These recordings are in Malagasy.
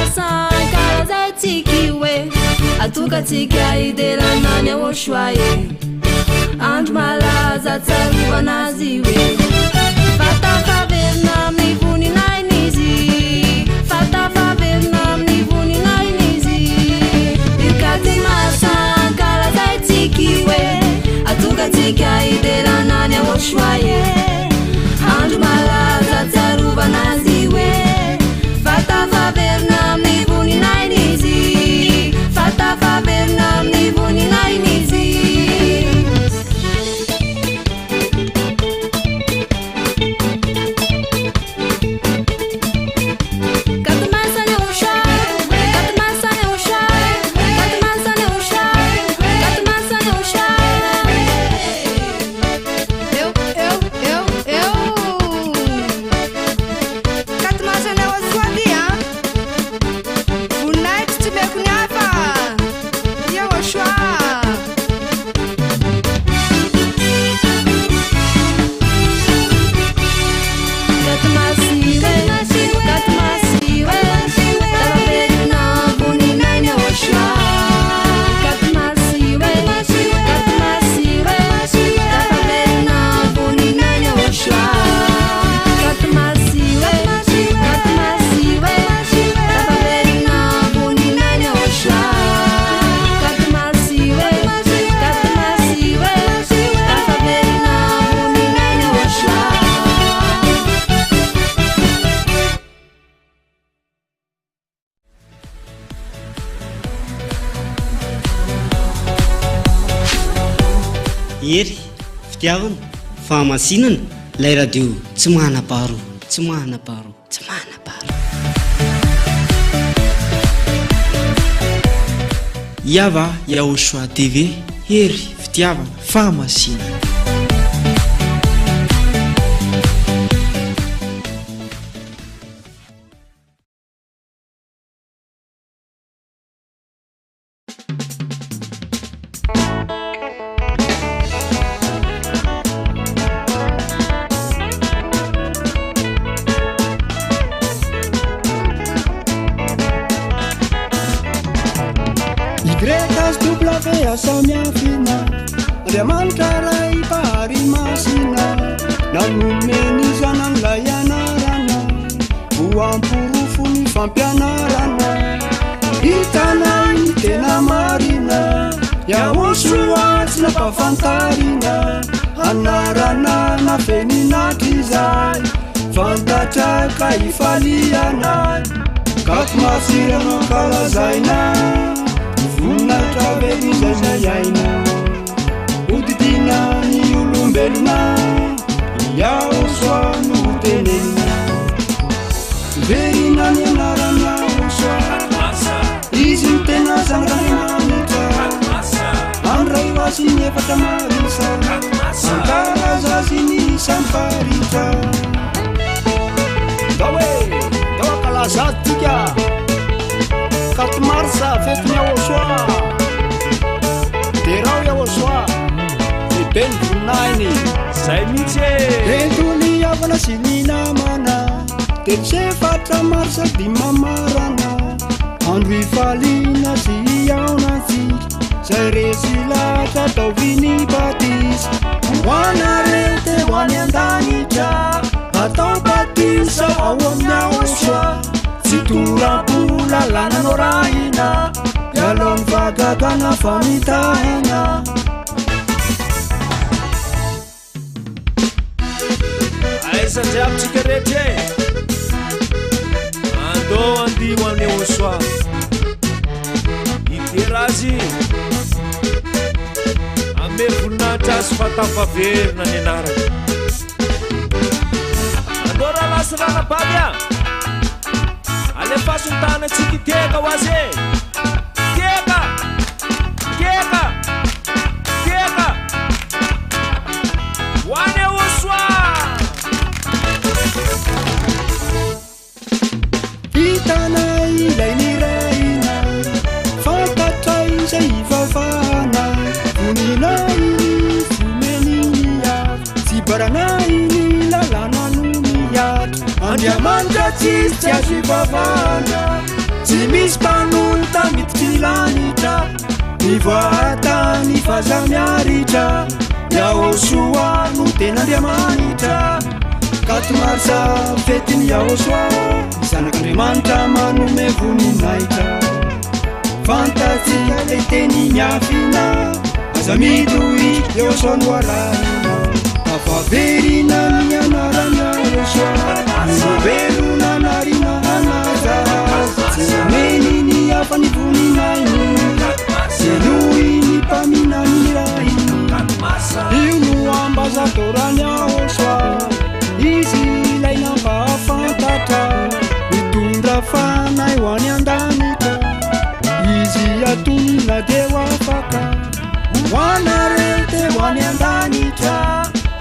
masankarazaytsikiwe atokatsika idelanany aoshoae andro malaza tsarovanazy we fatafaverina amin'ny voninainizy fatafaverina amin'ny voninainizy irkaty masankarazaytsikiwe atokatsika idelanany aoshoae andro malaza tsarovanazy we fatafaverina amin'ny voninainizy fatafaverina amin'ny voninainizy ery fitiavana fahamasinana lay radio tsy manaparo tsy manaparo tsy manaparo iava Yaoshua TV ery fitiavana fahamasinana Samiafina Andriamanitra ray pahary masina nanomeny zanan'ilay anarana ho amporofo ny fampianarana hitanay ny tena marina Yaoshua tsy nampafantarina anarana nafeninatra izay fantatraka ifalianay kato masirana kalazaina vonatra verizana yaina odidina ny olombelona Yaoshua no tenenina verina ny anarany Yaoshua izy ny tena zangananitra andray oazy ny efatra marisa ankalaza azy ny samparitra dawe dawakalazady tika 4 marsa fetiny Yaoshua derao Yaoshua ben vonainy zay mihitsy entony avana sy ny namana telosefatra marsa dimamarana andro ifaliana sy iaonatsika zay resy latra atao viny batisa hoanarete hoany an-danitra atao batisa ao amin'ny Yaoshua tsy toram-pola lananao rahina ialony vagatana famitahina aiza jiabytsika rehetra andô andimo amin'ny Yaoshua iterazy ame voninahitra azy fatafaverina ny anarana andô raha lasy ranabavy alefaso ny tana tsika iteka ho azy teka teka teka ho any Yaoshua hitanay ilay ny raina fantatra izay ivavahana voninay fomeniny avy tsy baranay ny lalana no miatra Andriamanitra tsisy tsy azo ivavahana tsy misy mpanolo tamitikilanitra mivoatany faza miaritra yahosoa no ten'Andriamanitra ka tomarisa fetiny yahosoa zanak'Andriamanitra manome voninahitra fantatsika le teny miafina aza midohy yahosoa no arahina afaverina mianarana yahosoa velona narina anaza tsy meniny afa ny voninainy selohy ny mpaminany rainy io no ambazatorany yahosoa izy ilaina mba afantatra mitondra fanay ho any an-danitra izy atonina de ho afaka ho anarete ho any an-danitra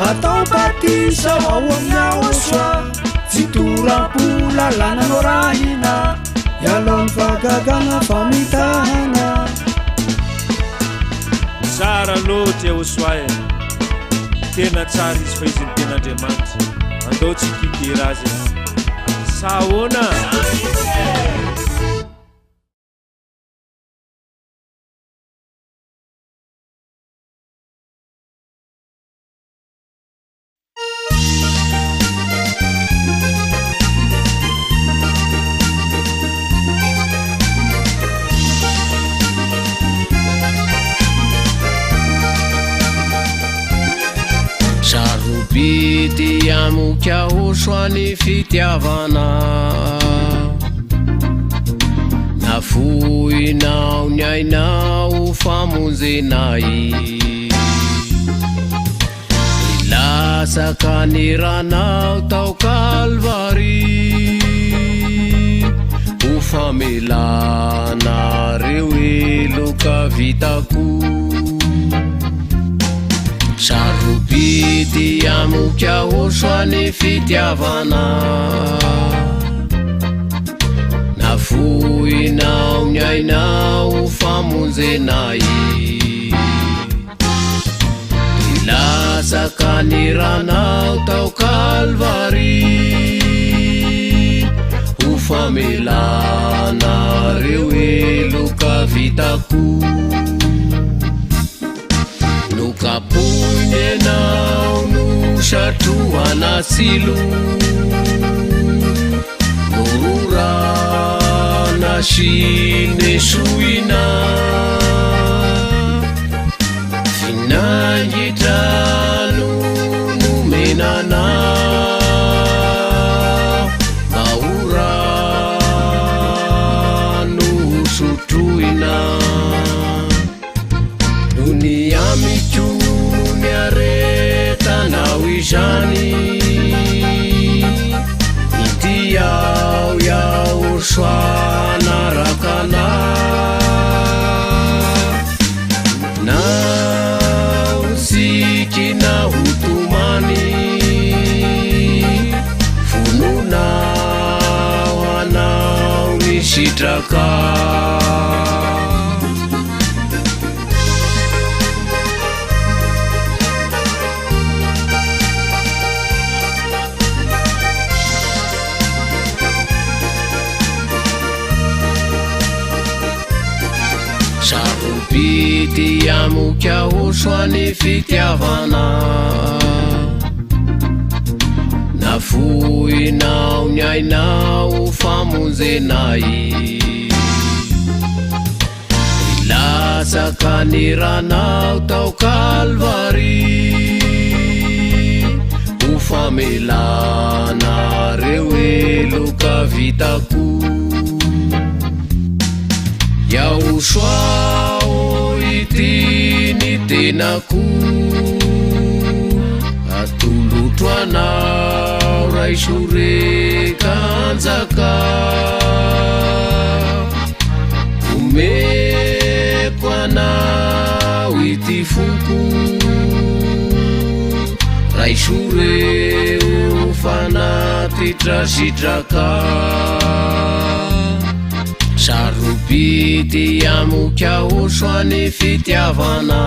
atao batisa ho ao amin'ny yahosoa tsy toram-pola lananao rahina ialony fagagana famitahana tsara loatra yahosoa e tena tsara izy fa izy ny ten'Andriamanitra andao tsy kikera azy sahoana Sarobity amoky yahosoa ny fitiavana nafoinao ny ainao famonjenay ilasaka ny ranao tao Kalvary ho famelana reo eloka vitako sarobity amoky yahosoa ny fitiavana nafoinao ny ainao famonjenay ilasaka ny ranao tao Kalvary ho famelana reo eloka vitako nokapony enao no satroana tsilo nororana sy nesoina finangitrano nomenana maorano sotroina nony amiko ny aretanao izany itiao yahosoa narakana nao sikina hotomany vononao anao ny sitraka sarobity amoky yahosoa ny fitiavana nafoinao ny ainao famonjenay ilasaka ny ranao tao Kalvary ho famelana reo eloka vitako yahosoa ity ny tenako atolotro anao raisoreka anjaka omeko anao ity foko raisoreo fanatitrasitraka sarobity amoky yahosoa ny fitiavana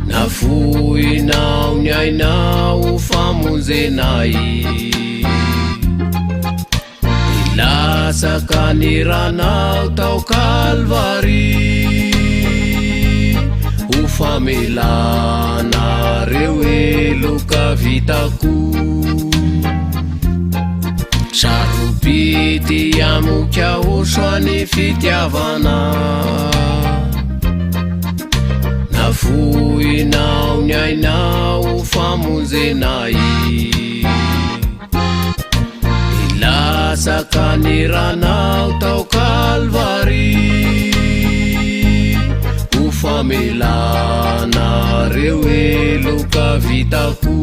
nafoinao ny ainao famonjenay Lasaka ny ranao tao Kalvary ho famelana reo eloka vitako sarobity amoka osoany fitiavana nafoinao ny ainao famonjenay Lasaka ny ranao tao Kalvary ho famelana reo eloka vitako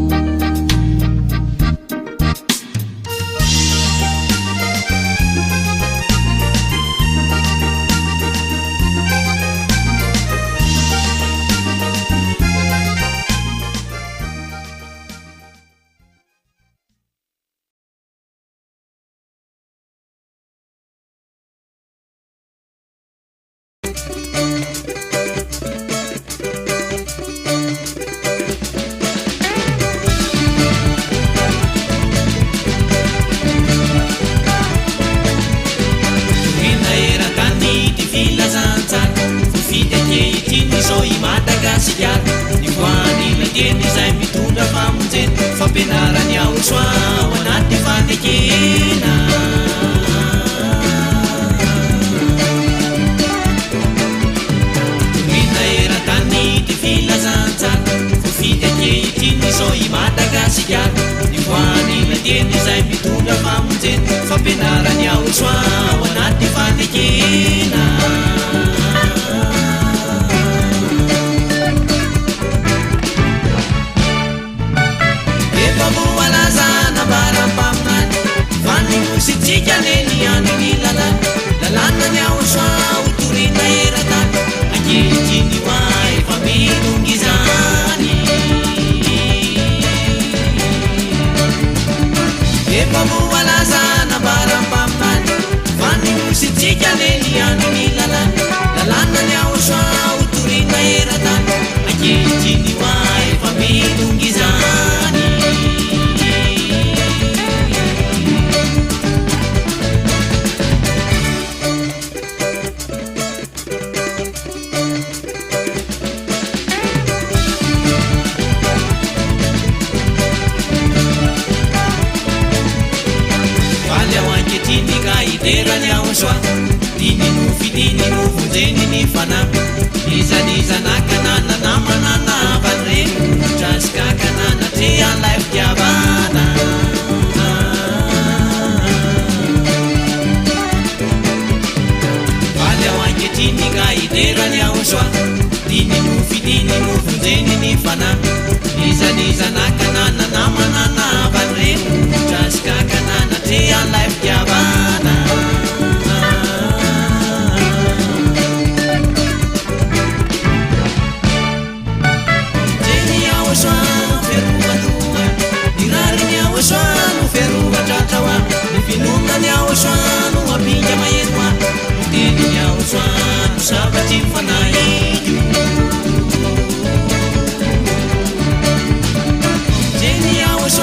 Jenny, I was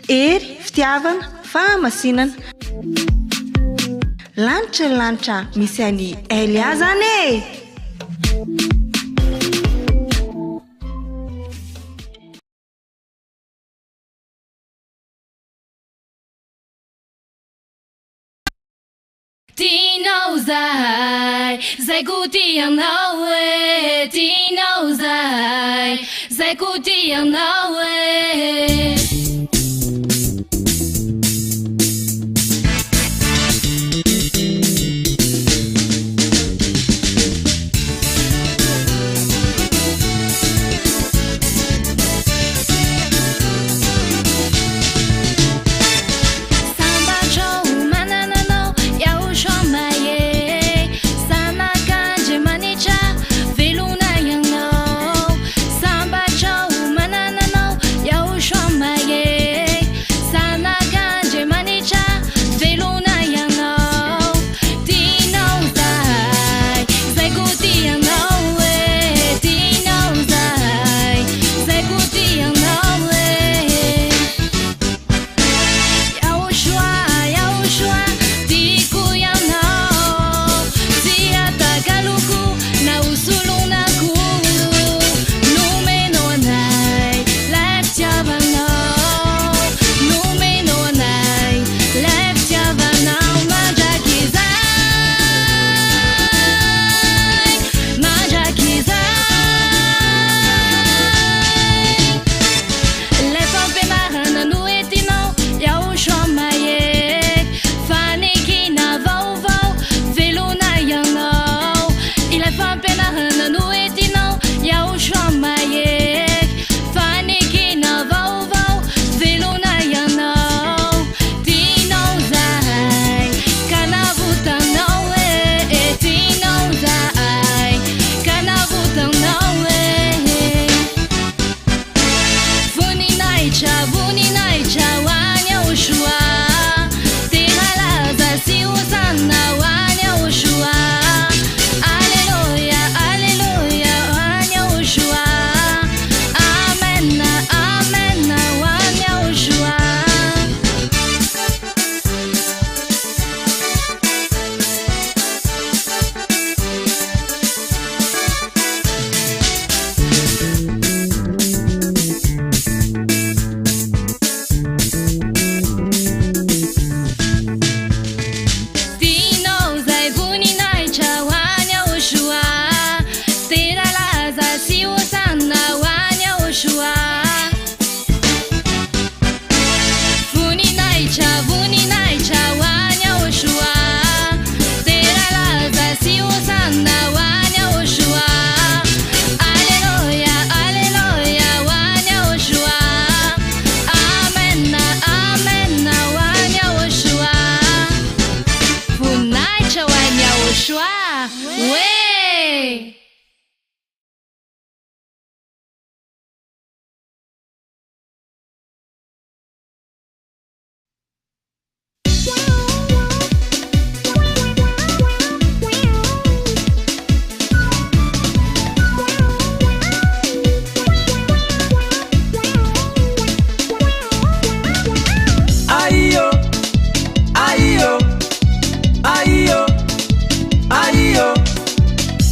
ery fitiavana fahamasinana lanitra lanitra misy any Elia zany e. Tinao zay kotianao e, tinao zay kotianao e.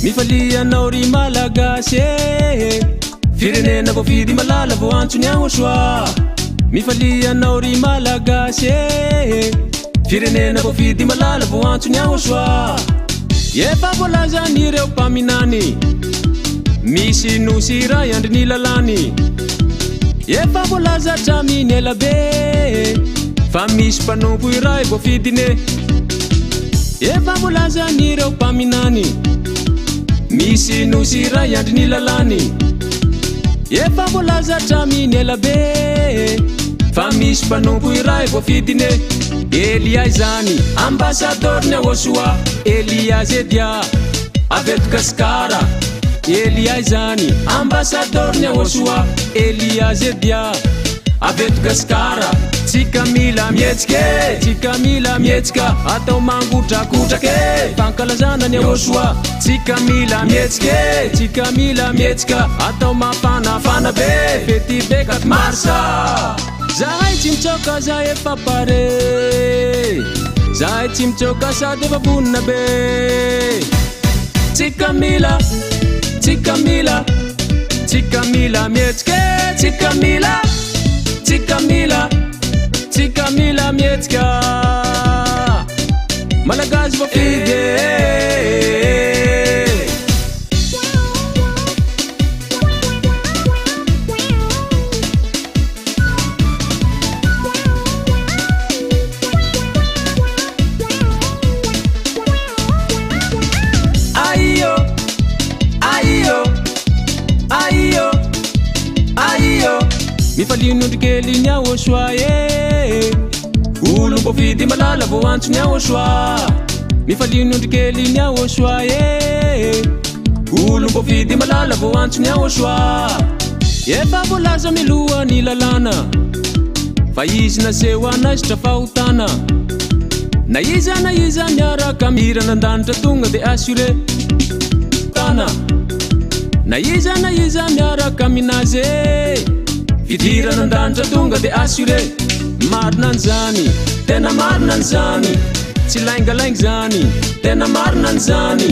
Mifalianao ry malagasy firenena voafidy malala vo antsony agno soa. Mifalianao ry malagasy firenena voafidy malala vo antsony agno soa. Efa voalazan'ireo mpaminany misy nosy ray andry ny lalany. Efa voalaza traminy elabe fa misy mpanompo iray voafidine. Efa voalazan'ireo mpaminany misy nosy ray andry ny lalany. Efa voalaza traminy elabe fa misy mpanompo iray voafidine. Elia zany ambasadorny Aosoa, Elia Zedia avy eto Gasikara. Elia zany ambasadorny Aosoa, Elia Zedia avy eto Gasikara. Tsika mila mietsike, tsika mila mietsika atao mangotrakotrake fankalazana ny Aosoa. Tsika mila mietsike, tsika mila mietsika atao mafanafana be fety bekat marsa zahay tsy mitsoka zahay efa pare zahay tsy mitsoka sady efa vonina be tsika mila mihetsika tsika mila mihetsika malagasy voafidy mifalinondrikely ny aosoa olo mbo fidy malala vo antso ny aosoa mifalinondrikely ny aosoa olo mbo fidy malala vo antso ny aosoa efa volaza miloha ny lalana fa izy naseho anasitra fahotana na iza miaraka mirana andanitra tonga de assure tana na iza miaraka minazy fidirana andanitra tonga de assure marina an'izany tena marina an'izany tsy laingalaingy zany tena marina an'izany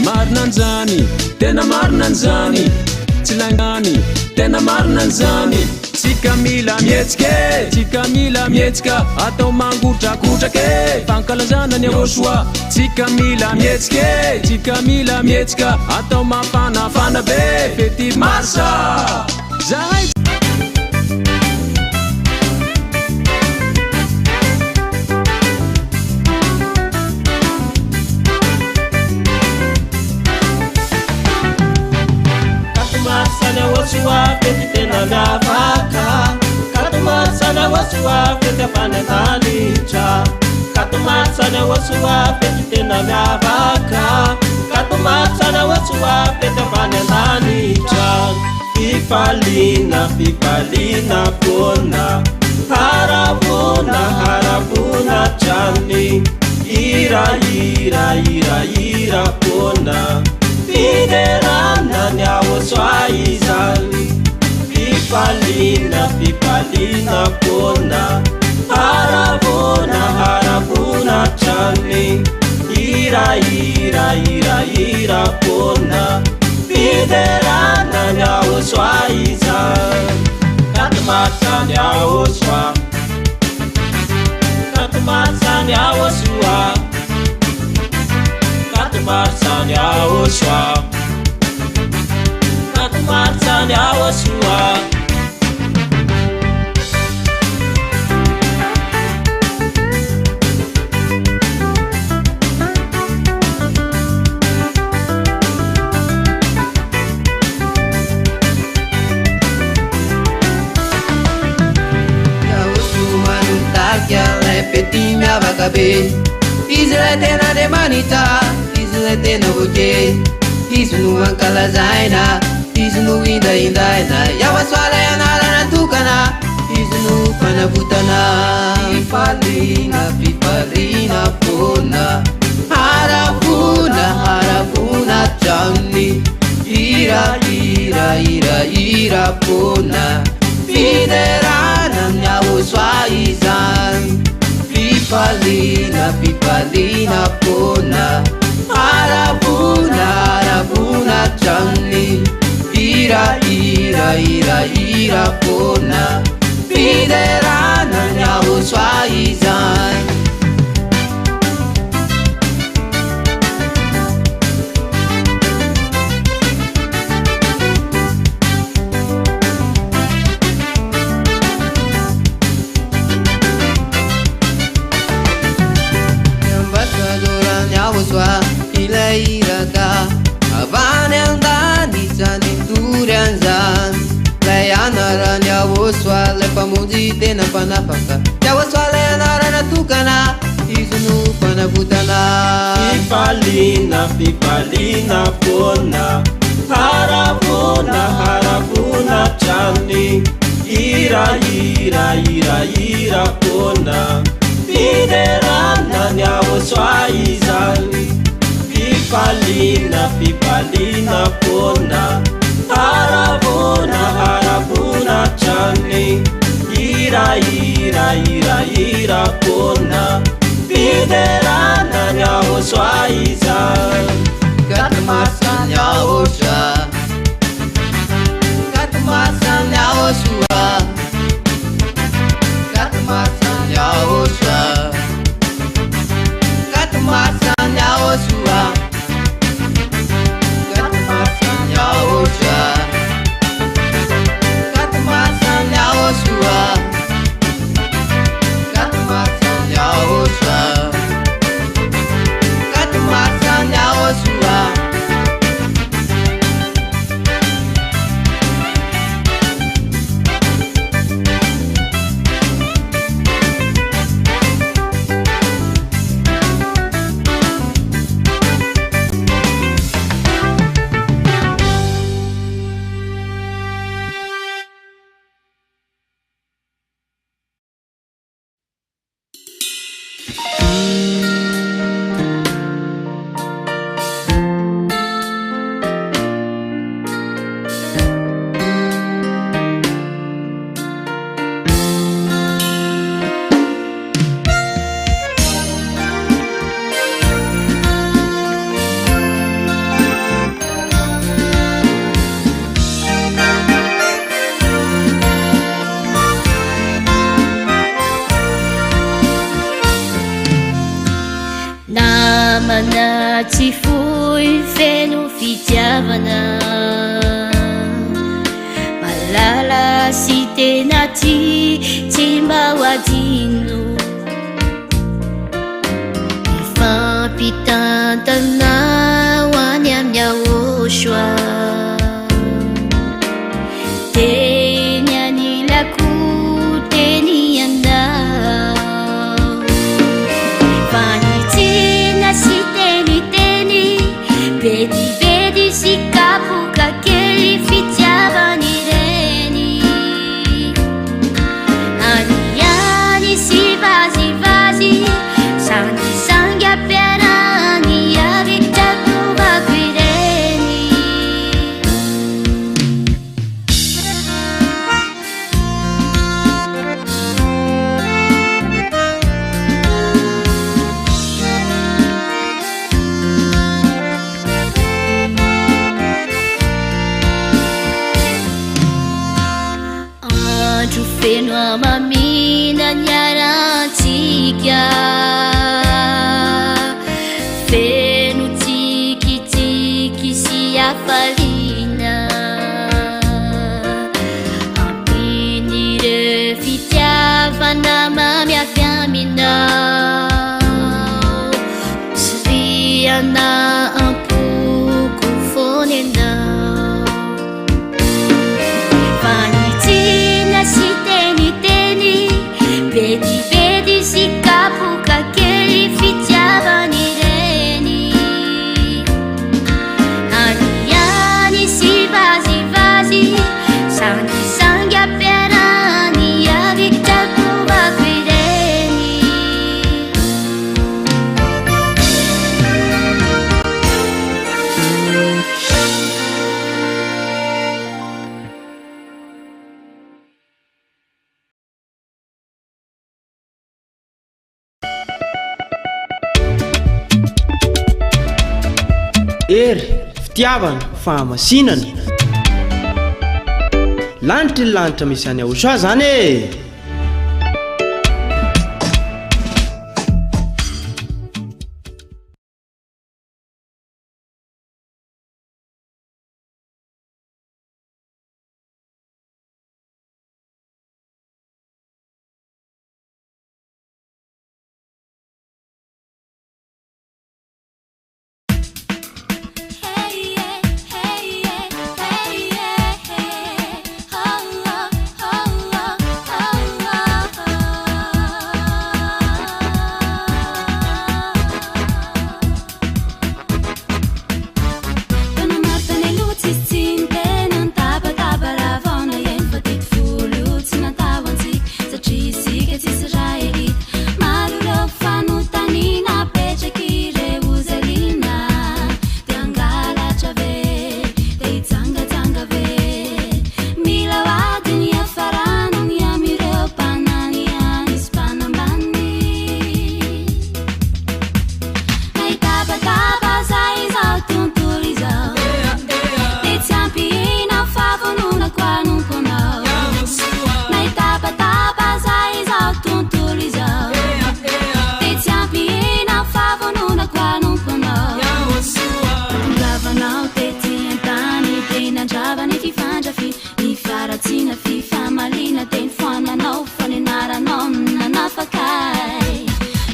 marina an'izany tena marina an'izany tsy laingany tena marina an'izany tsika mila mihetsika atao mangotrakotrake fankalazana ny aosoa tsika mila mihetsika atao mafanafana be fety marsa zahay fety tena miavaka katomatsana oasoa fety afanenanitra katomatsana oasoa fety tena miavaka katomatsana oasoa fety afanenanitra fifalina pona haravona trany ira pona fiderana ny aosoa izany fifalina pona haravona trany ira pona fiderana ny aosoa izany katomatsa ny aosoa katomatsany aosoa katomatsany aosoa katomatsany aosoa fety miavaka be izy ray tena de manita izy ray tena voke izy no ankalazaina izy no indaindaina yawasoala yanarana tokana izy no fanavotana fifalina pona haravuna trany ira pona fiderana ny aosoa izany fifalina pona haravuna trany ira pona fiderana ny aosoa izany ilairaka avany andany zany tory anzany lay anarany aosoa lay mpamonjy tena fanafaka ty aosoa lay anarana tokana izy no fanavotana fifalina pona haravuna trany ira pona fiderana ny aosoa izany fifalina pona haravuna fiderana ny ahosoa izay Katumasan ya osha Katumasan ya osua Katumasan ya osha Katumasan ya osua Katumasan ya osha Katumasan ya osua Katumasan ya osha Katumasan ya osua Namana tsy fohy feno fitiavana malala sy tena tsy mba ho adino mifampitantana ho any amin'ny ahosoa teny anilako teny anao si teny bedibedy sy kapoka kely fitiavany reny aniany sy vazivazy sangisangy ampiarahany avy tatovako ireny feno amamina niarantsika feno tsikitsiky sy afalina ampinire fitiavana mamiavy aminao sy riana ampoko fony anao si teny bedibedy sy kapoka kely fitiavany reny aniany sy vazivazy sangisangy ampiarahany avy tatovako ireny ery fitiavana fahamasinana lanitra ny lanitra misy any ahosoa zany e oh. fifaratsina fifamalina teny foananao faninaranao nanafakay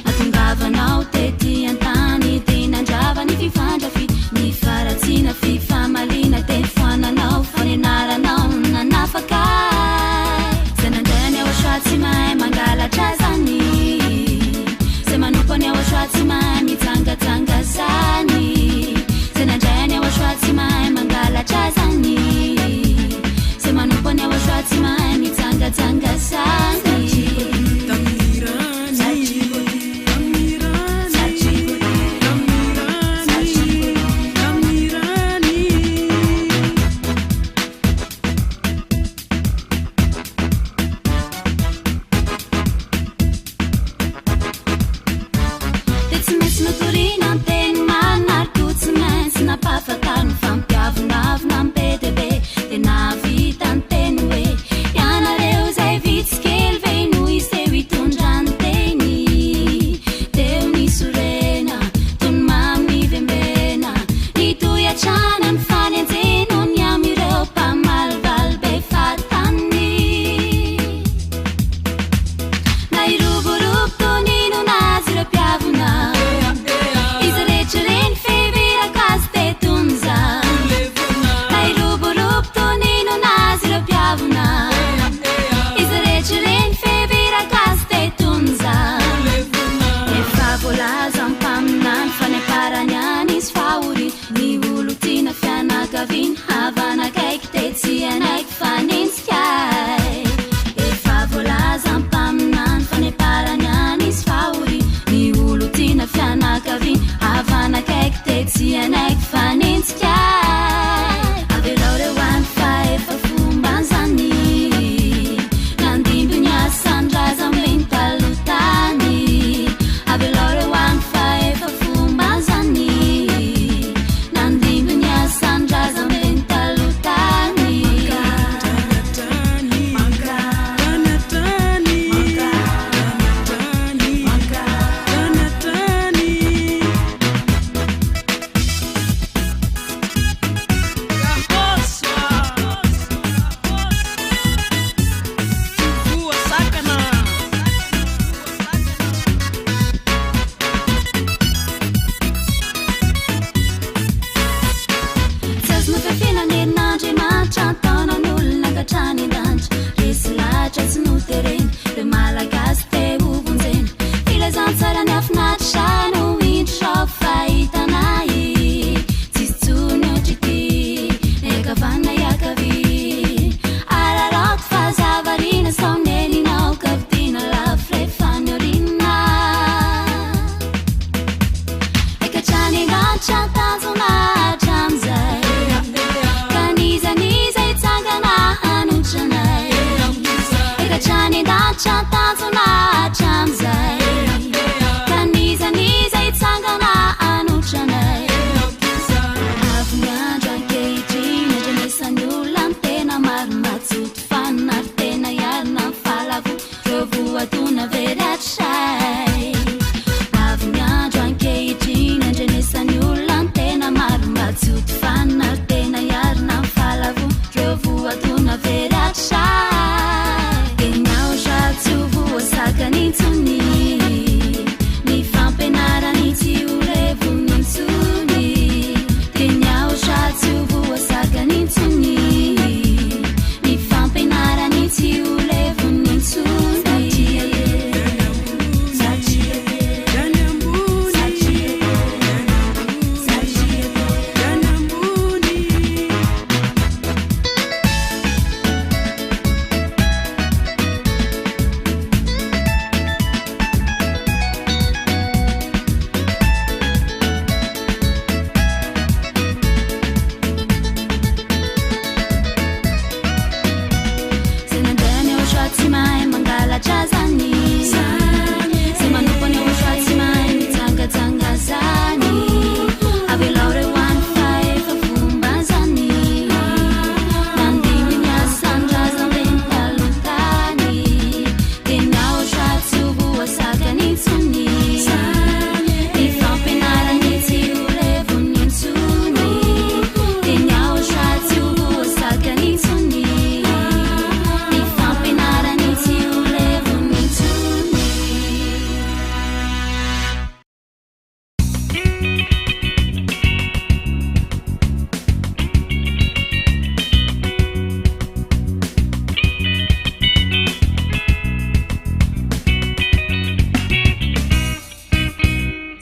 natongavanao tety antany teny andravany fifandrafi nifaratsina fifamalina teny foananao faninaranao nanafakay zanandany ao asoatsy mahay mangalatra zany se manompany ao asoatsy mahay mitsangatsanga zany zanandrany ao asoatsy mahay mangalatra zany se manompany ao asoatsy mahay mitsangatsanga zany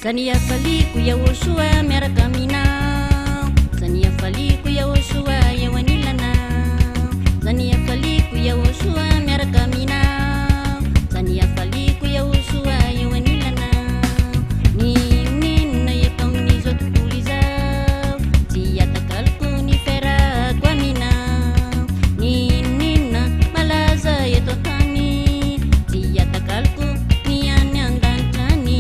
Zany afaliko yahosoa miaraka aminao, zany afaliko yahosoa eo anilanao, zany afaliko yahosoa miaraka aminao, zany afaliko yahosoa eo anilanao. Ninona eto amin'izao tontolo izao, tsy atakaliko ny fiarahako aminao. Ninona malaza eto tany, tsy atakaliko ny any an-danitra any.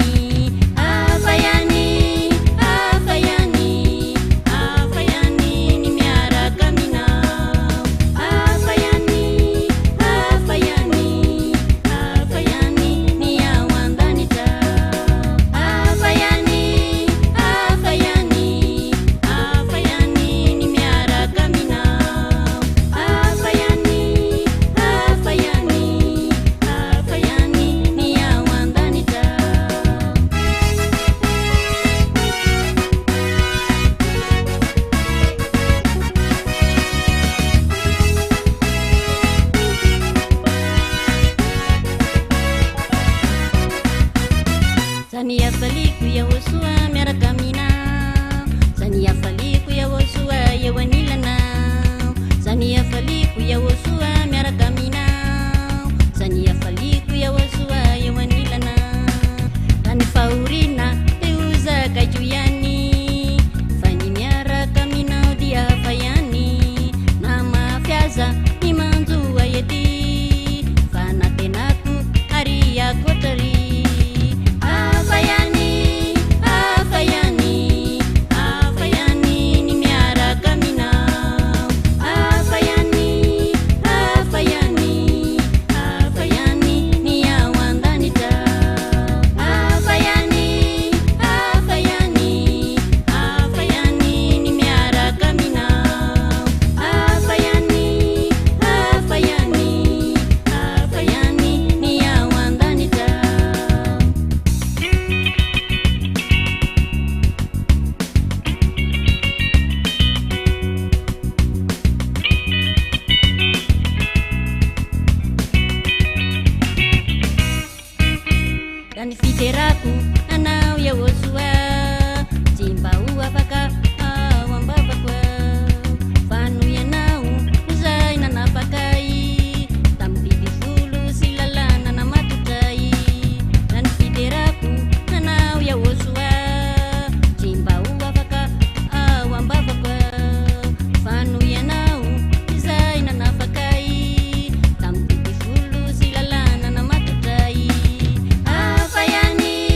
Zany afaliko yahosoa miaraka aminao, zany afaliko yahosoa eo anilanao, zany afaliko yahosoa miaraka aminao, zany afaliko yahosoa eo anilanao. Zany fahoriana eo zakaiko ihany, fa ny miaraka aminao dia hafa ihany. Na mafiaza ny manjoa ety, fa natenako ary akotrary. Zany fiterako anao yahosoa, tsy mba ho afaka ao ambavako ao, fa noho ianao izay nanapakay, tamin'ny biby folo sy lalàna namatotray. Zany fiterako anao yahosoa, tsy mba ho afaka ao ambavako ao, fa noho ianao izay nanapakay, tamin'ny biby folo sy lalàna namatotray. Afayani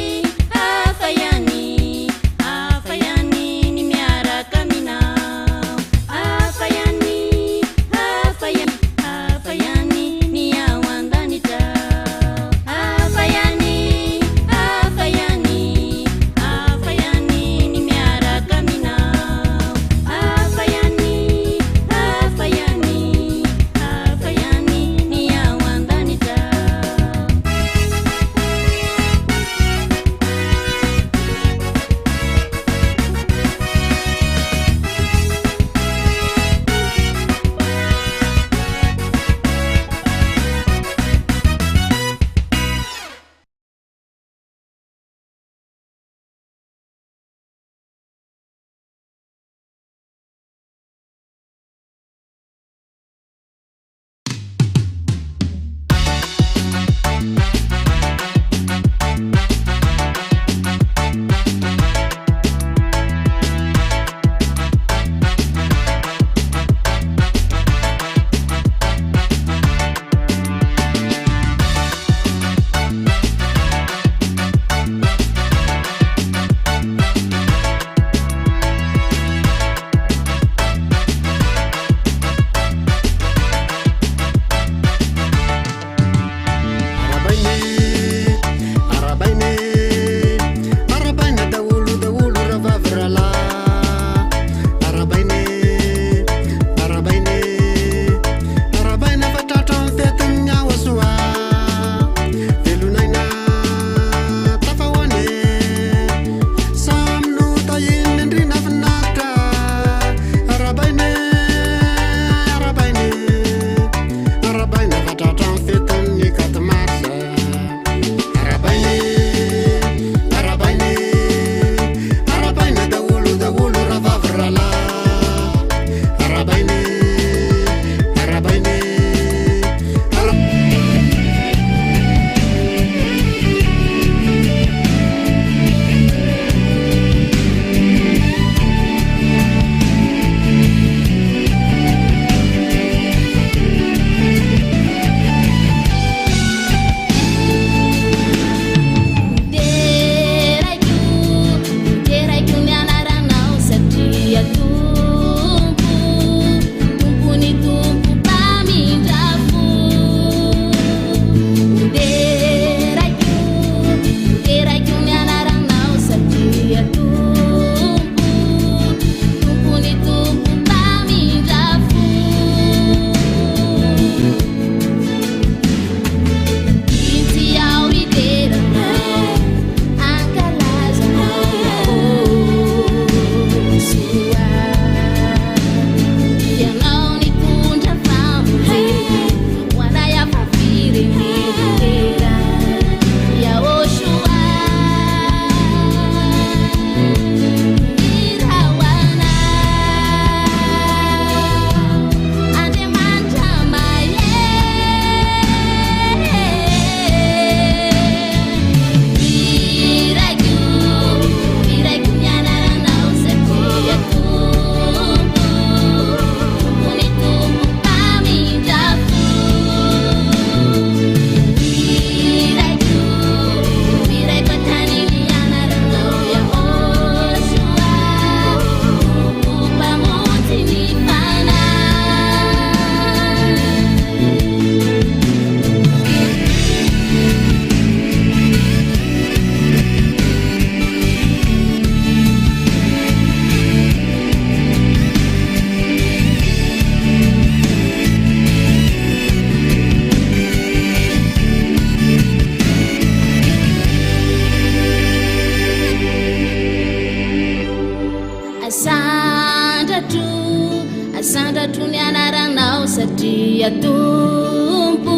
satria tumpo,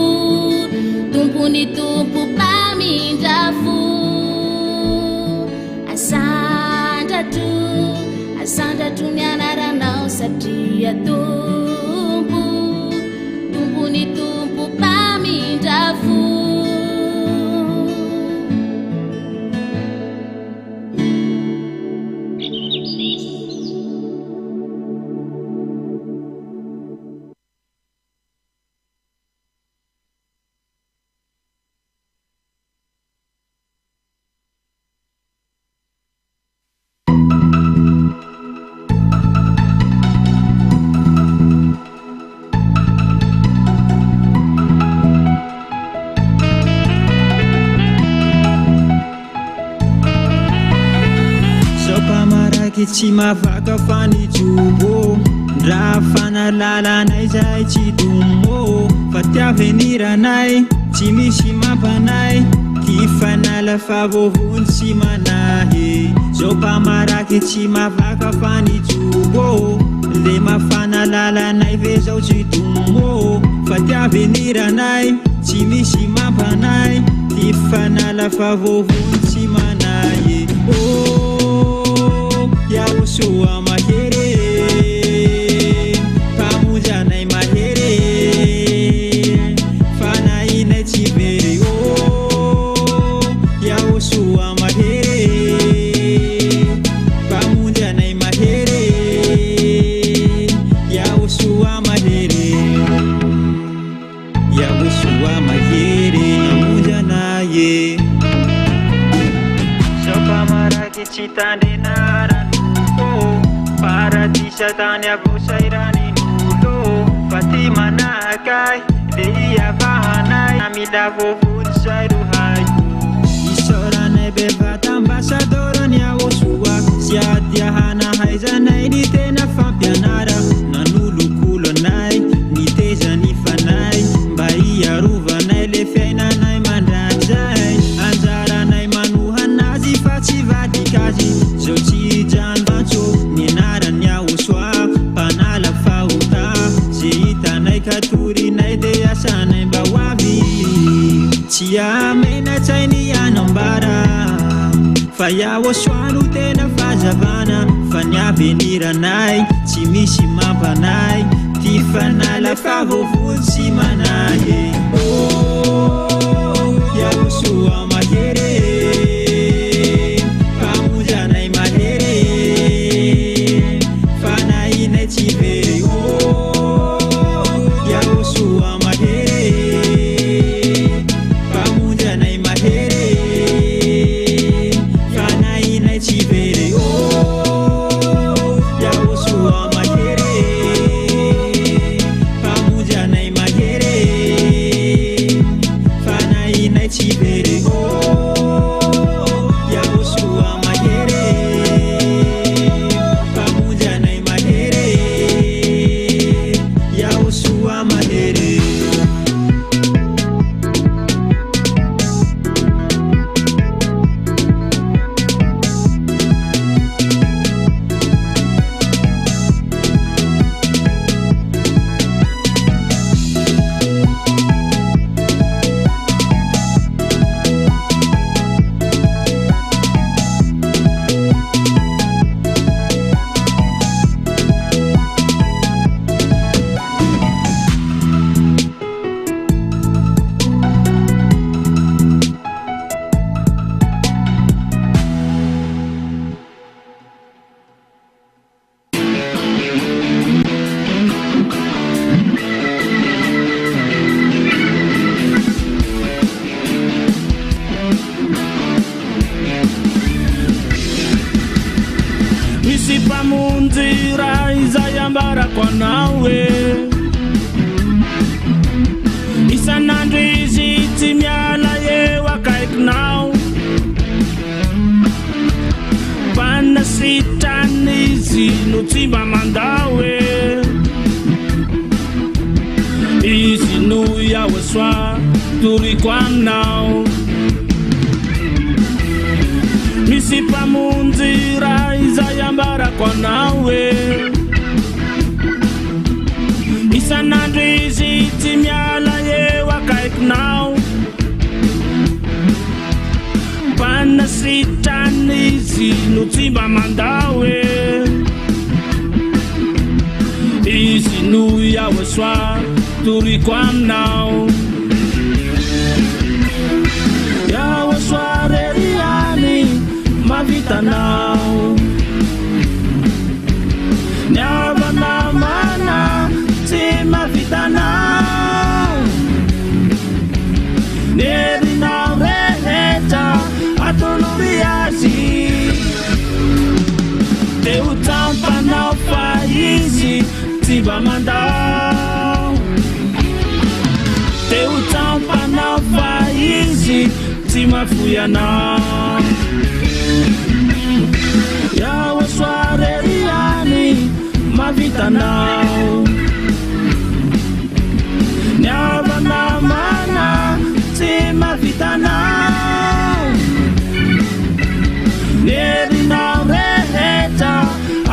tumpony tompo mpamindrafo. Asandratro ny anaranao satria tompo, tumpony tompo mpamindrafo. Tsy mavaka fa ny jobo, ndra fanalalanaay zay tsy domo. Fa tiaveniranay tsy misy mampanay, ty fanala fa vovony tsy manahy. Zao mpamaraky tsy mavaka fa ny jobo, le mafanalalanay ve zao tsy domo. Fa tiaveniranay tsy misy mampanay, ty fanala fa vovony tsy manahy. Yawo soa mahere, pamujanay mahere, fanainay tsy very. Yawo soa mahere, pamujanay mahere, yawo soa mahere, yawo soa mahere, pamujanay. Sopa maraki chitandenara paradisa tany avosairany nolo. Faty manakay le iavahanay, amila vovony zay ro haiko. Isaoranay bevata ambasadorany aho soa, sy adiahana haizanay ny tena fampianara. Nanolokolo anay niteza ny fanay, mba iarovanay le fiainanay mandranzay. Anjaranay manohanazy fa tsy vadikazy, zao tsy janvantso ny anarany aho soa. Mpanala fahota ze hitanay katorinay de asanay mba hoavy. Tsy amenatsainy anambara fa iaho soano tena fazavana. Fa ny aveniranay tsy misy mampanay, ty fanala fa vovony tsy manahy. Iaho soa mahere, pamujanay mahere, fanainay tsy very. Iaho soa mahere, pamujanay mahere, fanainay tsy very. Iaho soa mahere, pamujanay mahere, fanainay tsy very. Iaho soa mahere, pamujanay mahere, iaho soa mahere. Misy mpamonjy raha izay ambarako anawe, isan'andro izy tsy miala eo akaikinao. Mpanasitrany izy no tsy mba mandao izy no iaho soa toriko aminao. Misy mpamonjy raha izay ambarako anawe, isan'andro izy tsy miala eo akaikinao mpanina sitrany izy no tsy mba mandao e izy no iaho soa toriko aminao iaho soareriany mavitanao ny havana mana tsy mavitanao ny herinao rehetra atolory azy teo tampanao fa izy tsy mba mandao teo tampanao fa izy tsy mafoy anao iaho soareriany mavitanao ny havana mana tsy mavitanao ny herinao rehetra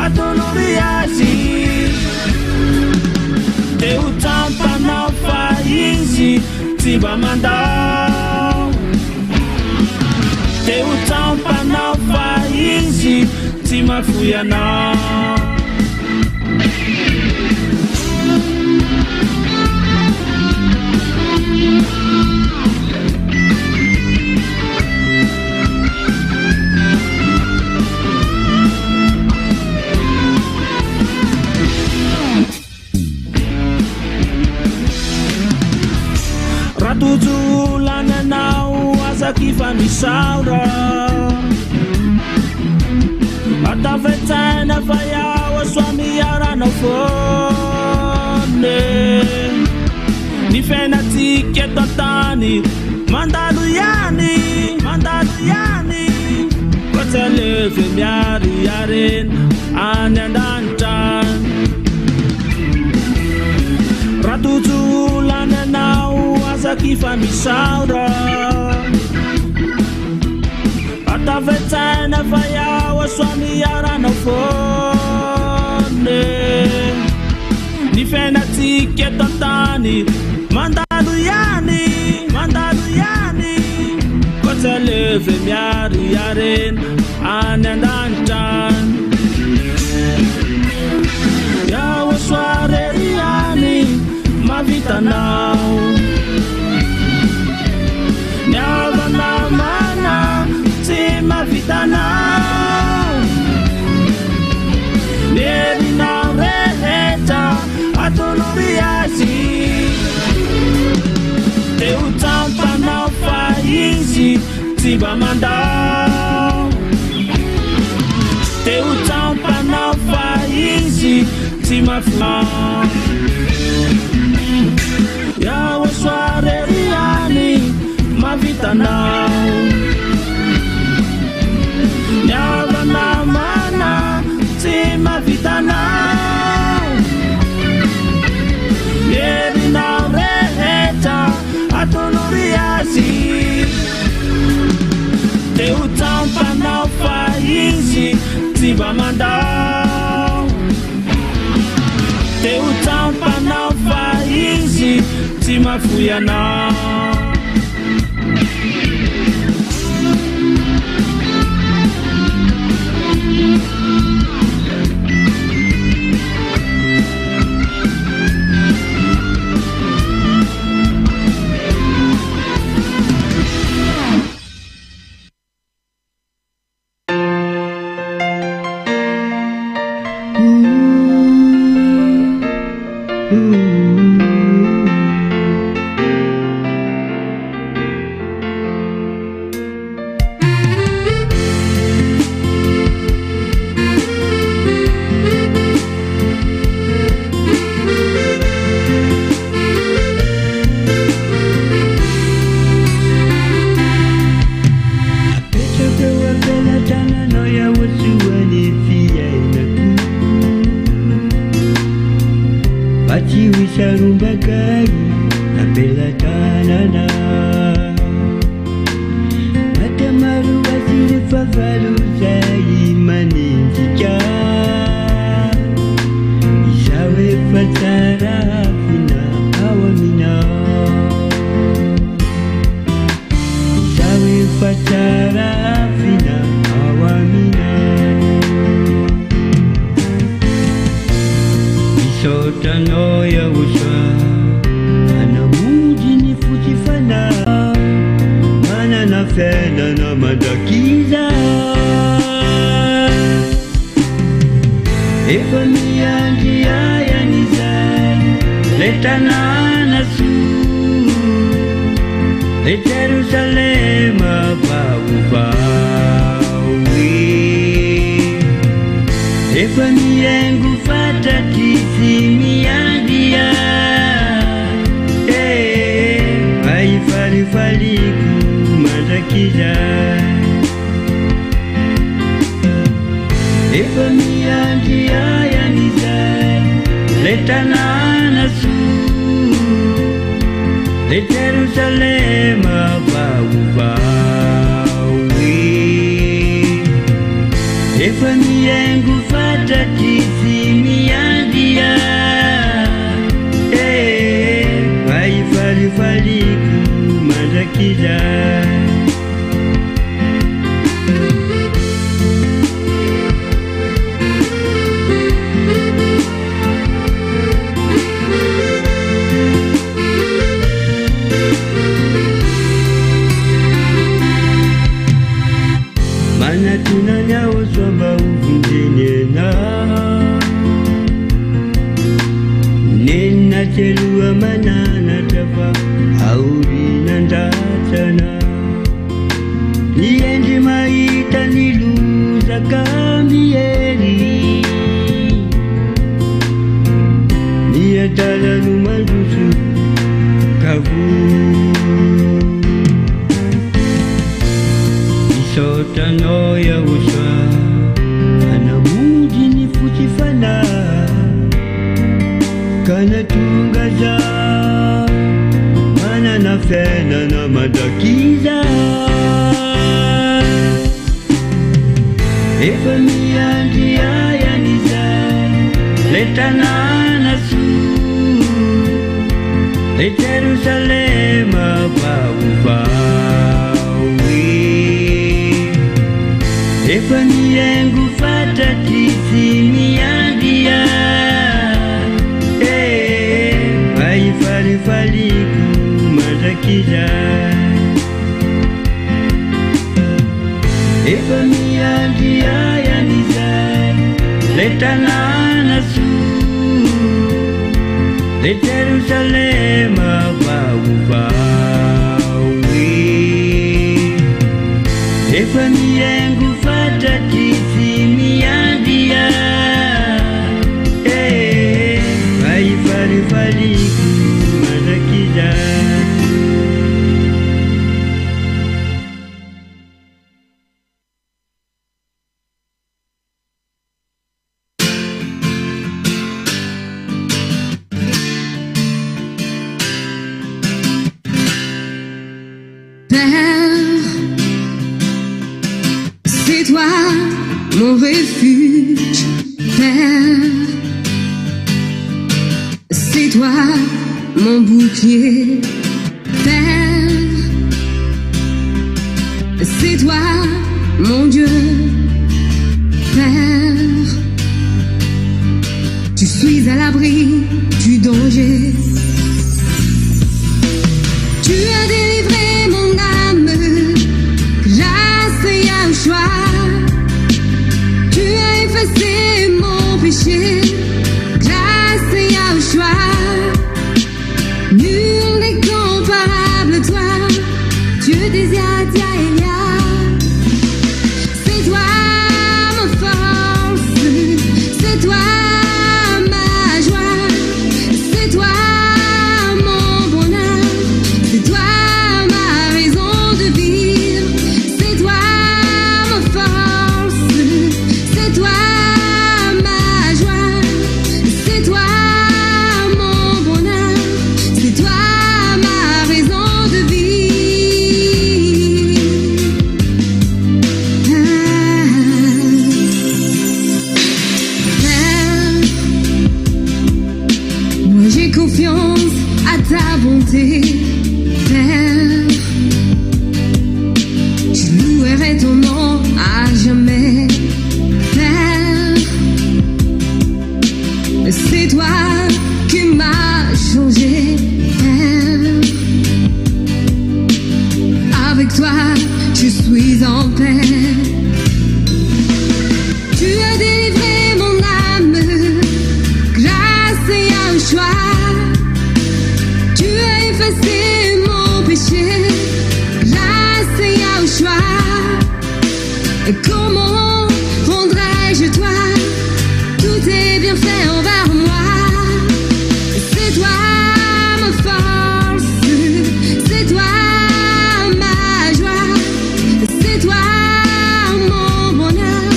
atolory azy teo tampanao fa izy tsy mba mandao teo tampanao fa izy tsy mafoy anao ratojolananao azaky fa misaora ataventsaina fa iaho soa miaranao fone ny fiainatsika eto antany mandalo ihany fa tsy aleve miariarena any an-danitra ratojolananao azaky fa misaora ataventsaina fa iaho soa miaranao fone ny fiainatsika eto antany mandalo ihany fa tsy aleve miariarena any an-danitra iaho soareriany mavitanao ny havana mana tsy mavitanao ny herinao rehetra atolory azy teo tampanao fa izy tsy mba mandao teo tampanao fa izy tsy mafoy iaho soareriany mavitanao ny havana mana tsy mavitanao ny herinao rehetra atolory azy teo tampanao fa izy tsy mba mandao teo tampanao fa izy tsy mafoy anao Sarumbagari apela tanana Matamaru asiri favalu zai maninjika Isawe fatara fiainana mandrakiza efa miandry ayan'izay le tanàna soa le Jerusalema vaovao efa miaingo fatatry sy miandia faliko mandrakizay efa miandry ayan'izay le tanàna soa le Jerusalema vaovao efa miaingo fatatry sy miandia faliko mandrakizay manatonany aho soa mba hovondrenena nenina teloha mananatra fa aorinan-dratsana niendry mahita ny lozaka miery ny adalano mandroso kavo isaotranao iaho soa anamonjy ny fotsy fanahy ka natonga za manana fiainana mandrakiza efa miandry ayan'izay le tanàna soa le Jerusalema vaovao efa miaingo fatatry sy miandia faliko mandrakizay efa miandry ayan'izay le tanàna soa le Jerusalema vaovao efa miaingo fatatry sy miandia faliko mandrakizay C'est toi mon refuge, Père. C'est toi mon bouclier, Père. C'est toi mon Dieu, Père. Tu suis à l'abri du danger. Tu as délivré mon âme, grâce et Yahshua. Tu as effacé mon péché, grâce et Yahshua. Nul n'est comparable à toi, Dieu des Yadia Elia. C'est toi ma force, c'est toi ma joie, c'est toi mon bonheur, c'est toi ma raison de vivre, c'est toi ma force, c'est toi ma joie, c'est toi mon bonheur, c'est toi ma raison de vivre. Père, moi j'ai confiance à ta bonté, Père. Je louerai ton nom à jamais, Père. C'est toi qui m'as changé, Père. Avec toi puis en paix. Tu as délivré mon âme grâce à un choix. Tu as effacé mon péché grâce à un choix. Comment rendrais-je toi tous tes bienfaits envers moi? C'est toi ma force, c'est toi ma joie, c'est toi mon bonheur,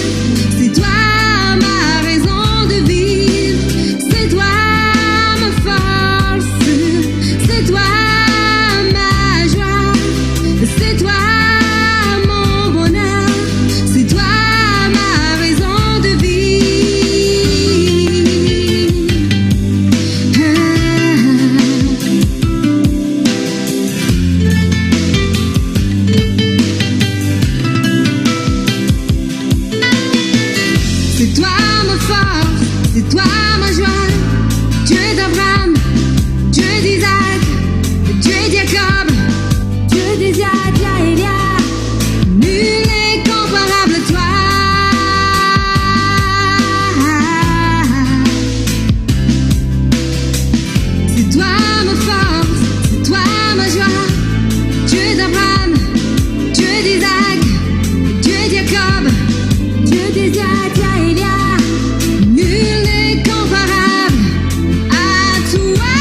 c'est toi ma raison de vivre, c'est toi ma force, c'est toi ma joie, c'est toi mon bonheur, c'est toi ma raison de C'est toi ma force, c'est toi ma joie, Dieu d'Abraham, Dieu d'Isaac, Dieu de Jacob, Dieu d'Isaac, Elia, nul n'est comparable à toi. C'est toi ma force, c'est toi ma joie, Dieu d'Abraham, Dieu d'Isaac, Dieu de Jacob, Dieu d'Isaac, Elia, nul n'est comparable à toi.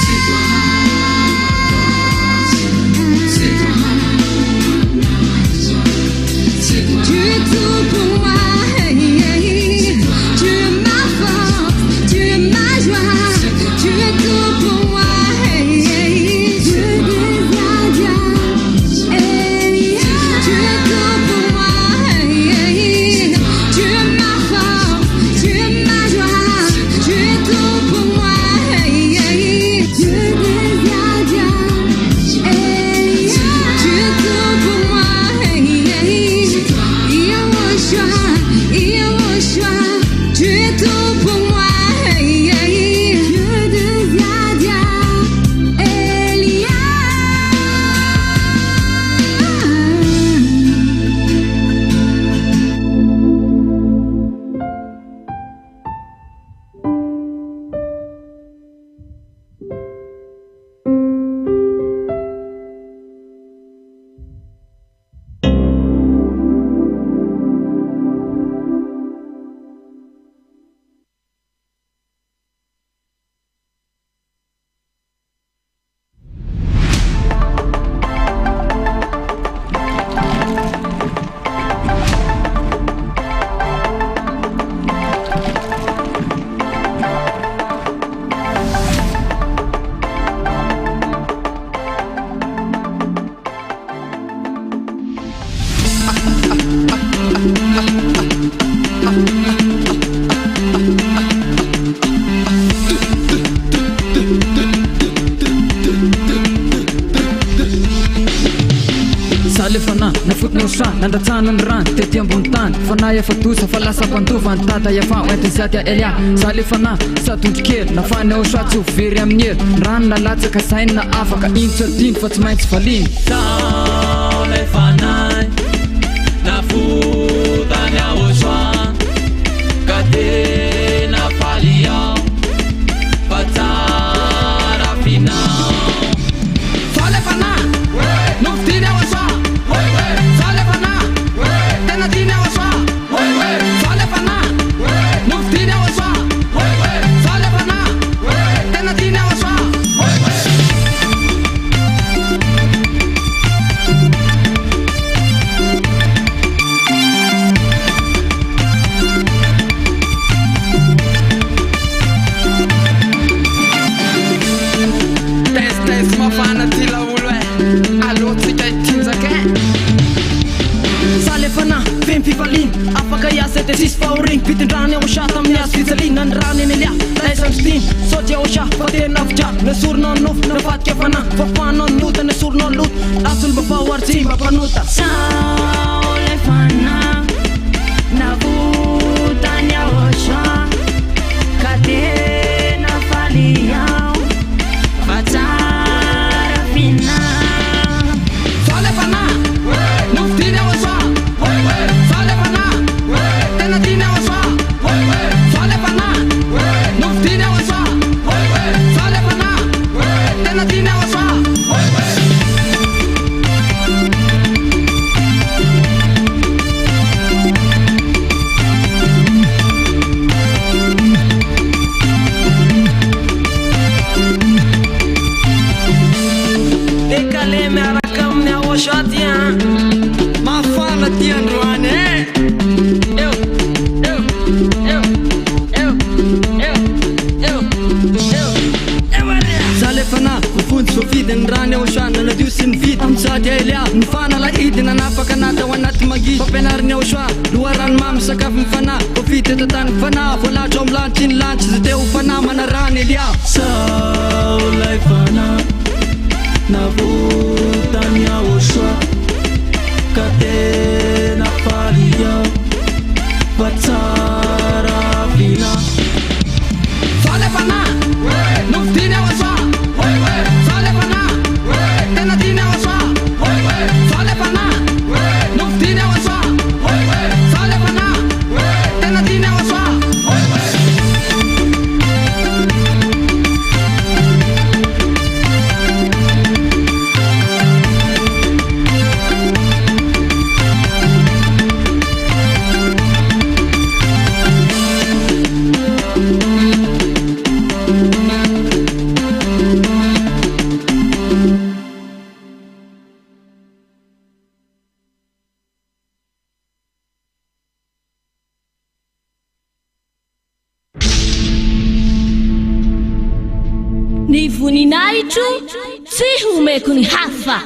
C'est toi, c'est toi, c'est toi. Tu es tout pour moi, hey, hey. Tu es ma force, tu es ma joie, tu es tout pour moi, hey, hey. Dieu des Indiens, hey, tu es tout pour moi, hey, hey. Tu es ma force, tu es ma joie, tu es tout pour moi, hey, hey. Dieu des Indiens, hey, tu es tout pour moi, hey, hey. Yahushua, tu es tout pour moi, hey, hey. Dieu des Indiens, Elia. Salifana na futno sa nandatsanan ran tety ambony tany fanahy efa tosa fa lasa mpandova ny tata efa oenty zaty Elia salifana satondry kely nafany ao sa tsy ho very amin'ny hery ny rano nalatsaka sainy na afaka iny tsy adiny fa tsy maintsy valiny Salifana na futany ao soa ka tena faly ao fa tsara finao Salifana nofidiny ao soa Salifana tena diny ao soa Salifana nofidiny ao soa Salifana tena diny ao soa mafana ty laolo alô tsika itinjaka Salifana vempivaliny afaka iasa ty sisy fahoriny pitindrany ao sa tamin'ny azo fijaliana ny rany eny Elia laisandrotiny sody ao sa fa tena avitra nasoronao nofo nafatika fana fafanao nota nasoronao loto asolo mba fahoaritsy mba mpanota Salifana navotany ao sa ka tena faly ao fa tsara Ny voninahitro tsy homeko ny hafa.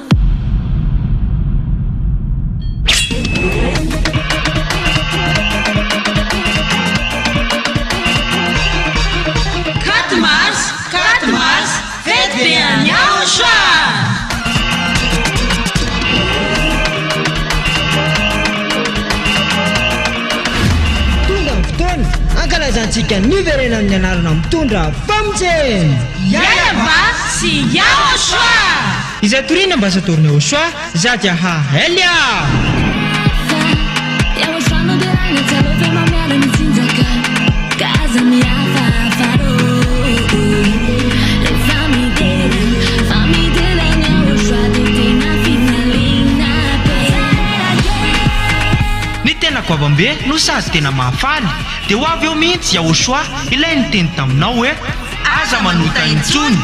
Quatre mars, fête bien Nyaosha. Tonga ny fotoana ankalazantsika ny verena amin'ny anarana mitondra famojeny Yayaba sy Nyaosha. Izay torina ambasadorina Nyaosha Zadia Hahelia. Avambe no sady tena mahafaly dia ho avy eo mihitsy Nyaosha ilay niteny taminao hoe aza manota intsony,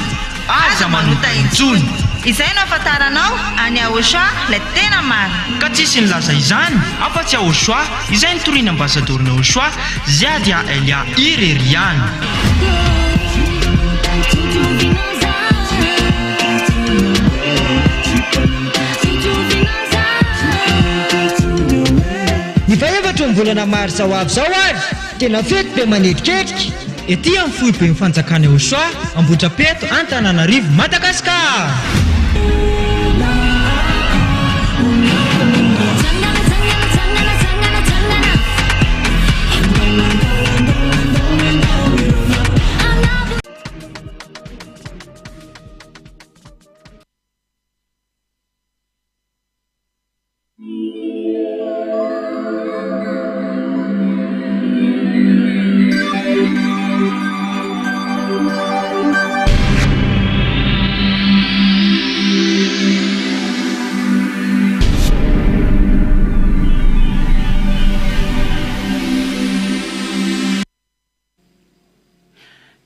aza manota intsony. Izay no afantaranao any Nyaosha ilay tena marina. Ka tsisy nilaza izany afa-tsy Nyaosha izay nitoriana ambasadorina Nyaosha Zadia Hahelia Ireriana. Ny faefatra ny volana mars ho avy zao ary tena fety be manetriketrika ety amin'ny fohy be ny fanjakana Nyaosha Ambohidrapeto Antananarivo Madagasikara.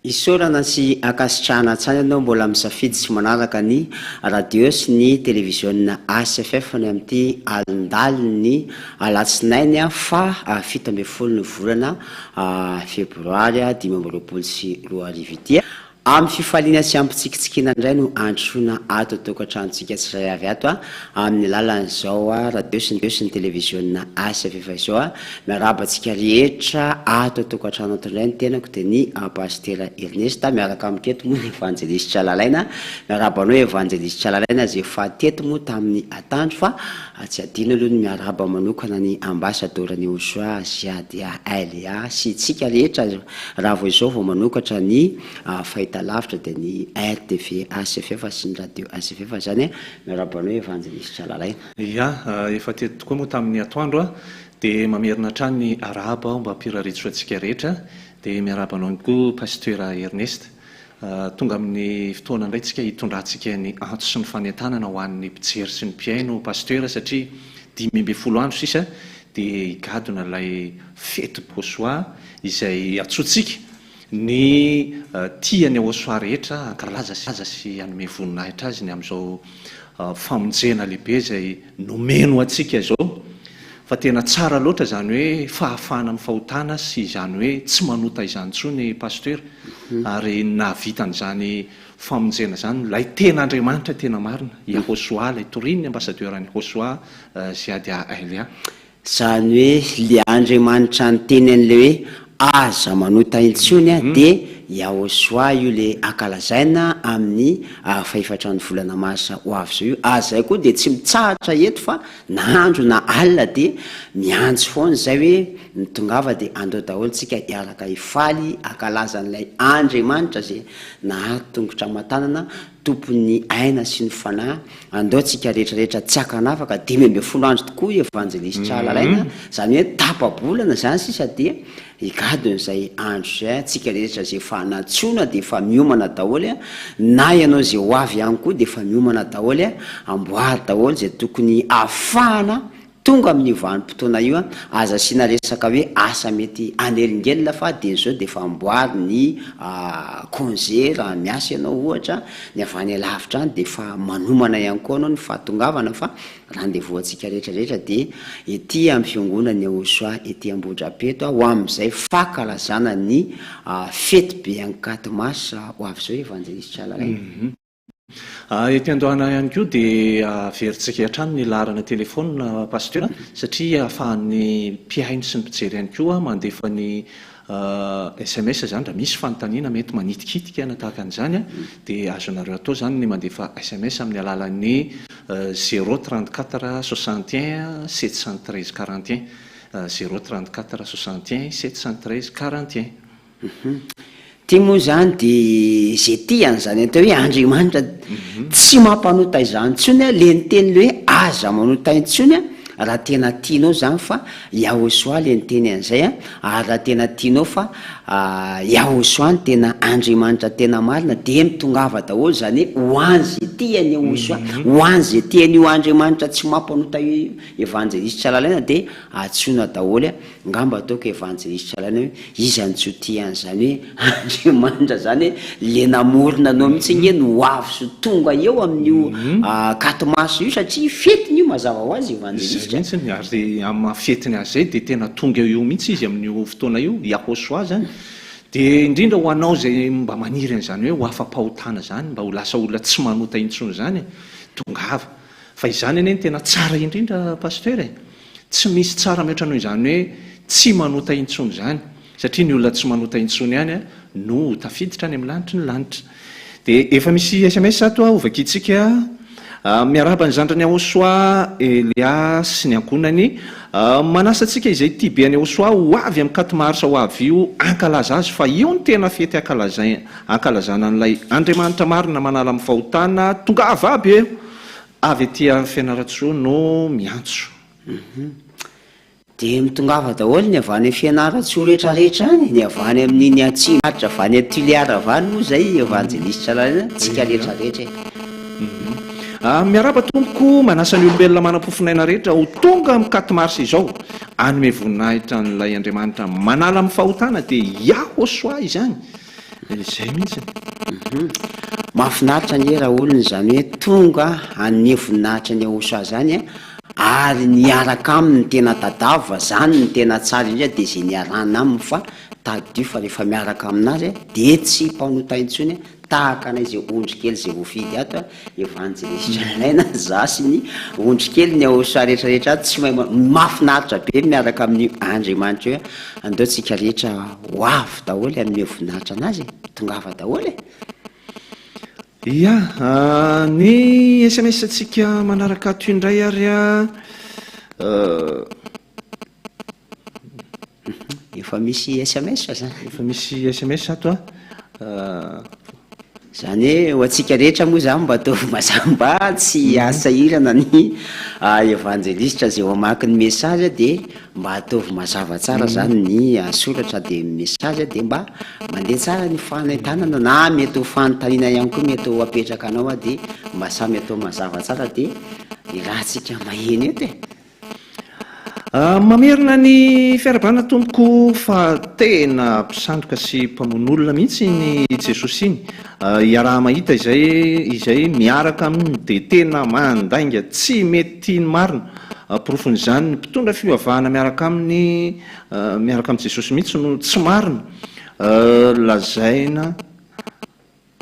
Isorana sy akasitrahana tsany ianao mbola misafidy sy manaraka ny radio sy ny télévision ACFF ny amin'ity alindaliny alatsinainy fa 17 ny volana febroary 2024 amin'ny fifaliana sy ampitsikitsikina indray no androsoana ato tokantranontsika tsirairay avy ato amin'ny lalan'izao radio sy ny télévision ACFF izao miarabantsika rehetra ato tokantrano ato indray ny tenako dia ny pasteur Ernesta miaraka amiketo moa ny evangeliste Tsalalaina miarabanao evangeliste Tsalalaina zay fahateto moa tamin'ny atandro fa tsy adino aloha ny miaraba manokana ny ambassadeur Nyaosha Zadia Hahelia sy tsika rehetra raha vao izao vao manokatra ny fahita lavitra dia ny RTV ACFF sy ny radio ACFF zany miarabanao evangeliste Tsalalaina. Ya, efa teto tokoa moa tamin'ny atoandro dia mamerina hatrany ny araba mba hampiraritsotra antsika rehetra dia miarabanao koa pasteur Ernest tonga amin'ny fotoana indray tsika hitondrantsika ny antso sy ny fanentanana ho an'ny mpijery sy ny mpiaino paster satria 10 andro sisa dia higadona ilay fety Bossoa izay atsotsika ny tiany Aosoa rehetra ankalaza sy anome voninahitra azy ny amin'izao famonjena lehibe izay nomeno atsika zao fa tena tsara loatra zany hoe fahafahana amin'ny fahotana sy izany hoe tsy manota izany tsony paster ary navitan'izany famonjena zany lay tena Andriamanitra tena marina i Aosoa lay toriny ambassadeur ny Aosoa Ziadia Elia zany hoe le Andriamanitra ny teny an'le hoe aza manota intsony dia Aosoa io le akalazaina amin'ny fahefatrany volana Marsa ho avy zao io azay koa dia tsy mitsahatra eto fa na andro na alina dia miantso foana zay hoe mitongava dia andao daholo tsika hiaraka hifaly akalazan'ilay Andriamanitra zay nahatongotra matanana tompony aina sy ny fanahy andao tsika rehetrarehetra tsy akanafaka 10 andro tokoa evanjelistra alalaina zany hoe tapabolana zany sisa dia higadon'izay andro zay tsika rehetra zay efa natsona dia efa miomana daholo na ianao zay ho avy ihany koa dia efa miomana daholo amboary daholo zay tokony ahafahana tonga amin'ny vanim-potoana io aza sina resaka hoe asa mety anelingelina fa dia zao dia efa amboary ny congé raha miasa ianao ohatra ny avy any alavitra any dia efa manomana ihany koa anao ny fahatongavana fa rendez-vous atsika rehetrarehetra dia ety amin'ny fiangonana Aosoa ety Ambohidrapeto ho amin'izay fahakalazana ny fety be any 4 mars ho avy zao evanjelistra Alaray ety Andohana ihany koa dia veritsika hatrany ny laharana telefona paster satria ahafahan'ny mpiaino sy ny mpijery ihany koa mandefa ny SMS zany raha misy fanontaniana mety manitikitika na tahaka an'izany dia azonareo atao zany ny mandefa SMS amin'ny alalan'ny 034 61 713 41 034 61 713 41 ty moa zany dia zay tiany zany atao hoe Andriamanitra tsy mampanota izany ntsony le niteny le hoe aza manota intsony raha tena tianao zany fa Aosoa le niteny an'izay ary raha tena tianao fa Aosoa ny tena Andriamanitra tena marina dia mitongava daholo zany hoe ho any zay tiany Aosoa ho any zay tiany io Andriamanitra tsy mampanota evanjelistra lalaina dia atsona daholo ngamba ataoko evanjelistra lalaina hoe izany tsy ho tiany zany hoe Andriamanitra zany le namorona anao mihitsy nge no avy so tonga eo amin'io 4 mars io satria fetiny io mazava ho azy evanjelistra mihitsy ary amin'ny fetiny azy zay dia tena tonga eo mihitsy izy amin'io fotoana io Aosoa zany dia indrindra ho anao zay mba maniry an'izany hoe ho afa-pahotana zany mba ho lasa olona tsy manota intsony zany tongava fa izany anie tena tsara indrindra paster tsy misy tsara mihoatra noho izany hoe tsy manota intsony zany satria ny olona tsy manota intsony ihany no tafiditra any amin'ny lanitra ny lanitra dia efa misy SMS ato ovakitsika miarahaba ny zandrany Aosoa Elia sy ny ankonany manasa antsika izay tia be any Aosoa ho avy amin'ny 4 mars ho avy io ankalaza azy fa io ny tena fety ankalazana an'ilay Andriamanitra marina manala amin'ny fahotana tongava aby eo avy aty Fianaratsoa no miantso dia mitongava daholo ny avy any Fianaratsoa rehetrarehetra any ny avy any amin'iny Atsimaritra avy any Tuliara avy any moa zay evanjelistra lalaina tsika rehetrarehetra miaraba tompoko manasa ny olombelona manam-pofinaina rehetra ho tonga amin'ny 4 mars izao anome voninahitra n'ilay Andriamanitra manala amin'ny fahotana dia Aosoa izany izay mihitsy mahafinaritra nge raha olona zany hoe tonga anome voninahitra ny Aosoa zany ary niaraka aminy tena tadava zany ny tena tsara indrindra dia zay niarana aminy fa tadio fa rehefa miaraka aminazy dia tsy mpanota intsony tahaka anay zay ondrikely zay voafidy ato evanjelistra naina za sy ny ondrikely ny Aosoa rehetrarehetra tsy mahafinaritra be miaraka amin'ny Andriamanitra hoe andao tsika rehetra ho avy daholo anome voninahitra anazy tongava daholo ia ny SMS atsika manaraka toy indray ary efa misy SMS zany efa misy SMS ato zany hoe ho atsika rehetra moa zany mba ataovy mazamba tsy asahirana ny evanjelista zay mamaky ny message dia mba ataovy mazava tsara zany ny soratra dia message dia mba mandeha tsara ny fanentanana na mety ho fanontaniana ihany koa mety ho apetraka anao dia mba samy atao mazava tsara dia irahantsika maheny eto mamerina ny fiarabana tompoko fa tena mpisandoka sy mpamon'olona mihitsy ny jesosy iny iaraha mahita izay miaraka aminy dia tena mandainga tsy mety tiany marina porofon'izany ny mpitondra fivavahana miaraka amin'ny jesosy mihitsy no tsy marina lazaina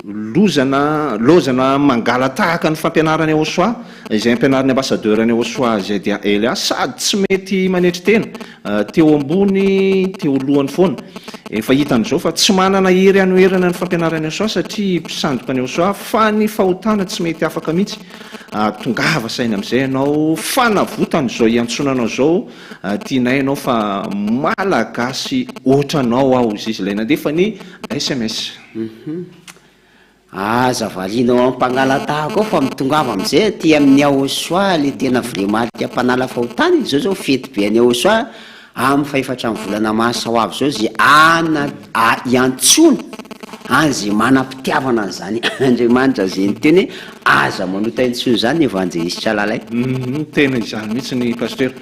lozana mangala tahaka ny fampianarany Aosoa izay ampianarany ambassadeurany Aosoa zay dia Elia sady tsy mety manetry tena teo ambony teo lohany foana efa hitan'izao fa tsy manana hery anoherana ny fampianarany Aosoa satria mpisandoka ny Aosoa fa ny fahotana tsy mety afaka mihitsy tongava saina amin'izay ianao fanavotany zao iantsonanao zao tianay ianao fa malagasy ohatranao ao izy ilay nandefa ny SMS zavalianao ampangalatahako ao fa mitongava amin'izay ty amin'ny Aosoa le tena vremalika mpanala fahotany zao fety be any Aosoa amin'ny faefatra amin'ny volana masa ho avy zao zay iantsona zay manam-pitiavana zany Andriamanitra zay nyteny hoe aza manota intsony zany evanjelista lalay tena izany mihitsy ny pasteur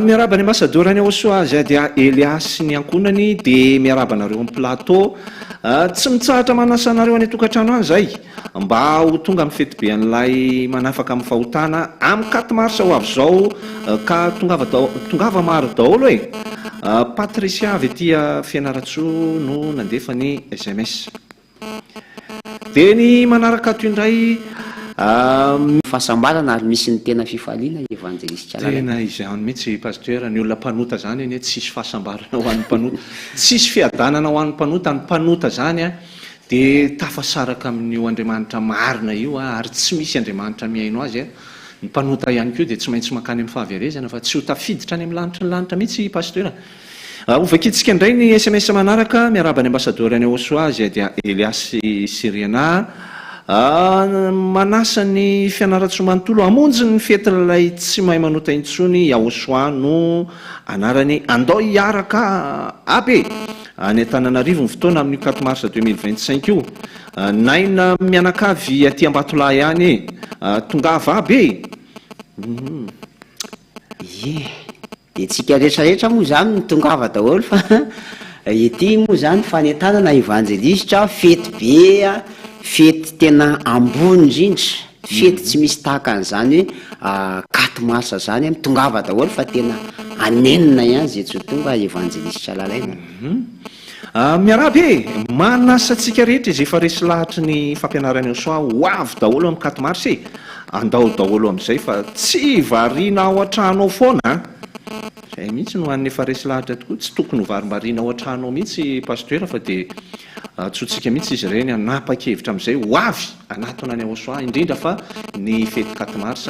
miaraba ny ambassadeur any Aosoa zay dia Elias ny ankonany dia miaraba nareo amin'ny plateau tsy mitsahatra manasanareo any tokantrano any zay mba ho tonga amin'ny fety be an'ilay manafaka amin'ny fahotana amin'ny 4 mars ho avy zao ka tongava maro daholo hoe Patricia avy tia Fianaratsoa no nandefa ny SMS dia ny manaraka toy indray fahasambarana ary misy ny tena fifaliana evanjelista tena izany mihitsy pasteur ny olona mpanota zany eny tsisy fahasambarana ho an'ny mpanota tsisy fiadanana ho an'ny mpanota ny mpanota zany dia tafasaraka amin'io Andriamanitra marina io ary tsy misy Andriamanitra miaino azy ny mpanota ihany koa dia tsy maintsy makany amin'ny fahaverezana fa tsy ho tafiditra any amin'ny lanitra ny lanitra mihitsy pasteur ovakitsika indray ny SMS manaraka miaraba ny ambassadeur any Aosoa zay dia Elias Siriana manasa ny Fianaratsoa manontolo hamonjy ny fetin'ilay tsy mahay manota intsony Aosoa no anarany andao hiaraka abe any Antananarivo ny fotoana amin'ny 4 mars 2025 io naina mianakavy aty Ambatolahy any tongava abe dia tsika rehetrarehetra moa zany mitongava daholo fa ity moa zany fanentanana evanjelista fety be fety tena ambony indrindra fety tsy misy tahaka an'izany hoe 4 mars zany mitongava daholo fa tena anenina ihany zay tsy ho tonga evanjelista lalaina miarabe manasatsika rehetra izay efa resy lahatra ny fampianarany Aosoa ho avy daholo amin'ny 4 mars andao daholo amin'izay fa tsy variana ao an-trano foana zay mihitsy no an'ny efa resy lahatra tokoa tsy tokony ho varimbariana ao an-trano mihitsy pasteur fa dia tsotsika mihitsy izy ireny anapa-kevitra amin'izay ho avy anatona any Aosoa indrindra fa ny fety 4 mars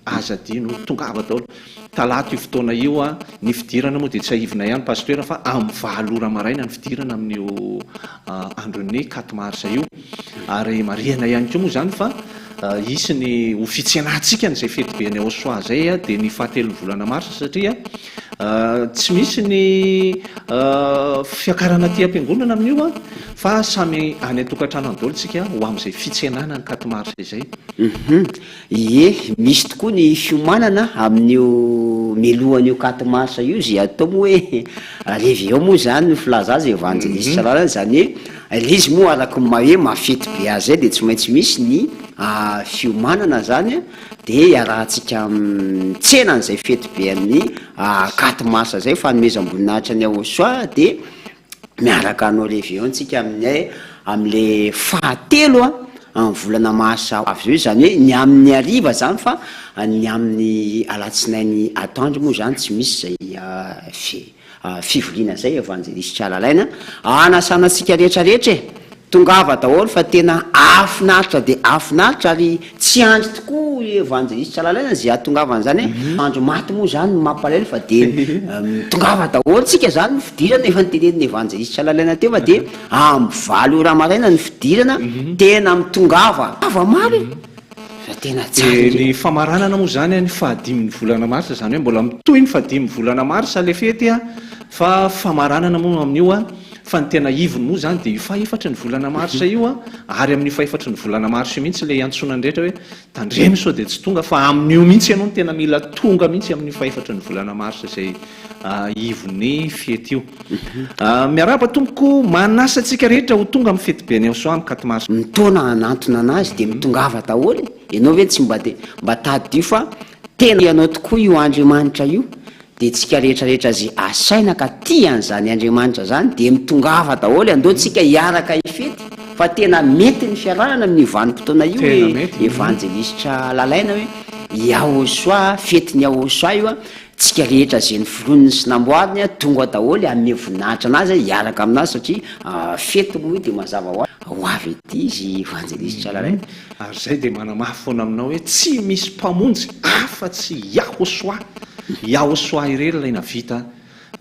azadino tongava daholo talato io fotoana io ny fidirana moa dia tsy ahivina ihany pasteur fa amin'ny 9 ora maraina ny fidirana amin'io andron'ny 4 mars io ary mariana ihany koa moa zany fa isy ny ho fitsenantsika n'izay fety be any Aosoa zay dia ny 7 volana mars satria tsy misy ny fiakarana ty am-piangonana amin'io fa samy any atokantrano any daholo tsika ho amin'izay fitsenana ny 4 mars izay misy tokoa ny fiomanana amin'io melohan'io 4 mars io zay atao moa hoe réveillon moa zany no filaza azy evanjelista lalana zany hoe lizy moa araka hoe mafety be azy zay dia tsy maintsy misy ny fiomanana zany dia iarahantsika tsenan'izay fety be amin'ny 4 mars zay fanomezam-boninahitra ny Aosoa dia miaraka anao réveillon tsika amin'le fahatelo amin'ny volana masa avy eo zany hoe ny amin'ny ariva zany fa ny amin'ny alatsinainy atoandro moa zany tsy misy zay fivoriana zay evanjelista lalaina anasanatsika rehetrarehetra tongava daholo fa tena afinaritra de afinaritra ary tsy andry tokoa evanjelista lalàna zay atongavana zany hoe andro maty moa zany mampalahelo fa de mitongava daholo tsika zany ny fidirana efa nyteneniny evanjelista lalàna teo fa de am'valy raha maraina ny fidirana tena mitongava ava maro fa tena tsara ny famaranana moa zany ny fahadimin'ny volana marsa zany hoe mbola mitohy ny fahadimy volana marsa le fety a fa famaranana moa amin'io a fa ny tena ivony moa zany de faefatra ny volana marsa io a ary amin'ny faefatra ny volana marsa mihitsy le antsonany rehetra hoe tandremy sao de tsy tonga fa amin'io mihitsy ianao no tena mila tonga mihitsy amin'ny faefatra ny volana marsa zay ivony fety io miaraba tompoko manasa antsika rehetra ho tonga amin'ny fety be ny aoso amin'ny 4 mars mitona anantona anazy de mitongava daholo ianao ve tsy mba tady io fa tena ianao tokoa io andriamanitra io de tsika rehetrarehetra zay asaina ka tian'zany andriamanitra zany de mitongava daholo andao tsika hiaraka ifety fa tena mety ny fiarahana amin'ny vanim-potoana io hoe evanjelistra lalaina hoe yahosoa fety ny yahosoa io a tsika rehetra zay ny filoniny sy namboariny a tonga daholo amin'ny voninahitra anazy hiaraka aminazy satria fety moa de mazava ho avy ety izy evanjelistra lalaina ary zay de manamafy foana aminao hoe tsy misy mpamonjy afa-tsy yahosoa ireny ilaina vita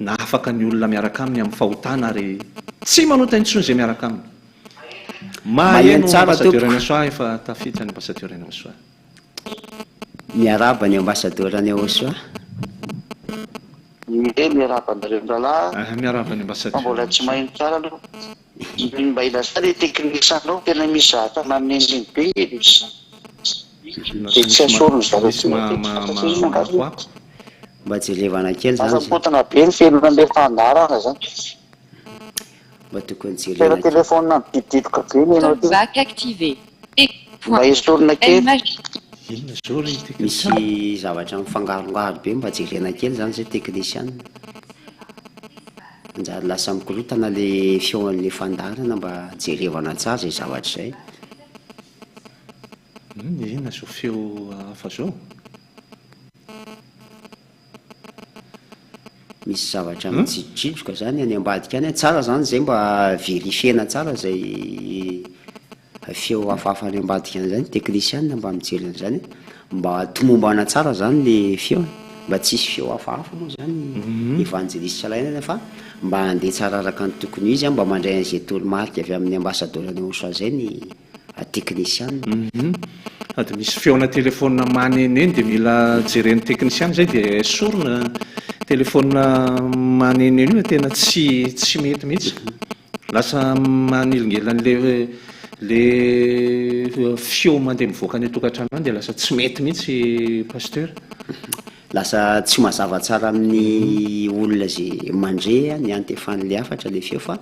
na afaka ny olona miaraka aminy amin'ny fahotana ary tsy manota intsony zay miaraka aminy maheno ambasadeur-ny asoa efa tafita ny ambasadeur-ny asoa miaraba ny ambasadeur-ny asoa miarabanareo ralahy miaraba ny ambasadeur mbola tsy maheno tsara aloha mba ilasary teknisanao tena misy zahatra maneniny be de tsy asorony zareo mba jerevana kely zany asapotana be ny felona le fandarana zany mba tokony jerena telefona mipididika be ianao activé mba esorina kely inona zao reny misy zavatra mifangarongaro be mba jerena kely zany zay teknisiana anjary lasa mikorotana le fioan'le fandarana mba jerevana tsara zay zavatra zay inona zao feo hafa zao misy zavatra mitsidotsidoka zany any ambadika any tsara zany zay mba verifiena tsara zay feo hafahafa any ambadika any zany teknisiana mba mijerena zany mba tomombana tsara zany le feo mba tsisy feo hafahafa moa zany evanjelistra laina fa mba andeha tsara araka ny tokony izy mba mandray an'izay tolomarika avy amin'ny ambasadeur-ny aosoa zay ny teknisiana de misy feona telefona maneneny de mila jeren'ny teknisiana zay de sorona telefona maneneny io tena tsy mety mihitsy lasa manilongelan'le feo mandeha mivoaka ny tokantrano any de lasa tsy mety mihitsy pasteur lasa tsy mazava tsara amin'ny olona zay mandrea ny antefan'le afatra le feo fa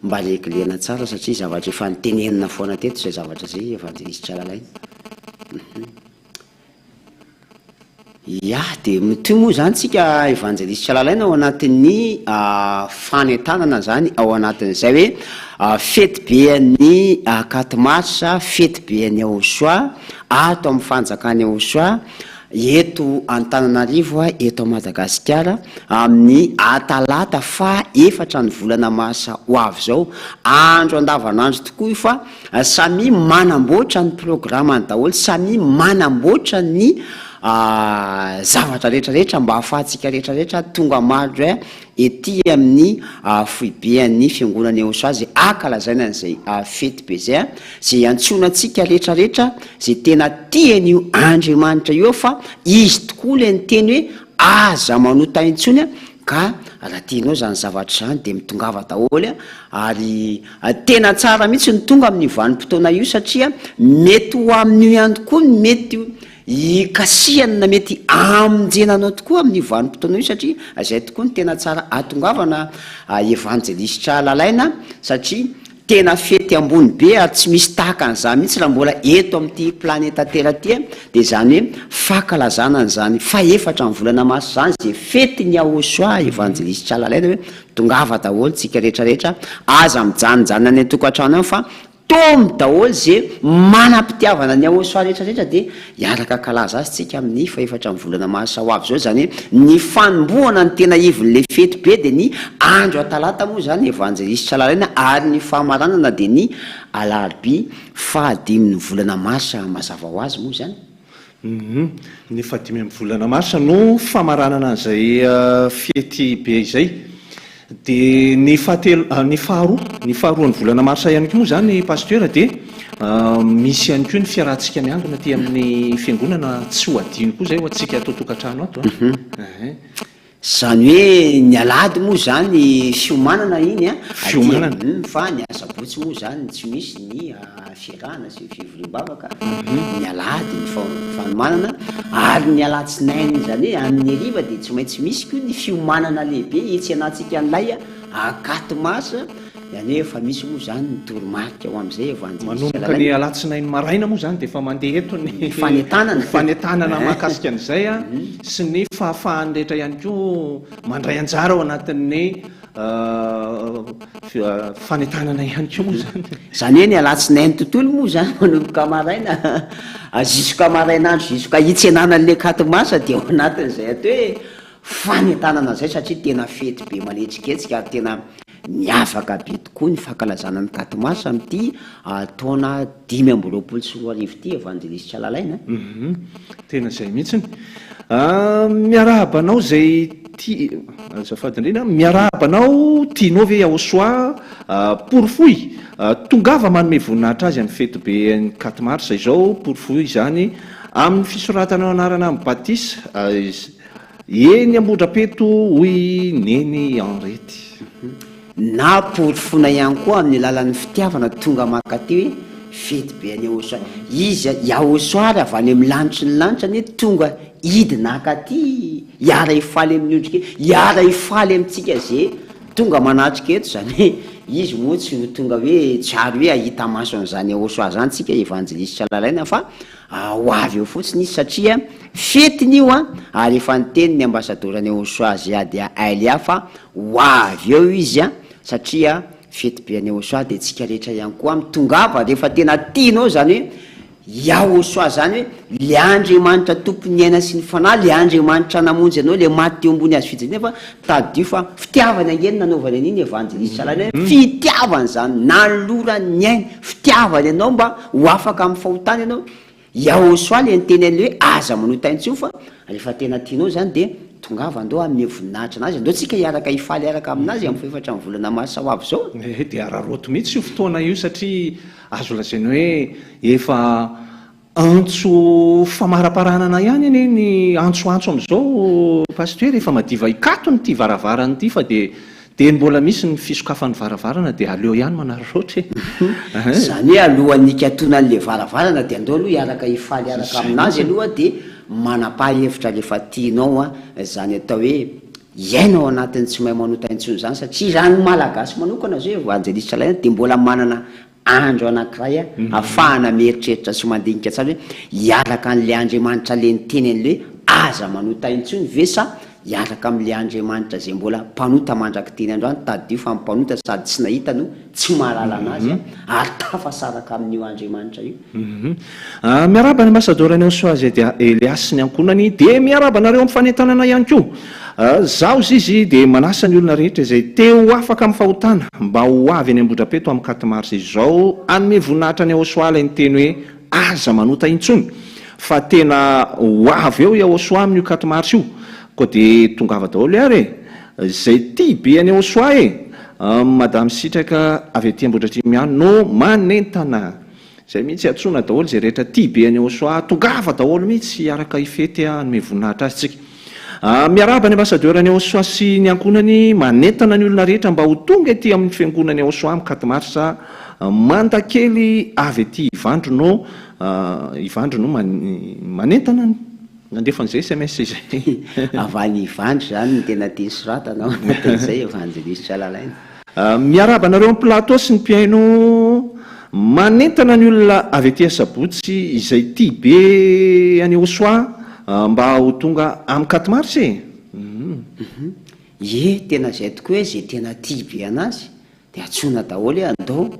mba leglena tsara satria zavatra efa nitenenina foana teto zay zavatra zay evanjelistra lalaina ya de mitoy moa zany tsika evanjelistra lalaina ao anatin'ny fanetanana zany ao anatin'izay hoe fety be ny 4 marsa fety be ny aosoa ato amin'ny fanjakany aosoa eto Antananarivo eto Madagasikara amin'ny atalata fa 4 ny volana marsa ho avy zao andro andavanandro tokoa io fa samy manamboatra ny programany daholo samy manamboatra ny zavatra rehetrarehetra mba ahafahantsika rehetrarehetra tonga maro ety amin'ny foibean'ny fiangonany aosoa zay akalazaina an'izay fety be zay zay antsonantsika rehetrarehetra zay tena tian'io andriamanitra io fa izy tokoa le nyteny hoe aza manota intsony ka raha tianao zany zavatra zany de mitongava daholo ary tena tsara mihitsy ny tonga amin'ny vanim-potoana io satria mety ho amin'io ihany tokoa mety ikasiany na mety amonjenanao tokoa amin'ny vanim-potoana io satria zay tokoa ny tena tsara atongavana evanjelistra lalaina satria tena fety ambony be ary tsy misy tahaka an'izany mihitsy raha mbola eto amin'ity planeta tera ty de zany hoe fakalazana an'izany fa 4 ny volana marsa zany zay fety ny aosoa evanjelistra lalaina hoe tongava daholo tsika rehetrarehetra aza mijanojana any tokantrano any fa tomby daholo zay manam-pitiavana ny ahosoa rehetrarehetra dia hiaraka kalaza azy tsika amin'ny faefatra ny volana mahasahoavy zao zany ny fanombohana ny tena ivon'le fety be dia ny andro atalata moa zany evanjelisitra lalàna ary ny fahamaranana dia ny alarobia 5 volana marsa mazava ho azy moa zany. Ny 5 volana marsa no famaranana an'izay fety be izay. Dia ny faharoa ny volana marsa ihany koa moa zany pasteur dia misy ihany koa ny fiarahantsika miangona ty amin'ny fiangonana tsy ho adino koa zay ho atsika atao tokantrano ato. Zany hoe ny alady moa zany fiomanana iny fa ny asabotsy moa zany tsy misy ny fiarahana sy fivoriam-bavaka ny alady ny fanomanana ary ny alatsinainy zany hoe amin'ny ariva dia tsy maintsy misy koa ny fiomanana lehibe etsy anatsika an'ilay akato masa zany hoe efa misy moa zany ny toromarika ao amin'izay manomboka ny alatsinainy maraina moa zany dia efa mandeha eto ny fanentanana mahakasika an'izay sy ny fahafahany rehetra ihany koa mandray anjara ao anatin'ny fanentanana ihany koa moa zany. Zany hoe ny alatsinainy tontolo moa zany manomboka maraina zisoka marainandro zisoka hitsenana n'le kato masa dia ao anatin'izay atao hoe fanentanana zay satria tena fety be manetsiketsika ary tena miavaka be tokoa ny fankalazana ny katomasa amin'ity taona 2024 ty evanjelisitra lalàina. Tena zay mihitsiny miarahabanao zay azafady indrindra miarahabanao tianao ve Yahosoa porofoy tongava manome voninahitra azy amin'ny fety be ny 4 marsa izao porofoy zany amin'ny fisoratana anarana amin'ny batisa eny ambodrapeto hoy neny Henriety. Na porofona ihany koa amin'ny lalan'ny fitiavana tonga makaty hoe fety be any Yahosoa izy Yahosoa ary avy any amin'ny lanitry ny lanitra ny tonga hidina akaty hiara hifaly amin'ny ondrika hiara hifaly amintsika zay tonga manatrika eto zany hoe izy moa tsy ho tonga hoe tsary hoe ahita maso an'izany Yahosoa zany tsika evanjelisitra lalàina fa ho avy eo fotsiny izy satria fetiny io ary efa niteny ny ambasadorany Yahosoa Ziady Elia fa ho avy eo izy satria fety be any Yahosoa dia tsika rehetra ihany koa mitongava rehefa tena tianao zany hoe Yahosoa zany hoe le Andriamanitra tompony aina sy ny fanahy le Andriamanitra namonjy anao le maty teo ambony azy fijaliana fa tadio fa fitiavana angeny nanaovany an'iny evanjelisitra lalàna fitiavana zany nalora ny aina fitiavany anao mba ho afaka amin'ny fahotany ianao Yahosoa le niteny an'le hoe aza manotaintsio fa rehefa tena tianao zany dia tongava andao amin'ny voninahitra anazy andao tsika hiaraka hifaly araka aminazy amin'ny faefatra ny volana mahasahoavy zao dia araroto mihitsy io fotoana io satria azo lazainy hoe efa antso famaraparanana ihany anie ny antsoantso amin'izao pasteur efa madiva ikato ny ty varavarana ity fa dia mbola misy ny fisokafan'ny varavarana dia aleo ihany manararoatra zany hoe alohan'ny ikatonan'le varavarana dia andao aloha hiaraka hifaly araka aminazy aloha dia manapa-hevitra rehefa tianao zany atao hoe iainao anatin'ny tsy mahay manotaintsony zany satria rano malagasy manokana zao evanjelisitra lalàina dia mbola manana andro anankiray ahafahana mieritreritra sy mandinika tsara hoe hiaraka an'le Andriamanitra le niteny an'le aza manotaintsony ve sa hiaraka amin'le Andriamanitra zay mbola mpanota mandraky teny androany tadio fa mpanota sady tsy nahita no tsy mahalala anazy ary tafasaraka amin'io Andriamanitra io. Miarabana ambasadorany Yahosoa Ziady Elia sy ny ankonany dia miarabanareo amin'ny fanentanana ihany koa zaho izy dia manasa ny olona rehetra izay teo afaka amin'ny fahotana mba ho avy any ambodrapeto amin'ny 4 marsa izao anome voninahitra ny Yahosoa ilay niteny hoe aza manota intsony fa tena ho avy eo Yahosoa amin'io 4 marsa io koa dia tongava daholo ary zay tia be any Yahosoa madame sitraka avy aty Ambohidratrimo no manentana zay mihitsy atsona daholo zay rehetra tia be any Yahosoa tongava daholo mihitsy araka ifety anome voninahitra azy tsika. Miaraba ny ambasadorany Yahosoa sy ny ankonany manentana ny olona rehetra mba ho tonga aty amin'ny fiangonany Yahosoa amin'ny 4 marsa mandakely avy aty Ivandro no manentana nandefa an'izay SMS izay avany Ivandro zany ny tena tia soratana anatin'izay evanjelisitra lalàina. Miaraba nareo amin'ny plateau sy ny mpiaino manentana ny olona avy aty Sabotsy izay tia be any Yahosoa mba ho tonga amin'ny 4 marsa tena zay tokoa hoe zay tena tia be anazy dia atsona daholo hoe andao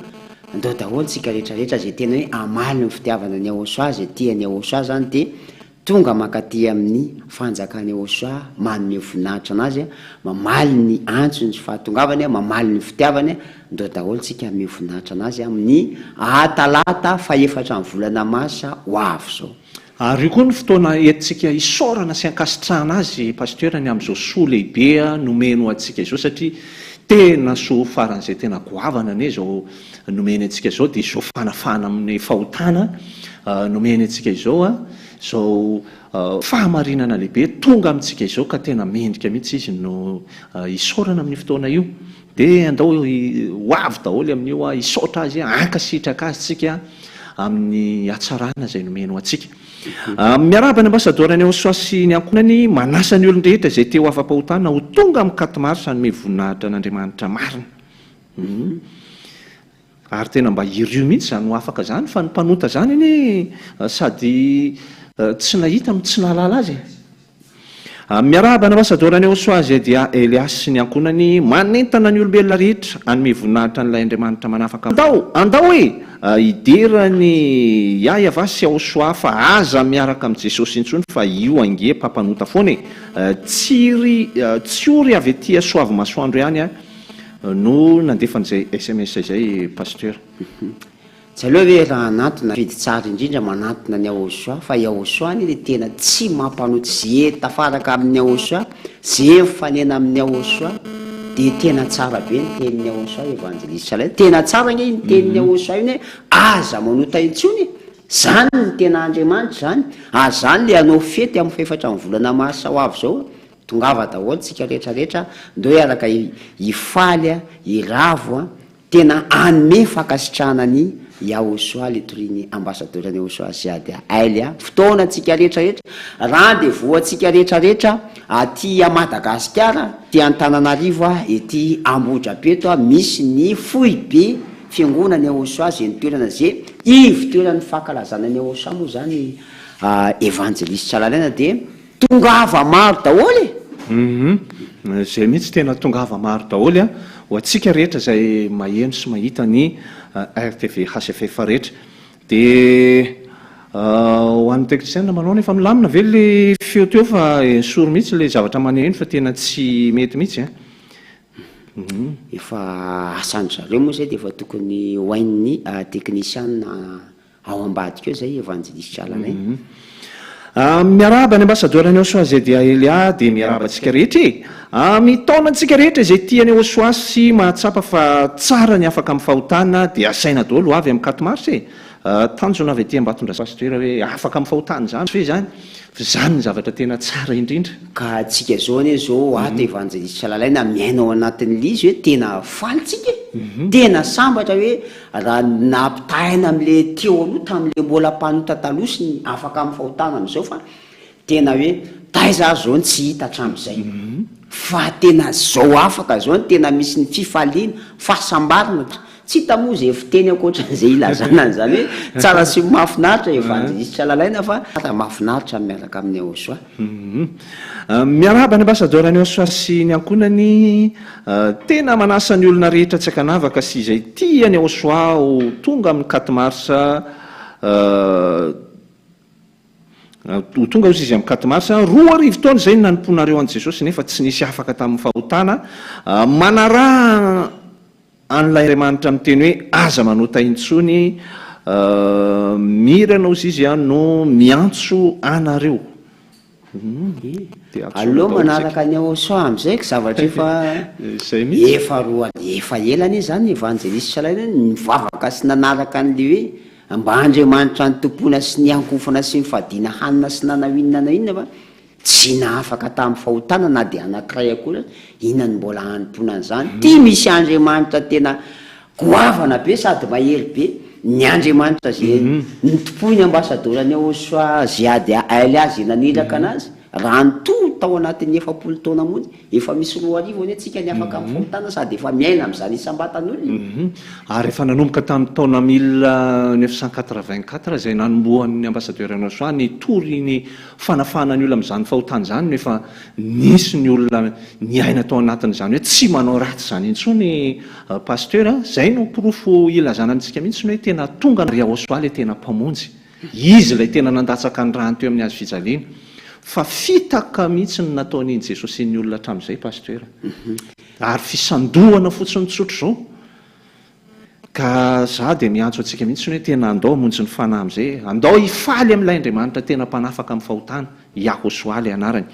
andao daholo tsika rehetrarehetra zay tena hoe amaly ny fitiavana ny Ahosoa zay tiany Ahosoa zany de tonga makaty amin'ny fanjakany Ahosoa manome voninahitra anazy mamaly ny antsony sy fahatongavany mamaly ny fitiavany andao daholo tsika ame voninahitra anazy amin'ny Talata faefatra ny volana Masa ho avy zao. Ary koa ny fotoana entsika isorana sy ankasitrahana azy pasteur ny am'izao soa lehibe nomeno atsika izao satria tena so faran'izay tena goavana ane zao nomeny atsika zao de zao fanafana amin'ny fahotana nomeny atsika izao zao fahamarinana lehibe tonga amintsika izao ka tena mendrika mihitsy izy no isorana amin'ny fotoana io de andao ho avy daholo amin'io isotra azy ankasitraka azy tsika amin'ny atsarana zay nomeno atsika. Miaraba ny ambasadorany Ahosoa sy ny ankonany manasa ny olon-drehetra zay te ho afa-pahotana ho tonga amin'ny 4 mars anome voninahitra n'Andriamanitra marina. Ary tena mba irio mihitsy zany ho afaka zany fa ny mpanota zany iny sady tsy nahita amin'ny tsy nahalala azy. Miaraba ny ambasadorany Ahosoa zay dia Elias sy ny ankonany manentana ny olombelona rehetra anome voninahitra n'ilay Andriamanitra manafaka. Andao hoe iderany Yahya sy Ahosoa fa aza miaraka amin'ny Jesosy intsony fa io ange mpampanota foana tsy ory avy ety soavy masoandro ihany no nandefan'izay SMS zay pasteur. Tsy aloha hoe raha anatona vidy tsara indrindra manatona ny Ahosoa fa i Ahosoa ny tena tsy mampanoty zay tafaraka amin'ny Ahosoa zay mifanena amin'ny Ahosoa de tena tsara be ny tenin'ny Ahosoa evangeliste Alain tena tsara nge ny tenin'ny Ahosoa iny aza manota intsony zany ny tena Andriamanitra zany zany le anao fety amin'ny faefatra ny volana Masa ho avy zao tongava daholo tsika rehetrarehetra ndao araka ifaly iravo tena anome fakasitrahana ny Ahosoa le toriny ambasadorany Ahosoa ziady aily fotoana tsika rehetrarehetra rendez-vous atsika rehetrarehetra aty Madagasikara ty Antananarivo ety Ambohidrapeto misy ny fohy be fiangonany Ahosoa zay ny toerana zay ivy-toerany fankalazana ny Ahosoa moa zany evangeliste Alain de tongava maro daholo zay mihitsy tena tongava maro daholo ho atsika rehetra zay maheno sy mahita ny RTV HCFF rehetra de ho an'ny technicien manao nefa milamina ve le feo teo fa soro mihitsy le zavatra maneno fa tena tsy mety mihitsy efa asany zareo moa zay de efa tokony hoain'ny technicien ao ambadika eo zay evangeliste Alain. Miaraba ny ambasadorany Ahosoa zay dia Elia de miaraba antsika rehetra mitaona antsika rehetra zay tiany Ahosoa sy mahatsapa fa tsara ny afaka amin'ny fahotana de asaina daholo avy amin'ny 4 mars tanjona avy ety Ambatondra pasteur hoe afaka amin'ny fahotana zany fe zany fa zany ny zavatra tena tsara indrindra ka atsika zao ane zao ato evangeliste Alain miainao anatin'ny izy hoe tena falitsika tena sambatra hoe raha nampitaina am'le teo aloha tam'le mbola mpanota taloha sy ny afaka amin'ny fahotana am'izao fa tena hoe taiza zao tsy hita hatram'izay fa tena zao afaka zao tena misy ny fifaliana fahasambarana tsy hita moa zay fiteny akoatran'izay ilazana an'izany hoe tsara sy mahafinaritra evangeliste Alain fa mahafinaritra miaraka amin'ny Ahosoa. Miaraba ny ambasadorany Ahosoa sy ny ankonany tena manasa ny olona rehetra tsy akanavaka sy izay tiany Ahosoa ho tonga amin'ny 4 mars ho tonga ozy izy amin'ny 4 mars 2 taona zay nanomponareo an' Jesosy nefa tsy nisy afaka tamin'ny fahotana manaraha an'ilay Andriamanitra miteny hoe aza manota intsony mirana ozy izy no miantso anareo. Aloha manaraka ny Ahosoa am'izay zavatra efa elany zany evangeliste Alain nivavaka sy nanaraka an'le hoe mba Andriamanitra ny tompona sy ny ankofana sy ny fadiana hanina sy nanainona fa tsy naafaka tamin'ny fahotana na de anankiray akory inany mbola hanomponana zany ty misy Andriamanitra tena goavana be sady mahery be ny Andriamanitra zay ny tompony ambasadorany Ahosoa ziady aily azy nanilaka anazy raha nyto tao anatin'ny 70 taona mony efa misy 2 arivo ny atsika ny afaka amin'ny fahotana sady efa miaina amin'izany isam-batan'olona. Ary efa nanomboka tamin'ny taona 1984 izay nanombohan'ny ambassadeur Enosoa ny tory ny fanafana ny olona amin'izany fahotana izany no efa nisy ny olona niaina tao anatin'izany hoe tsy manao ratsy izany intsony pasteur. Zay no porofo ilazana antsika mihitsy hoe tena tonga ry Ahosoa ilay tena mpamonjy, izy ilay tena nandatsaka ny rano teo amin'ny hazo fijaliana. Fa fitaka mihitsy ny nataon'iny Jesosy ny olona hatramin'izay pasteur. Ary fisandohana fotsiny tsotro zao. Ka za dia miantso antsika mihitsy hoe tena andao monjy ny fanahy amin'izay, andao hifaly amin'ilay Andriamanitra tena mpanafaka amin'ny fahotana, Ahosoa ilay anarany.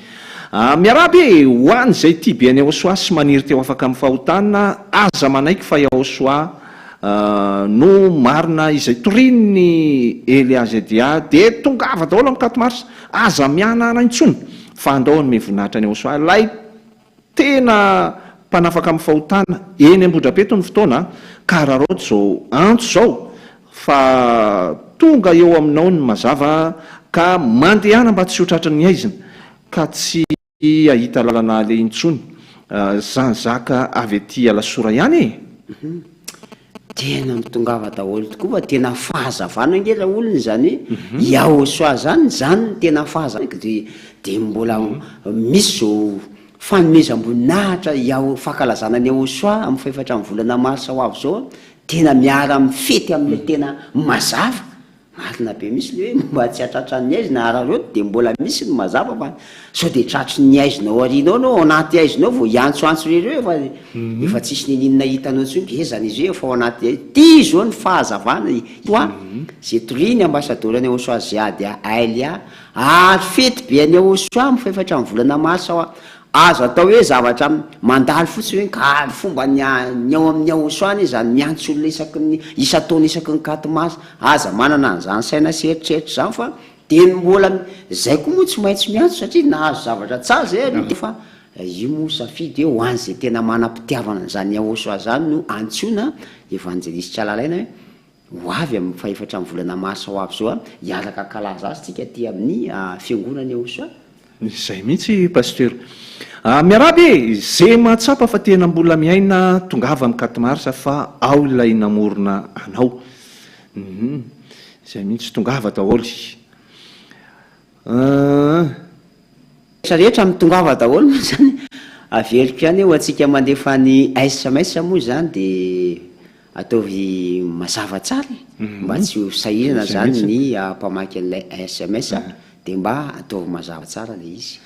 Miarabe ho any izay tia be any Ahosoa sy maniry teo afaka amin'ny fahotana, aza manaiky fa Ahosoa no marina izay torin'ny Eliazedia dia tongava daholo amin'ny 4 mars, aza mianana intsony fa andao ny voninahitra ny Ahosoa lay tena mpanafaka amin'ny fahotana eny Ambodrapeto ny fotoana. Ka raha roto zao antso zao fa tonga eo aminao ny mazava ka mandehana mba tsy ho tratra ny aizina ka tsy ahita lalana le intsony zany zaka avy aty Alasora ihany tena mitongava daholo tokoa fa tena fahazavana ngela olona zany hoe Ahosoa zany ny tena fahazavana dia mbola misy zao fanomezam-boninahitra fankalazana ny Ahosoa amin'ny 4 volana marsa ho avy zao tena miara mifety amin'ilay tena mazava. Marina be misy le hoe mba tsy hatratra ny aizina ara reto dia mbola misy ny mazava fa sao dia tratry ny aizinao arinao anao anaty aizinao vao hiantsoantso ireo efa tsisy nininona hitanao intsony ezany izy hoe efa ao anaty aizy. Ty zao ny fahazavana zay toriny ambassadeur ny Ahosoa Ziady Aelia ary fety be any Ahosoa amin'ny 4 volana marsa azo atao hoe zavatra mandalo fotsiny hoe ka fomba ny ao amin'ny Ahosoa zany miantso olona isa-taona isaky ny 4 mars aza manana an'izany saina sy eritreritra zany fa dia mbola zay koa moa tsy maintsy miantso satria nahazo zavatra tsara zay fa io moa safidy hoe ho any zay tena manam-pitiavana zany Ahosoa zany no antsoina evanjelisty Tsalalaina hoe ho avy amin'ny 4 volana marsa ho avy zao hiaraka kalaza azy tsika ty amin'ny fiangonany Ahosoa. Zay mihitsy pasteur. Miarabe zay mahatsapa fa tena mbola miaina tongava amin'ny 4 marsa fa ao ilay namorona anao. Zay mihitsy tongava daholo. Rehetra mitongava daholo zany aveliko ihany ho antsika mandefa ny SMS moa zany dia ataovy mazava tsara mba tsy ho sahirana zany ny mpamaky an'ilay SMS dia mba ataovy mazava tsara le izy.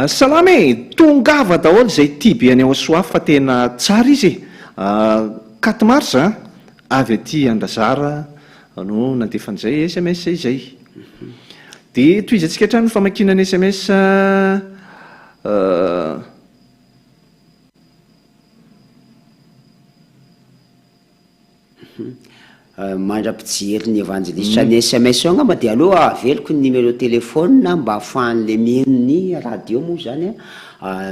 Salame tongava daholo izay tia be any Ahosoa fa tena tsara izy 4 mars avy aty Andrazara no nandefan'izay SMS izay dia toy izy antsika hatrany ny famakinany SMS mandra-pijery ny evanjelistra ny SMS angamba dia aloha aveliko ny numéro telefôna mba ahafahan'le mino ny radio moa zany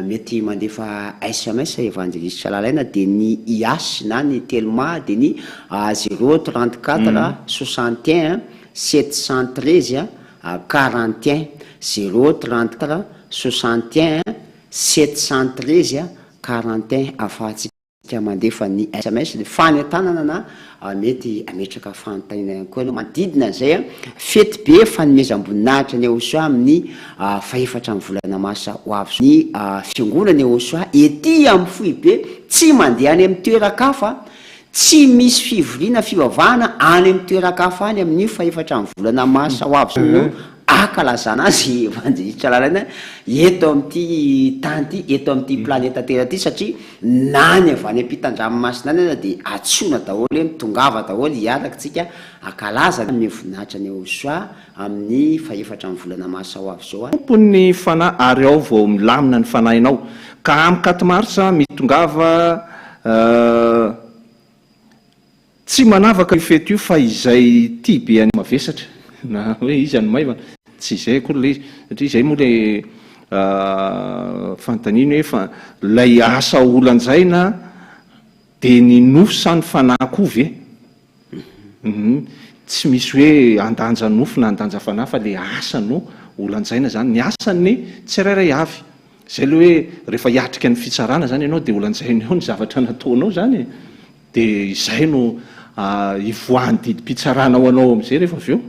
mety mandefa SMS evanjelistra Tsalalaina dia ny IAS na ny Telma dia ny 034 61 713 41 034 61 713 41 ahafahantsika mandefa ny SMS dia fanentanana na mety ametraka fanontaniana koa anao manodidina zay fety be fanomezam-boninahitra ny Ahosoa amin'ny 4 volana marsa ho avy ny fiangonany Ahosoa ety amin'ny Foibe tsy mandeha any amin'ny toeran-kafa tsy misy fivoriana fivavahana any amin'ny toeran-kafa any amin'ny 4 volana marsa ho avy no akalazana azy evanjelisty Tsalalaina eto amin'ity tany ity eto amin'ity planeta Terre ity satria nany avy any ampitan-dranomasina any dia atsoina daholo hoe mitongava daholo hiaraka tsika akalaza ny voninahitra ny Ahosoa amin'ny 4 volana marsa ho avy zao. Tompony fanahy ary ao vao milamina ny fanahinao ka amin'ny 4 marsa mitongava tsy manavaka io fety io fa izay tia be any mavesatra na hoe izy any maivana tsy izay koa le satria izay moa le fantaniny hoe fa lay asa olanjaina dia ny nofo sany fanahy kovy tsy misy hoe andanja nofo na andanja fanahy fa le asa no olanjaina zany ny asany tsirairay avy zay le hoe rehefa hiatrika ny fitsarana zany ianao dia olanjaina eo ny zavatra nataonao zany dia izay no ivoahany didim-pitsarana ho anao amin'izay rehefa avy eo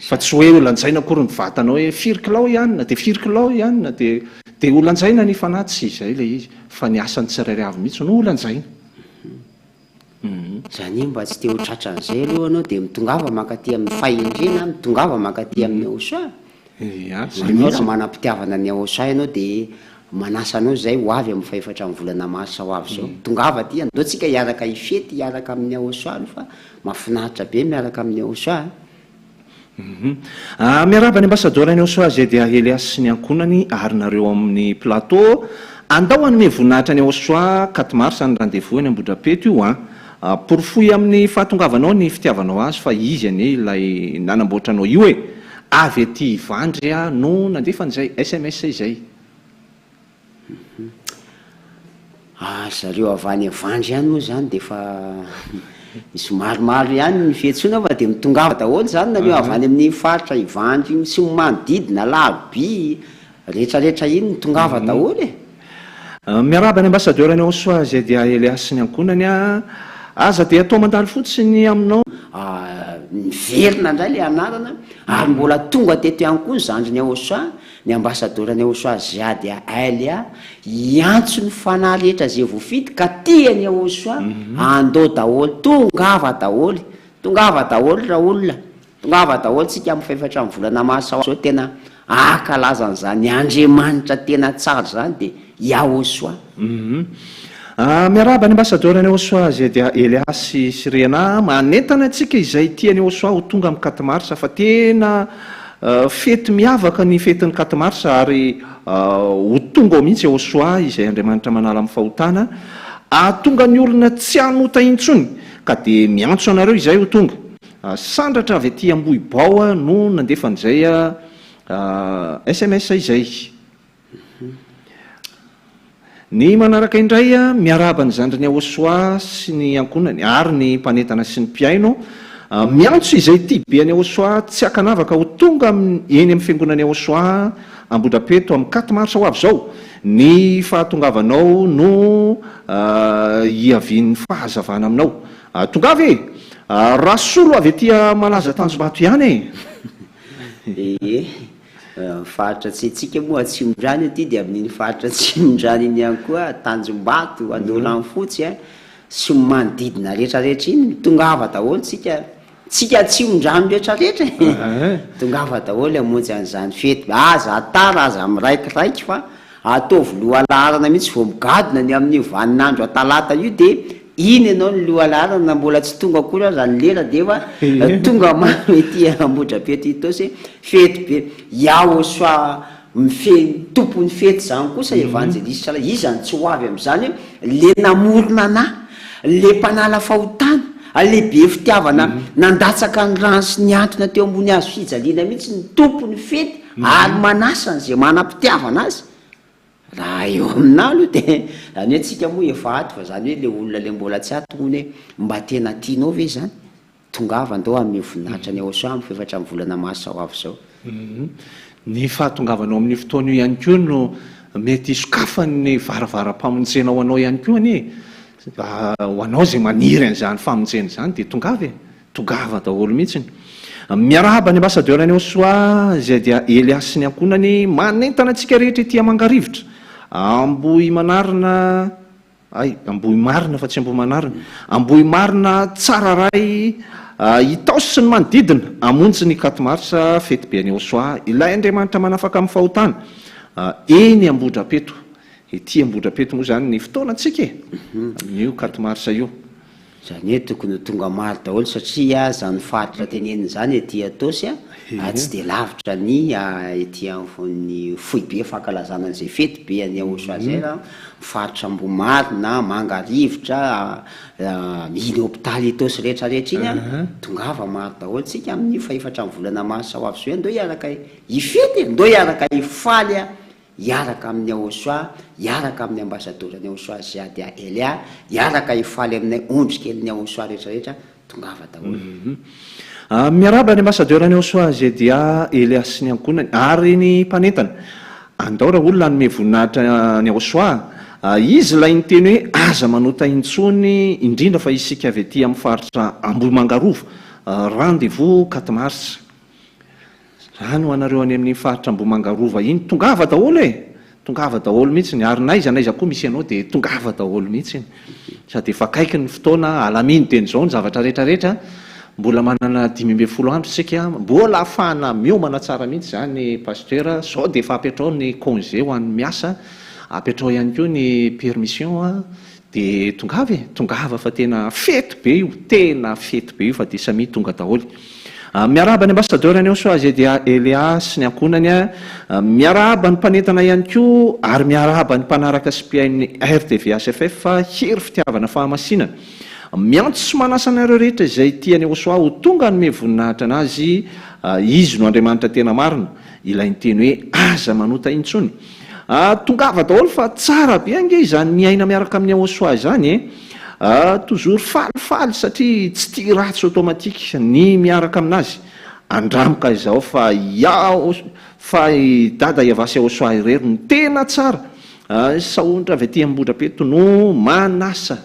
fa tsy hoe olanjaina akory ny vatanao hoe firy kilao ihanina dia firy kilao ihanina dia olanjaina ny fanahy tsy izay le izy fa ny asany tsirairay avy mihitsy no olanjaina zany mba tsy te ho tratran'izay aloha anao dia mitongava makaty amin'ny fahendrena mitongava makaty amin'ny aosoa raha manam-pitiavana ny aosoa ianao dia manasa anao zay ho avy amin'ny faefatra amin'ny volana marsa ho avy zao tongava ty andao tsika hiaraka ifety hiaraka amin'ny aosoa fa mahafinaritra be miaraka amin'ny aosoa miaraba ny ambasadora ny aosoa zay dia Elias sy ny ankonany ary nareo amin'ny plateau andao anome voninahitra ny aosoa 4 mars ny rendez-vous any Ambohidrapeto io porofoy amin'ny fahatongavanao ny fitiavanao azy fa izy anie ilay nanamboatranao io e avy aty Ivandry no nandefan'izay SMS izay zareo avy any Ivandry ihany moa zany dia fa misy maromaro ihany ny fihetsoana fa dia mitongava daholo zany nareo avy any amin'ny faritra Ivandry sy manodidina Lahaby rehetrarehetra iny mitongava daholo e miaraba ny ambasadeur ny aosoa zay dia Elias ny ankonany aza dia atao mandaly fotsiny aminao miverina indray le anarana ary mbola tonga teto ihany koa ny zandry ny aosoa ny ambasadeur ny aosoa Ziady Alia iantso ny fanahy rehetra zay voafity ka tiany aosoa andao daholo tongava daholo raha olona tongava daholo tsika amin'ny faefatra amin'ny volana marsa zao tena akalazan'izany Andriamanitra tena tsara zany dia iaosoa miaraba ny ambasadeur ny aosoa zay dia Elias sy Rena manentana antsika izay tiany aosoa ho tonga amin'ny 4 mars fa tena fety miavaka ny fetin'ny 4 mars ary ho tonga ao mihitsy aosoa izay Andriamanitra manala amin'ny fahotana tonga ny olona tsy hanota intsony ka dia miantso anareo izay ho tonga sandratra avy aty Ambohibao no nandefan'izay SMS izay ny manaraka indray miaraba ny zandry ny aosoa sy ny ankonany ary ny mpanentana sy ny mpiaino miantso izay tia be any aosoa tsy akanavaka ho tonga eny amin'ny fiangonany aosoa Ambohidrapeto amin'ny 4 mars ho avy zao ny fahatongavanao no iavian'ny fahazavana aminao tongava e rasolo avy aty malaza Tanjombato ihany e faritra tsitsika moa Atsimondrany aty dia amin'iny faritra Atsimondrany iny ihany koa Tanjombato Andolany fotsy sy manodidina rehetrarehetra iny mitongava daholo tsika Atsimondrany rehetrarehetra tongava daholo hamonjy an'izany fety aza atara aza miraikiraiky fa ataovy lohalarana mihitsy vao migadona ny amin'ny vaninandro atalata io dia iny ianao ny lohalarana mbola tsy tonga akory zany lera dia fa tonga mamy ety Ambohidrapeto itao se fety be iaosoa mifeny tompony fety zany kosa evangelistra izany tsy ho avy amin'izany le namorona anahy le mpanala fahotana lehibe fitiavana nandatsaka ny rano sy ny antona teo ambony azo fijaliana mihitsy ny tompony fety ary manasany zay manam-pitiavana azy raha eo amina aloha dia zany hoe tsika moa efa ato fa zany hoe le olona le mbola tsy atony hoe mba tena tianao ve zany tongava andao amin'ny voninahitra ny aosoa amin'ny faefatra amin'ny volana marsa ho avy zao ny fahatongavanao amin'ny fotoana io ihany koa no mety isokafany varavara-pamonjena ho anao ihany koa anie ho anao zay maniry an'izany famonjena zany dia tongava daholo mihitsiny miarahaba ny ambasadeur ny aosoa zay dia Elias sy ny ankonany manentana antsika rehetra ety Mangarivotra Ambohy Marina fa tsy Ambohy Marina tsara ray itaosy sy ny manodidina amonjy ny 4 mars fety be any aosoa ilay Andriamanitra manafaka amin'ny fahotana eny Ambohidrapeto ety Ambohidrapeto moa zany ny fotoana antsika amin'io 4 mars io zany hoe tokony ho tonga maro daholo satria zany faritra teneniny zany ety Atosy tsy dia lavitra ny ety amin'ny foibe fankalazana an'izay fety be any aosoa zay raha faritra Ambohimarina Mangarivotra mihiny hôpitaly Atosy rehetrarehetra iny tongava maro daholo tsika amin'ny faefatra amin'ny volana marsa ho avy zao andao hiaraka ifety andao hiaraka ifaly hiaraka amin'ny aosoa hiaraka amin'ny ambasadora ny aosoa Ziady Elia hiaraka ifaly amin'ny ondrikely ny aosoa rehetrarehetra tongava daholo miaraba ny ambassadeur ny Osoa zay dia Elias sy ny ankonany ary ny mpanentana andao raha olona ny voninahitra ny Osoa izy lay ny teny hoe aza manota intsony indrindra fa isika avy aty amin'ny faritra Ambohimangarova rendez-vous 4 mars zany ho anareo any amin'ny faritra Ambohimangarova iny tongava daholo tongava daholo mihitsy ary naiza koa misy anao dia tongava daholo mihitsy sady efa kaiky ny fotoana alaminy teny zao ny zavatra rehetrarehetra mbola manana 12 andro sika mbola afahana miomana tsara mihitsy zany pasteur sao dia efa apetrao ny congé ho an'ny miasa apetrao ihany koa ny permission dia tongava fa tena fety be io tena fety be io fa dia samy tonga daholo miaraba ny ambassadeur ny Osoa zay dia Elias ny ankonany miaraba ny mpanentana ihany koa ary miaraba ny mpanaraka SPN RTV ASFF fa hery fitiavana fahamasinana miantso sy manasa anareo rehetra izay tiany Osoa ho tonga ny voninahitra anazy izy no Andriamanitra tena marina ilay ny teny hoe aza manota intsony tongava daholo fa tsara be ange izany miaina miaraka amin'ny Osoa zany toujours falifaly satria tsy tia ratsy automatique ny miaraka aminazy andramoka izao fa fa dada iavasy Osoa irery ny tena tsara saondra avy aty Ambohidrapeto no manasa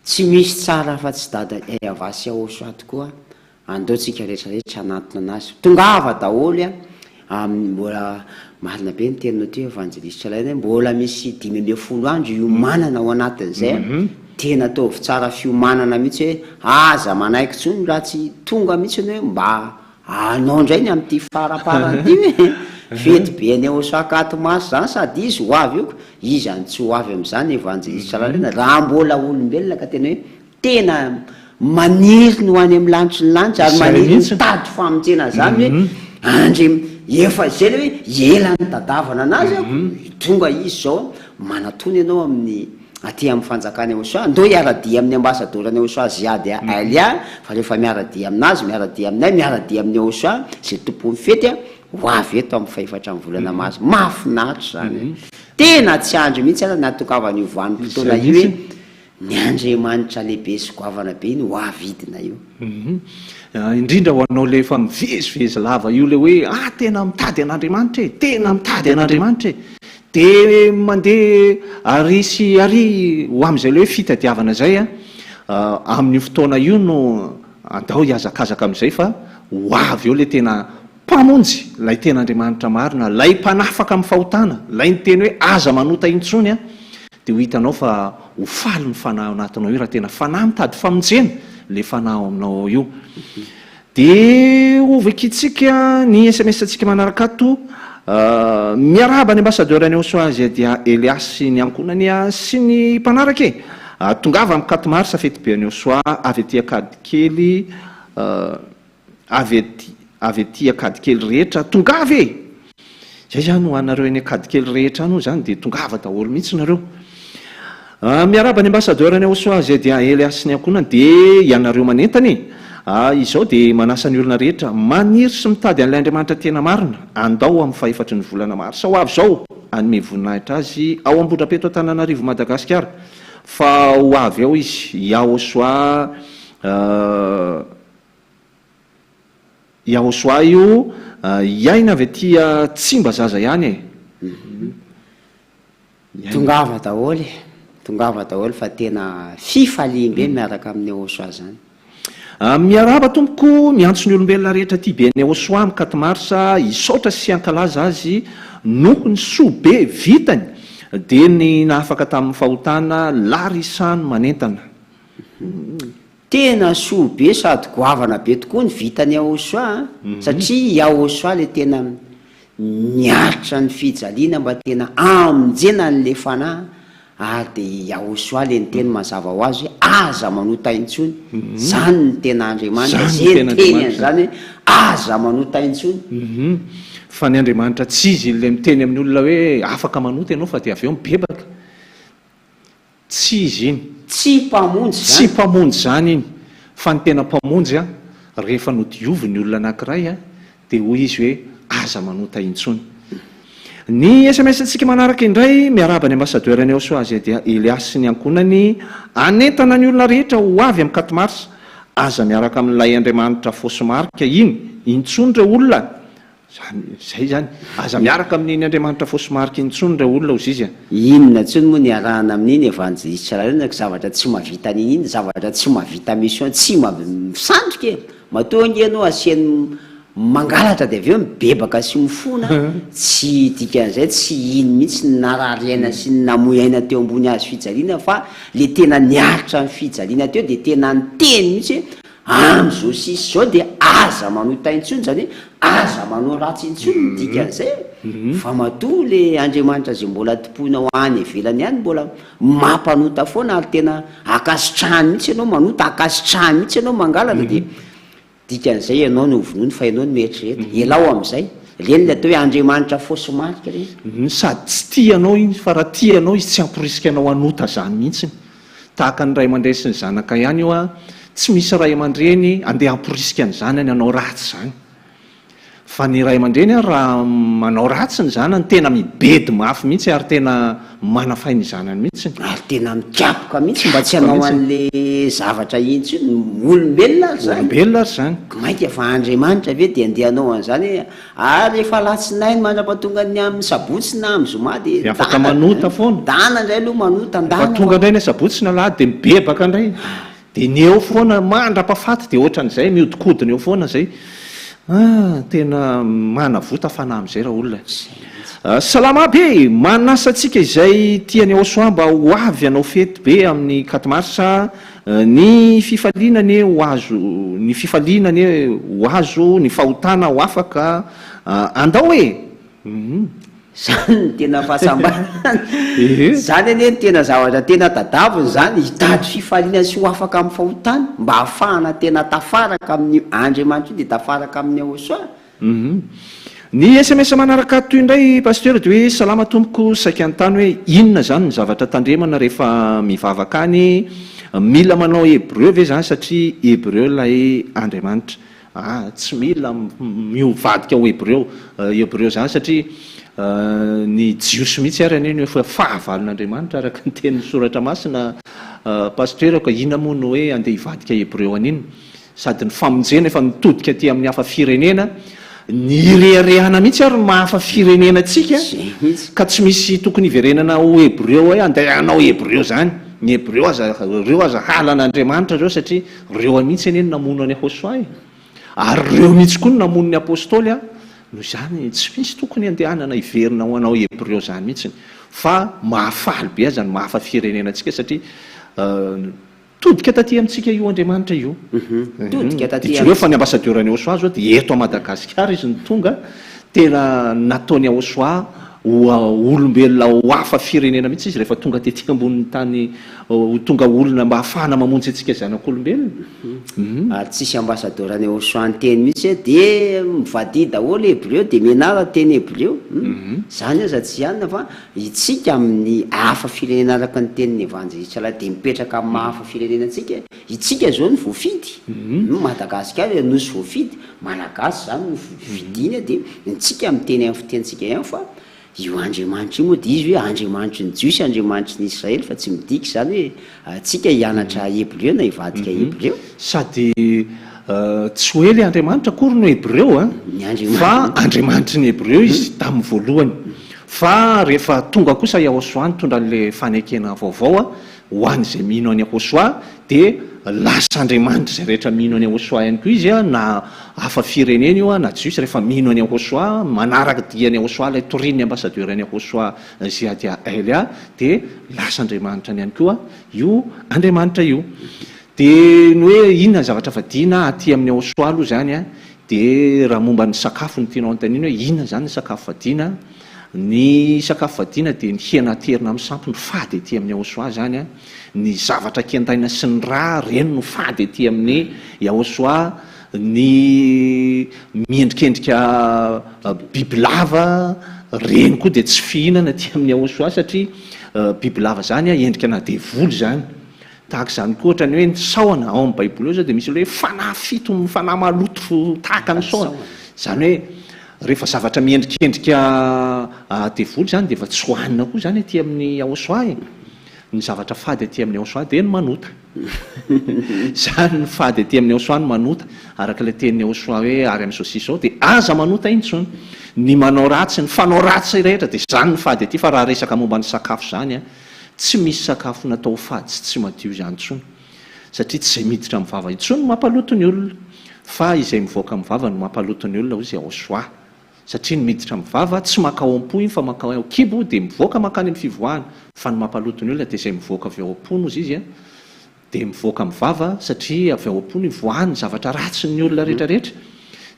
tsy misy tsara fa tsy dada iavasy Osoa tokoa andaotsika rehetrarehetra anatona anazy tongava daholo mbola marina be ny teninao ty evangeliste laina mbola misy 12 andro iomanana ao anatin'izay tena ataovy tsara fiomanana mihitsy hoe aza manaiky tsony raha tsy tonga mihitsy hoe mba anao indray ny amin'ity faraparany ty hoe fety be any Osoa 4 mars zany sady izy ho avy io izy any tsy ho avy amin'izany evangeliste laina raha mbola olombelona ka tena hoe tena maniry no any amin'ny lanitry ny lanitra ary maniry mitady famonjena zany hoe andry efa zay hoe ela ny tadavana anazy tonga izy zao manatony ianao amin'ny aty amin'ny fanjakany Osoa andao hiaradia amin'ny ambassadeur ny Osoa ziady Elia fa rehefa miaradia aminazy miaradia aminay miaradia amin'ny Osoa zay tompony fety ho avy eto amin'ny faefatra amin'ny volana mars mahafinaritra zany tena tsy andro mihitsy ara natokavana io voan'ny fotoana io hoe ny Andriamanitra lehibe sy goavana be iny ho avidina io indrindra ho anao le efa mivezivezy lava io le hoe tena mitady an'Andriamanitra tena mitady an'Andriamanitra dia mandeha ary sy ary ho amin'izay le hoe fitadiavana zay amin'ny fotoana io no andao hiazakazaka amin'izay fa ho avy eo le tena mpamonjy lay tena Andriamanitra marina lay mpanafaka amin'ny fahotana lay ny teny hoe aza manota intsony dia ho hitanao fa ho faly ny fanahy ao anatinao io raha tena fanahy mitady famonjena le fanahy aminao io dia ovakitsika ny SMS atsika manaraka ato miaraba ny ambassadeur ny Osoa zay dia Elias sy ny ankonany sy ny mpanaraka tongava amin'ny 4 mars fety be ny Osoa avy aty akady kely avy aty akady kely rehetra tongava zay zany ho anareo ny akady kely rehetra ano zany dia tongava daholo mihitsy nareo miaraba ny ambassadeur ny Osoa zay dia Elias sy ny ankonany dia ianareo manentany izao dia manasa ny olona rehetra maniry sy mitady an'ilay Andriamanitra tena marina andao amin'ny faefatry ny volana mars ho avy zao anome voninahitra azy ao Ambohidrapeto Antananarivo Madagasikara fa ho avy ao izy Osoa Osoa io iaina avy aty Tsimba zaza ihany tongava daholo fa tena fifalimbe miaraka amin'ny Osoa zany miaraba tompoko miantso ny olombelona rehetra ty be ny Osoa amin'ny 4 mars isotra sy ankalaza azy noho ny soa be vitany dia ny nahafaka tamin'ny fahotana larisany manentana tena soa be sady goavana be tokoa ny vitany Osoa satria Osoa le tena miaritra ny fijaliana mba tena amonjena n'le fanahy dia Osoa le ny teny mazava ho azy hoe aza manota intsony zany ny tena Andriamanitra zay ny teny zany hoe aza manota intsony fa ny Andriamanitra tsy izy le miteny amin'ny olona hoe afaka manota ianao fa dia avy eo mibebaka tsy izy iny tsy mpamonjy zany iny fa ny tena mpamonjy rehefa nodiovy ny olona anankiray dia hoy izy hoe aza manota intsony ny SMS atsika manaraka indray miaraba ny ambassadeur ny Osoa zay dia Elias sy ny ankonany anentana ny olona rehetra ho avy amin'ny 4 mars aza miaraka amin'ilay Andriamanitra fosimarika iny intsony reo olona zay zany aza miaraka amin'iny Andriamanitra fosimarika intsony reo olona ozy izy inona tsony moa ny arahana amin'iny evanjelista raharenaka zavatra tsy mahavita an'iny iny zavatra tsy mahavita mission tsy misandrika matonga ianao asiany mangalatra de aveo mibebaka sy mifona tsy dikan'izay tsy iny mihitsy narariaina sy namoyaina teo ambony azy fijaliana fa le tena niaritra ny fijaliana teo de tena nyteny mihitsy am'izao sisy zao de aza manota intsony zany hoe aza manao ratsy intsony dikan'izay fa matoa le Andriamanitra zay mbola tompona ho any ivelany ihany mbola mampanota foana ary tena akasitrahany mihitsy ianao manota akasitrahany mihitsy ianao mangalatra de dikan'izay ianao no vonoiny fa ianao no mieritreretra elao am'izay leny le atao hoe Andriamanitra fosimarika re sady tsy tianao iny fa raha tianao izy tsy ampirisika anao anota zany mihitsy tahaka ny ray aman-dreny sy ny zanaka ihany io a tsy misy ray aman-dreny andeha ampirisika ny zanany anao ratsy zany fa ny ray aman-dreny raha manao ratsy ny zanany tena mibedy mafy mihitsy ary tena manafay ny zanany mihitsy ary tena mikapoka mihitsy mba tsy hanao an'le zavatra intsy olombelona ary zany olombelona ary zany mainka fa Andriamanitra ve de andehanao an'izany ary efa latsinainy mandra-patonga ny amin'ny sabotsy na amin'ny zoma de afaka manota foana dana indray aloha manota fa tonga indray ny sabotsy na lahady de mibebaka indray de ny eo foana mandra-pahafaty de ohatran'izay miodikodina eo foana zay tena manavota fana am'izay raha olona salama be manasatsika izay tiany aosoa mba ho avy anao fety be amin'ny 4 marsa ny fifalinany ho azo ny fifalinany ho azo ny fahotana ho afaka andao hoe zany tena fahasambarana zany anie ny tena zavatra tena tadaviny zany hitady fifaliana sy ho afaka amin'ny fahotana mba hahafahana tena tafaraka amin'ny Andriamanitra io de tafaraka amin'ny aosoa ny SMS manaraka toy indray pasteur de hoe salama tompoko saika an-tany hoe inona zany ny zavatra tandremana rehefa mivavaka any mila manao hébreu ve zany satria hébreu lay Andriamanitra tsy mila miovadika ho hébreu zany satria ny jiosy mihitsy ary aneny efa fahavalon'Andriamanitra araka ny tenin'ny soratra masina pasteur ka ina moa no hoe andeha hivadika hébreu an'iny sady ny famonjena efa mitodika aty amin'ny hafa firenena ny reharehana mihitsy ary mahafa firenena atsika ka tsy misy tokony hiverenana ho hébreu hoe andehanao hébreu zany ny hébreu reo aza halan'Andriamanitra reo satria reo mihitsy aneny namono any Apostoly ary reo mihitsy koa no namono ny apôstôly no zany tsy misy tokony andehanana hiverina ho anao hébreu zany mihitsy fa mahafaly be azany mahafa firenena atsika satria todika taty amintsika io Andriamanitra io todika taty reo fa ny ambassadeur-ny Aosoa zao de eto a Madagasikara izy ny tonga tena nataony Aosoa olombelona ho hafa firenena mihitsy izy rehefa tonga tety ambonin'ny tany tonga olona mba hafahana mamonjy atsika zanak'olombelona ary tsisy ambassadeur-ny Aosoa ny teny mihitsy de mivady daholo hébreu de menara teny hébreu zany aza tsy ihany fa itsika amin'ny hafa firenena araka ny tenin'ny evanjelista de mipetraka amin'ny mahafa firenena atsika itsika zao ny voafidy Madagasikara nosy voafidy malagasy zany no vidiny de itsika miteny amin'ny fitentsika ihany fa io Andriamanitra io moa de izy hoe Andriamanitra ny Jiosy Andriamanitra ny Israely fa tsy midiky zany hoe tsika hianatra hébreu na hivadika hébreu sady tsy hoe le Andriamanitra akory no hébreu fa Andriamanitra ny hébreu izy tamin'ny voalohany fa rehefa tonga kosa Aosoa mitondra an'le fanekena vaovao ho an'izay mino any Aosoa de lasa Andriamanitra zay rehetra mino any Aosoa ihany koa izy na hafa firenena io na jiosy rehefa mino any Aosoa manaraka diany Aosoa lay torin'ny ambassadeur any Aosoa Ziadia Elia de lasa Andriamanitra ihany koa io Andriamanitra io de ny hoe inona zavatra fadina aty amin'ny Aosoa aloha zany de raha momba ny sakafo ny tianao antaniny hoe inona zany ny sakafo fadina ny sakafo fadina de ny hena terina amin'ny sampy ny fady aty amin'ny Aosoa zany ny zavatra kendaina sy ny raha reny no fady aty amin'ny Aosoa ny miendrikendrika bibilava reny koa de tsy fihinana aty amin'ny Aosoa satria bibilava zany endrika na devoly zany tahaka zany koa ohatrany hoe ny saona ao amin'ny baiboly eo zao de misy hoe fanahy fito fanahy maloto tahaka ny saona zany hoe rehefa zavatra miendrikendrika devoly zany de efa tsy hohanina koa zany aty amin'ny Aosoa ny zavatra fady aty amin'ny aosoa dia ny manota zany ny fady aty amin'ny aosoa ny manota araka ilay tenin'ny aosoa hoe ary amin'ny saucisse zao dia aza manota intsony ny manao ratsy ny fanao ratsy rehetra dia zany ny fady aty fa raha resaka momba ny sakafo zany a tsy misy sakafo natao fady sy tsy madio zany tsony satria tsy izay miditra amin'ny vava intsony mampaloto ny olona fa izay mivoaka amin'ny vava no mampaloto ny olona ozy aosoa satria ny miditra amin'ny vava tsy makao am-po iny fa makao ao kibo dia mivoaka makany amin'ny fivoahana fa ny mampaloto ny olona dia izay mivoaka avy ao am-pony ozy izy a dia mivoaka amin'ny vava satria avy ao am-pony voahany zavatra ratsy ny olona rehetrarehetra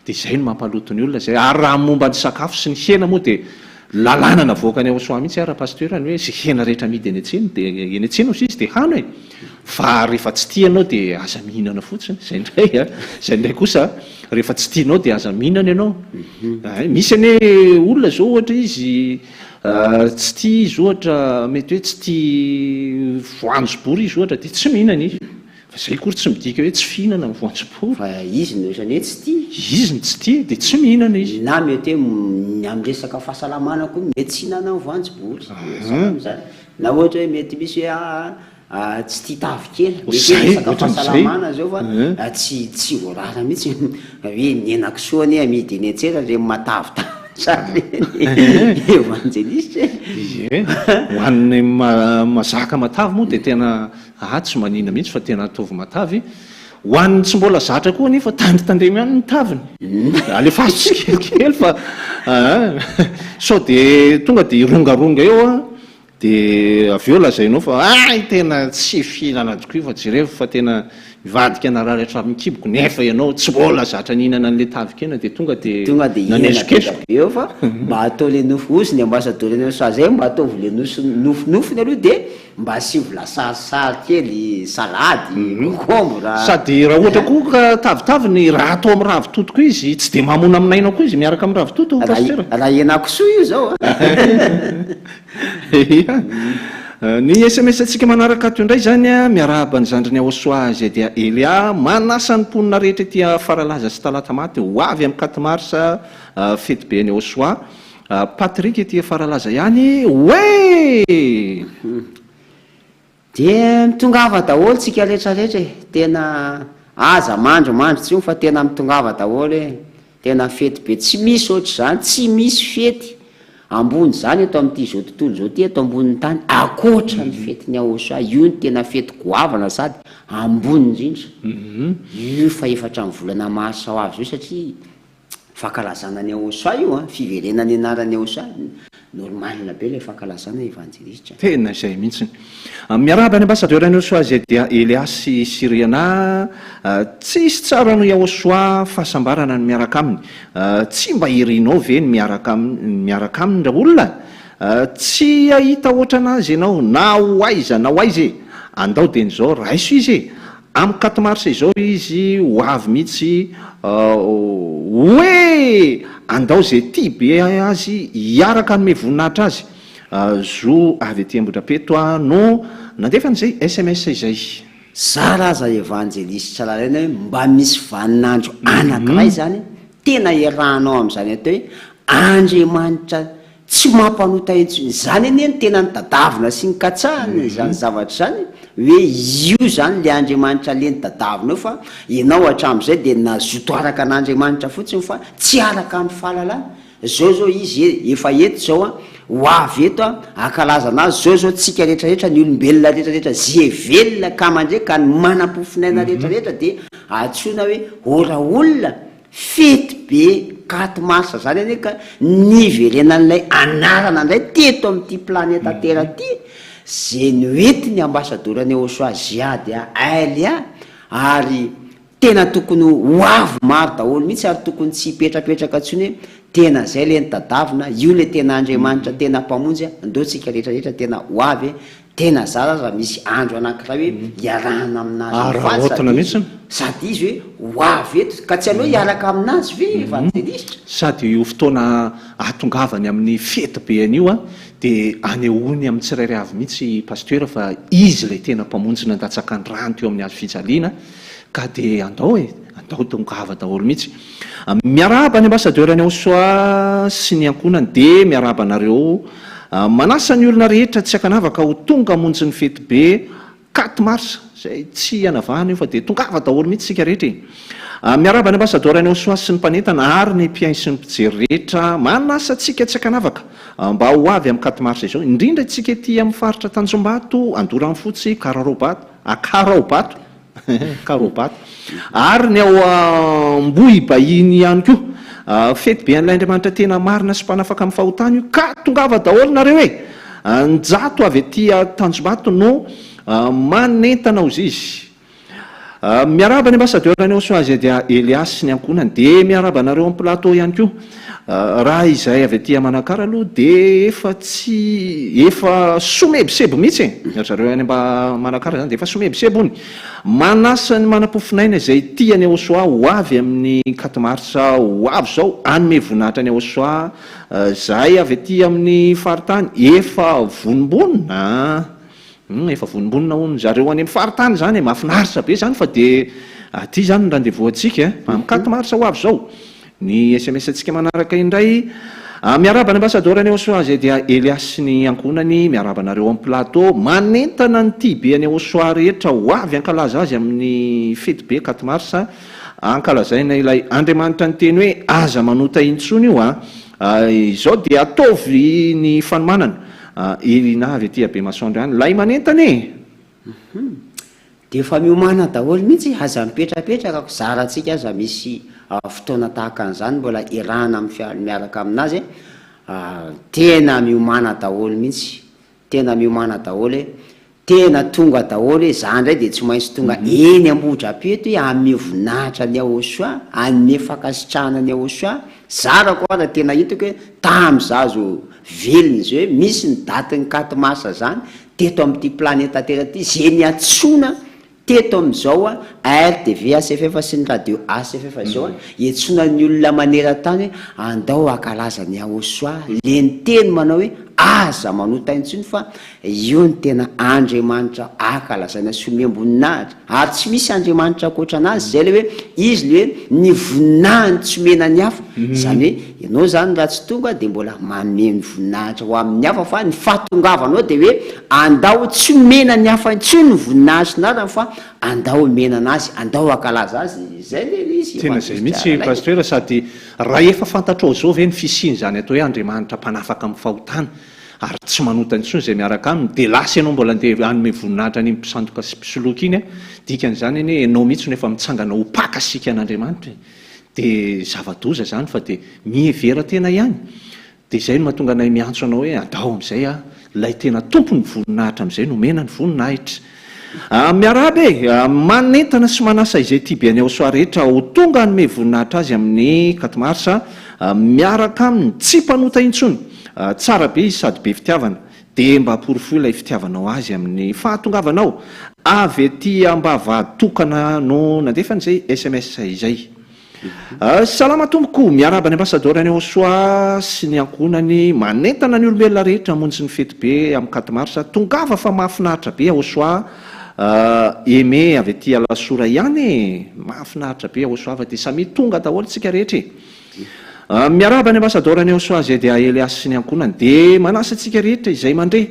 dia izay no mampaloto ny olona zay ary raha momba ny sakafo sy ny hena moa dia lalàna navoaka ny aosoa mihitsy ara-pasteurany hoe zay hena rehetra midy eny an-tsena dia eny an-tsena ozy izy dia hano e fa rehefa tsy tianao dia aza mihinana fotsiny zay indray a zay indray kosa rehefa tsy tianao dia aza mihinana ianao misy ane olona zao ohatra izy tsy tia izy ohatra mety hoe tsy tia voanjobory izy ohatra dia tsy mihinana izy fa zay kory tsy midika hoe tsy fihinana ny voanjobory fa izy no zany hoe tsy tia izy ny tsy tia dia tsy mihinana izy na mety hoe amin'ny resaka fahasalamana koa mety tsy hinana ny voanjobory zany na ohatra hoe mety misy hoe tsy tia tavikely mety resaka fahasalamana zao fa tsy voarara mihitsy hoe ny henakisoa ane amidy eny an-tsena re matavitavy zany evangeliste hoan'ny mazaka matavy moa dia tena tsy manina mihitsy fa tena ataovy matavy hoan'ny tsy mbola zatra koa nefa tandritandremy ihany ny taviny alefaso tsy kelikely fa sao dia tonga dia irongaronga eo a dia avy eo lazainao fa tena tsy fihinana tokoa fa jereo fa tena mivadika na rehetra mikiboko nefa ianao tsy mbola zatra nihinana an'le tavikena dia tonga dia nanesokesoko eo fa mba atao le nofo ozy ny ambasador ny sa zay mba ataovy le nofonofony aloha dia mba asivy lasarisary kely salady concombre sady raha ohatra koa ka tavitavy ny raha atao amin'ny ravitoto koa izy tsy dia mamona aminainao koa izy miaraka amin'ny ravitoto raha henakisoa io zao ny sms atsika manaraka to indray zany a miarahaba ny zandriny aosoa zay dia Elia manasa ny mponina rehetra tia faralaza sy talata maty ho avy amin'ny 4 marsa fety be ny aosoa Patrick tia faralaza ihany hoe dia mitongava daholo tsika rehetrarehetra tena aza mandromandro tsy fa tena mitongava daholo e tena fety be tsy misy ohatr' zany tsy misy fety ambony zany eto amin'ity zao tontolo zao ty eto ambonin'ny tany akoatra ny fety ny aosoa io ny tena fety goavana sady ambony indrindra io fa efatra amin'ny volana mars ao avy zao satria fankalazana ny aosoa io fiverenany anarany aosoa normalina be le fankalazana evangeliste tena izay mihitsiny miarahaba ny ambasadeur ny aosoa zay dia Elias Siriana tsisy tsara no aosoa fahasambarana ny miaraka aminy tsy mba irinao ve ny miaraka aminy ra olona tsy ahita ohatra anazy ianao na hoaiza na hoaizy andao dia nizao raiso izy amin'ny 4 mars izao izy ho avy mihitsy hoe andao zay tia be azy hiaraka ny voninahitra azy zo avy aty Ambohidrapeto no nandefan'izay sms izay zara aza evangeliste tsalalaina hoe mba misy vaninandro anankiray zany tena iarahanao amin'izany atao hoe Andriamanitra tsy mampanota intsony zany anie ny tena ny tadavina sy ny katsahany zany zavatra zany hoe io zany le Andriamanitra le ny tadavina eo fa ianao hatramin'izay dia nazoto araka an'Andriamanitra fotsiny fa tsy araka amin'ny fahalalana zao izy efa eto zao ho avy eto akalaza anazy zao tsika rehetrarehetra ny olombelona rehetrarehetra zay velona ka mandray ka ny manam-pofinaina rehetrarehetra dia atsoina hoe ora olona fety be 4 mars zany ane ka niverenan'ilay anarana indray teto amin'ity planeta tera ty zay noety ny ambasador ny aosoa ziady Elia ary tena tokony ho avy maro daholo mihitsy ary tokony tsy hipetrapetraka ntsony hoe tena zay le nitadavina io le tena Andriamanitra tena mpamonjy andao tsika rehetrarehetra tena ho avy tena zara raha misy andro anankiray hoe iarahana aminazy sady izy hoe ho avy eto ka tsy anao hiaraka aminazy ve evangeliste sady io fotoana atongavany amin'ny fety be an'io dia anehoany amin'ny tsirairay avy mihitsy pasteur fa izy le tena mpamonjy nandatsaka ny rano teo amin'ny azo fijaliana ka dia andao andao tongava daholo mihitsy miarahaba ny ambasadeur ny aosoa sy ny ankonany dia miarahaba nareo manasa ny olona rehetra tsy akanavaka ho tonga monjy ny fety be 4 mars zay tsy anavahana io fa dia tongava daholo mihitsy sika rehetra miarabany ambasador any Osoa sy ny mpanentana ary ny mpiainy sy ny mpijery rehetra manasa tsika tsy akanavaka mba ho avy amin'ny 4 mars izao indrindra tsika ety amin'ny faritra Tanjombato Andorany fotsy Kararobato Karobato ary ny ao Ambohy Bahiny ihany koa fety be an'Andriamanitra tena marina sy mpanafaka amin'ny fahotana io ka tongava daholo nareo njato avy ety Tanjombato no manentana ozy izy miaraba ny ambasadeur any Osoazy dia Elias ny ankonany dia miaraba nareo amin'ny plateau ihany koa raha izay avy ety Manakara aloha dia efa somebisebo mihitsy zareo any mba Manakara zany dia efa somebisebo ony manasa ny manam-pofinaina izay tiany Osoa ho avy amin'ny 4 mars ho avy zao anome voninahitra ny Osoa zay avy ety amin'ny faritany efa vonimbonina efa vonimbonina hono zareo any amin'ny faritany zany mahafinaritra be zany fa dia aty zany rendez-vous antsika amin'ny 4 mars ho avy zao ny SMS antsika manaraka indray miaraba ny ambasador any Osoa zay dia Elias ny ankonany miaraba nareo amin'ny plateau manentana ny tibe any Osoa rehetra ho avy ankalaza azy amin'ny fety be 4 mars ankalazaina ilay Andriamanitra ny teny hoe aza manota intsony io izao dia ataovy ny fanomanana Elina avy ety be Masoandro any lay manentany dia efa miomana daholo mihitsy aza mipetrapetraka zarantsika aza misy fotoana tahaka an'izany mbola irana miaraka aminazy tena miomana daholo mihitsy tena miomana daholo tena tonga daholo zany ndray dia tsy maintsy tonga eny Ambohidrapeto amin'ny voninahitra ny Osoa anome fakasitrahana ny Osoa zarako ara tena hitako hoe tamin'izazo velona izy hoe misy ny daty ny 4 mars zany teto amin'ity planeta Terre ty zay ny atsona teto amin'izao RTV ACFF sy ny radio ACFF zao etsona ny olona maneran-tany andao akalaza ny Osoa le ny teny manao hoe aza manota intsony fa io ny tena Andriamanitra akalazana sy omem-boninahitra ary tsy misy Andriamanitra ankoatra anazy zay le hoe izy le hoe ny voninahiny tsy omena ny hafa zany hoe ianao zany raha tsy tonga dia mbola manome ny voninahitra ho amin'ny hafa fa ny fahatongavanao dia hoe andao tsy omena ny hafa intsony ny voninahitra narany fa andao omena anazy andao akalaza azy zay le izy tena zay mihitsy pasteur sady raha efa fantatrao zao ve ny fisiny zany atao hoe Andriamanitra mpanafaka amin'ny fahotana ary tsy manota intsony zay miaraka aminy dia lasa ianao mbola andeha anome voninahitra ny mpisandoka sy mpisoloka iny dikan'izany hoe ianao mihitsy no efa mitsangana ho pakasika an'Andriamanitra dia zava-doza zany fa dia mihevera tena ihany dia izay no mahatonga anay miantso anao hoe andao amin'izay lay tena tompony voninahitra amin'izay no mena ny voninahitra miarabe manentana sy manasa izay tibe any Osoa rehetra ho tonga anome voninahitra azy amin'ny 4 mars miaraka aminy tsy mpanota intsony tsara be izy sady be fitiavana dia mba porofo ilay fitiavanao azy amin'ny fahatongavanao avy ety mba vahatokana no nandefany izay SMS izay salama tompoko miaraba ny ambasador any Osoa sy ny ankonany manentana ny olombelona rehetra monjy ny fety be amin'ny 4 mars tongava fa mahafinaritra be Osoa eme avy ety Alasora ihany mahafinaritra be Osoa fa dia samy tonga daholo tsika rehetra miaraba ny ambasador any Osoa zay dia Elias sy ny ankonany dia manasa tsika rehetra izay mandre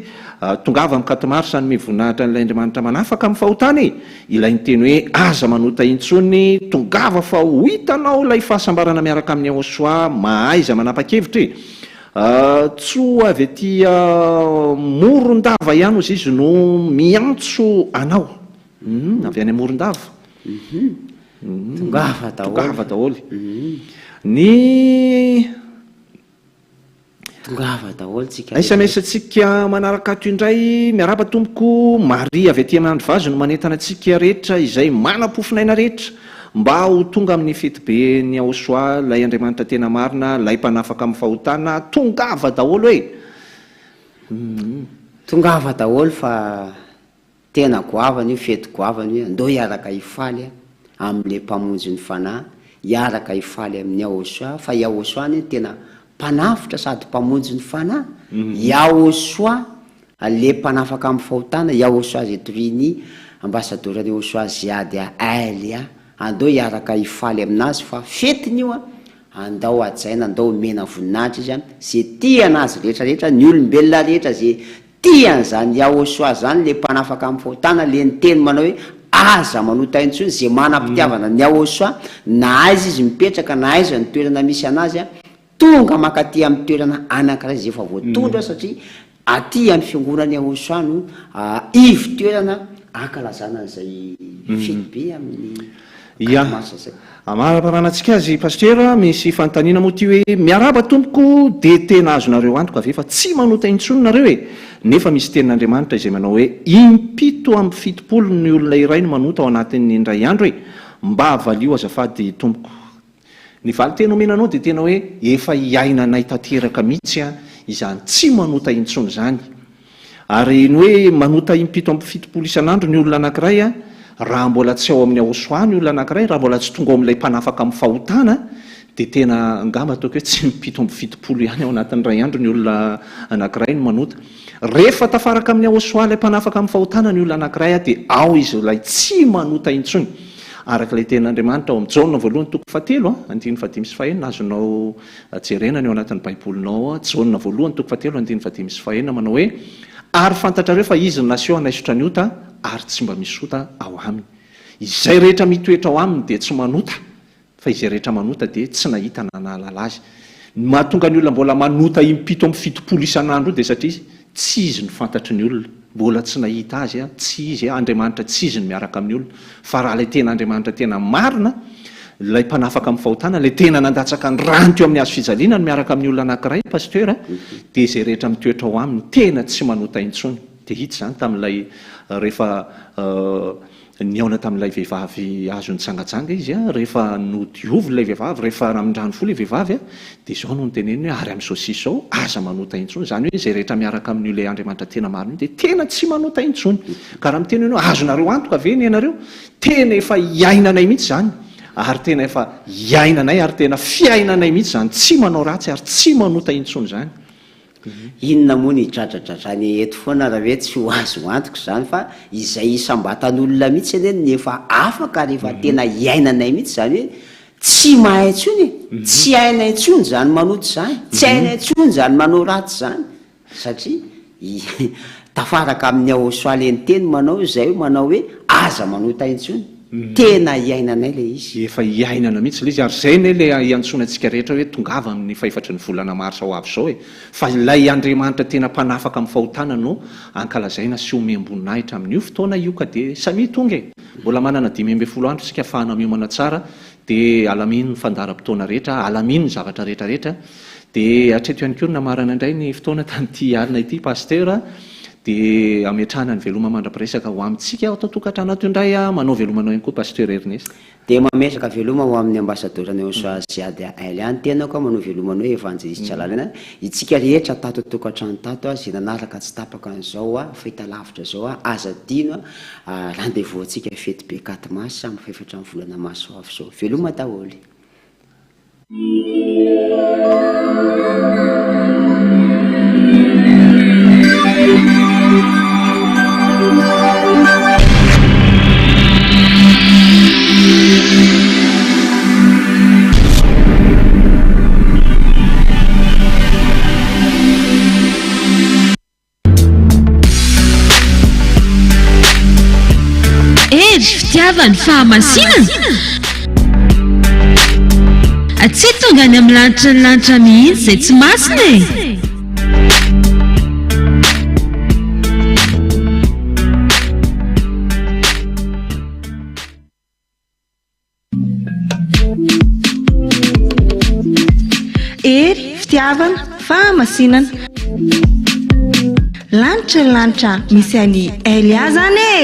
tongava amin'ny 4 mars anome voninahitra n'ilay Andriamanitra manafaka amin'ny fahotany ilay ny teny hoe aza manota intsony tongava fa ho hitanao ilay fahasambarana miaraka amin'ny Osoa mahaiza manapa-kevitra tso avy ety Morondava ihany ozy izy no miantso anao avy any Morondava tongava daholo ny tongava daholo tsika SMS antsika manaraka ato indray miaraba tompoko Maria avy ety amin'ny Andrivazo no manentana antsika rehetra izay manam-pofinaina rehetra mba ho tonga amin'ny fety be ny Osoa lay Andriamanitra tena marina lay mpanafaka amin'ny fahotana tongava daholo hoe tongava daholo fa tena goavana io fety goavana io andao hiaraka hifaly amin'le mpamonjy ny fanahy hiaraka hifaly amin'ny Osoa fa Osoa ny tena mpanafitra sady mpamonjy ny fanahy Osoa le mpanafaka amin'ny fahotana Osoa zay toriny ambasador any Osoa ziady aly andao hiaraka hifaly aminazy fa fetiny io andao ajaina andao mena voninahitra izy any zay tiana azy rehetrarehetra ny olombelona rehetra zay tian'zany Yahosoa zany le mpanafaka amin'ny fahotana le niteny manao hoe aza manota intsony zay manam-pitiavana ny Yahosoa na aiza izy mipetraka na aiza ny toerana misy anazy a tonga makaty amin'ny toerana anankiray zay efa voatondra satria aty amin'ny fiangonany Yahosoa no ivy toerana ankalazana an'izay filibe amin'ny masa zay. Amaraparanantsika azy pastera misy fanontaniana moa ty hoe miaraba tompoko de tena azonareo antoka ave fa tsy manota intsony nareo e nefa misy tenin'Andriamanitra izay manao hoe impito amin'ny fitopolo ny olona iray no manota ao anatin'ny indray andro hoe mba avalio azafady tompoko. Ny valy tena omenanao de tena hoe efa iainanay tanteraka mihitsy a izany tsy manota intsony zany ary ny hoe manota impito amin'ny fitopolo isan'andro ny olona anankiray a raha mbola tsy ao amin'ny Yahosoa ny olona anankiray raha mbola tsy tonga ao amin'ilay mpanafaka amin'ny fahotana de tena angamba ataoko hoe tsy mipito amin'ny fitopolo ihany ao anatin'ny ray andro ny olona anankiray no manota. Rehefa tafaraka amin'ny Yahosoa ilay mpanafaka amin'ny fahotana ny olona anankiray a de ao izy ilay tsy manota intsony araka ilay tenin'Andriamanitra ao amin'ny Jaona voalohany toko fahatelo andiny fadimy sy fahaenina azonao jerena ny ao anatin'ny baibolinao Jaona voalohany toko fahatelo andiny fadimy sy fahaenina manao hoe ary fantatrareo fa izy ny nation anaisotra ny ota ary tsy mba misota ao aminy. Izay rehetra mitoetra ao aminy de tsy manota fa izay rehetra manota de tsy nahita na nahalala azy. Mahatonga ny olona mbola manota impito amin'ny fitopolo isan'andro de satria tsy izy ny fantatry ny olona mbola tsy nahita azy a tsy izy Andriamanitra tsy izy ny miaraka amin'ny olona fa raha ilay tena Andriamanitra tena marina ilay mpanafaka amin'ny fahotana ilay tena nandatsaka ny rano teo amin'ny hazo fijaliana ny miaraka amin'ny olona anankiray pastera de izay rehetra mitoetra ao aminy tena tsy manota intsony. De hita zany tamin'ilay rehefa niaona tamin'ilay vehivavy azo nitsangatsanga izy a rehefa nodiovy ilay vehivavy rehefa ramindrano fo ilay vehivavy a de zao no niteneny hoe ary amin'izao sisa zao aza manota intsony zany hoe izay rehetra miaraka amin'ilay Andriamanitra tena marina de tena tsy manota intsony ka raha miteny hoe azonareo antoka ve ny ianareo tena efa iainanay mihitsy zany ary tena efa iainanay ary tena fiainanay mihitsy zany tsy manao ratsy ary tsy manota intsony zany. Inona moa ny dradradradrany eto foana raha hoe tsy ho azo antoko zany fa izay isambatan'olona mihitsy eny ny efa afaka rehefa tena iainanay mihitsy zany hoe tsy mahay intsony tsy hainay intsony zany manoto zany tsy hainay intsony zany manao ratsy zany satria tafaraka amin'ny Yahosoa le niteny manao zay hoe manao hoe aza manota intsony tena iainanay le izy efa iainana mihitsy le izy ary zay ne le iantsonantsika rehetra hoe tongava amin'ny fahifatry ny volana marsa ho avy zao e fa ilay Andriamanitra tena mpanafaka amin'ny fahotana no ankalazaina sy omem-boninahitra amin'io fotoana io ka de samy tonga e mbola manana 5 andro sika ahafahana miomana tsara de alaminy ny fandaram-potoana rehetra alaminy ny zavatra rehetrarehetra de atreto ihany koa ny namarana indray ny fotoana tamin'ity alina ity pastera de ametrahana ny veloma mandrapiresaka ho amintsika ao tatokantrano ato indray manao velomanao ihany koa pasteur Ernest de mametraka veloma ho amin'ny ambassadeur ny Yahosoa Ziady Eliane tena koa manao velomanao evangeliste Lalana itsika rehetra tato tokantrano tato zay nanaraka tsy tapaka an'izao fahita lavitra zao aza dino rendez-vous atsika fety be 4 mars amin'ny faefatra ny volana mars ho avy zao veloma daholo. Fitiavany fahamasinana tsy tonga any amin'ny lanitra ny lanitra mihitsy izay tsy masina e ery fitiavana fahamasinana lanitra ny lanitra misy any Elia zany e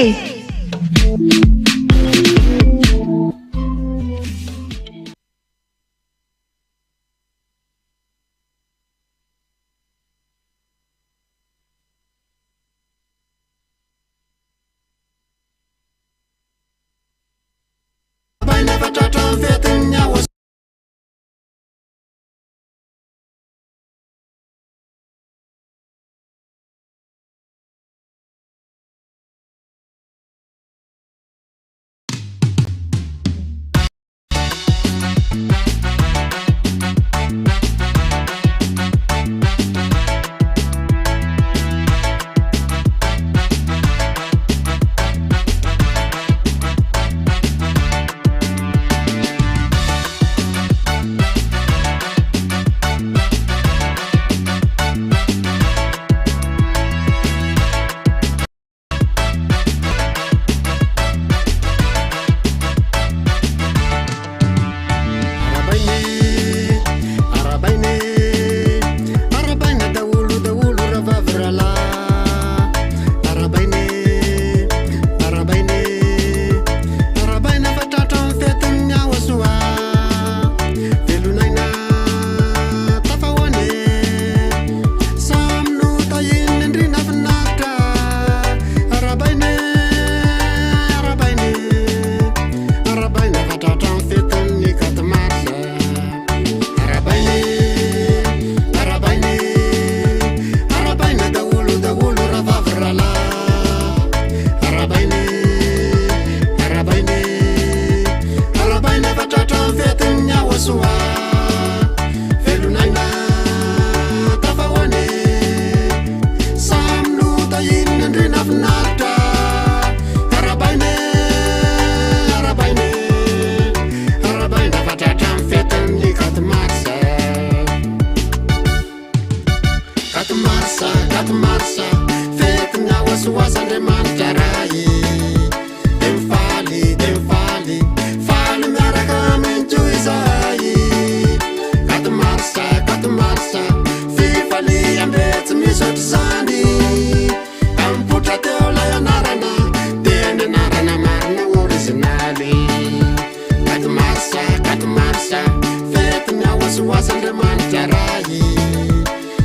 wasiwasandriamanitra rahy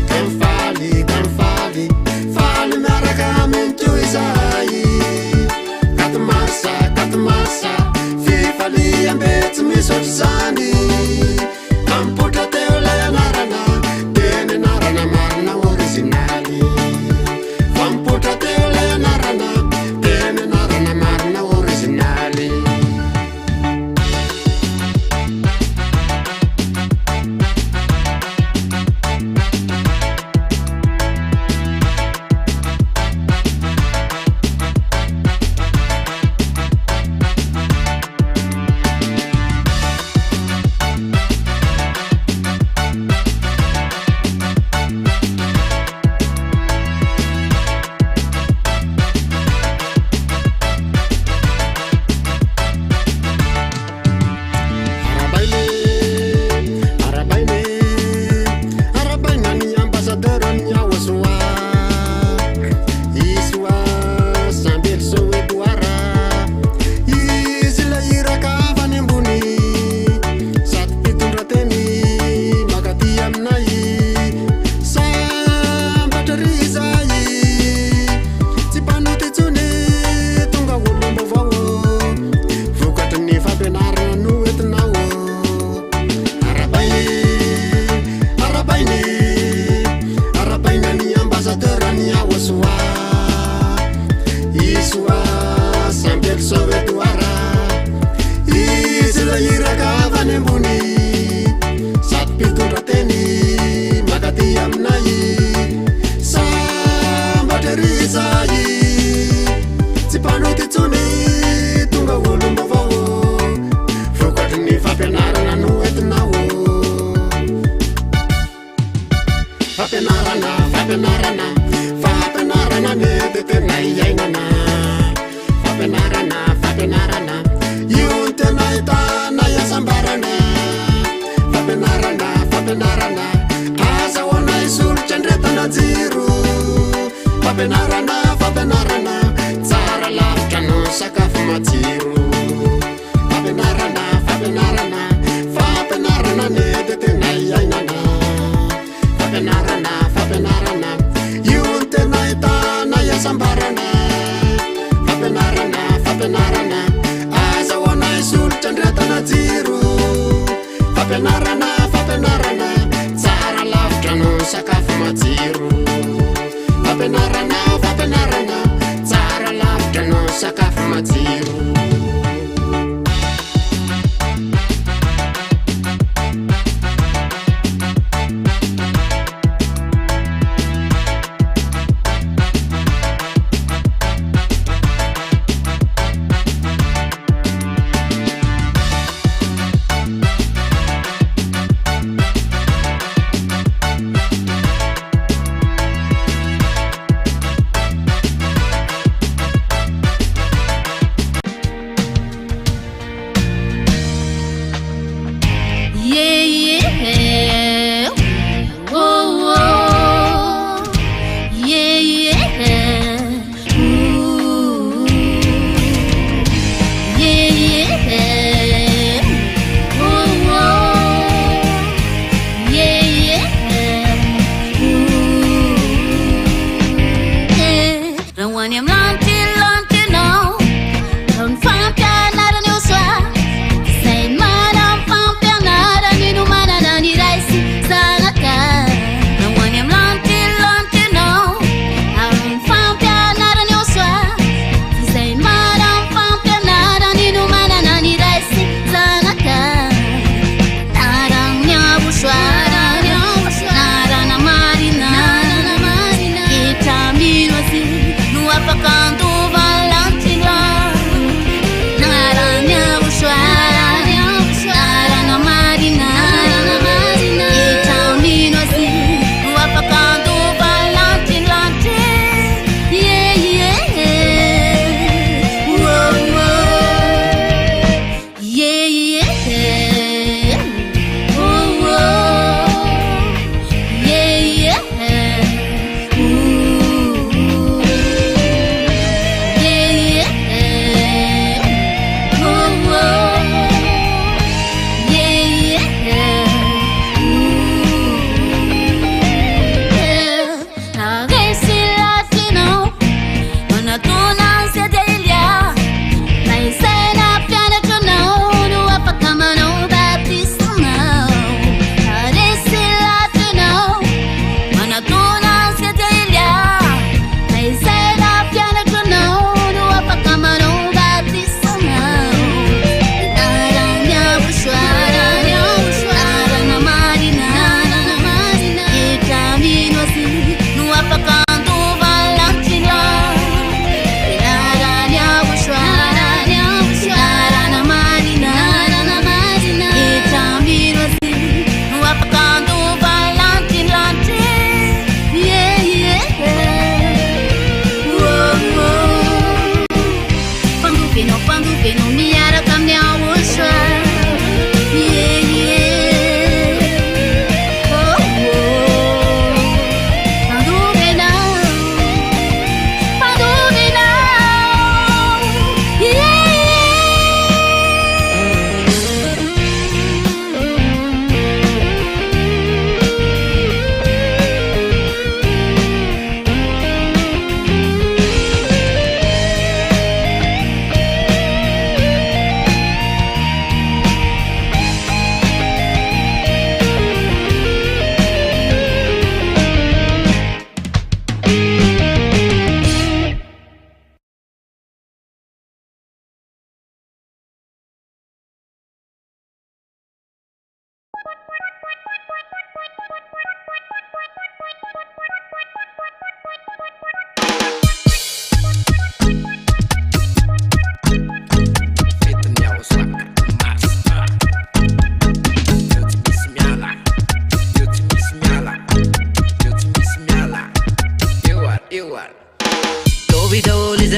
kamfaly faly miaraka amintoy zay katomasa fifaliambe tsy misotry zany ampotra teo lay anarana teny anarana marina originaly fampotra teo lay anarana teny anarana marina originaly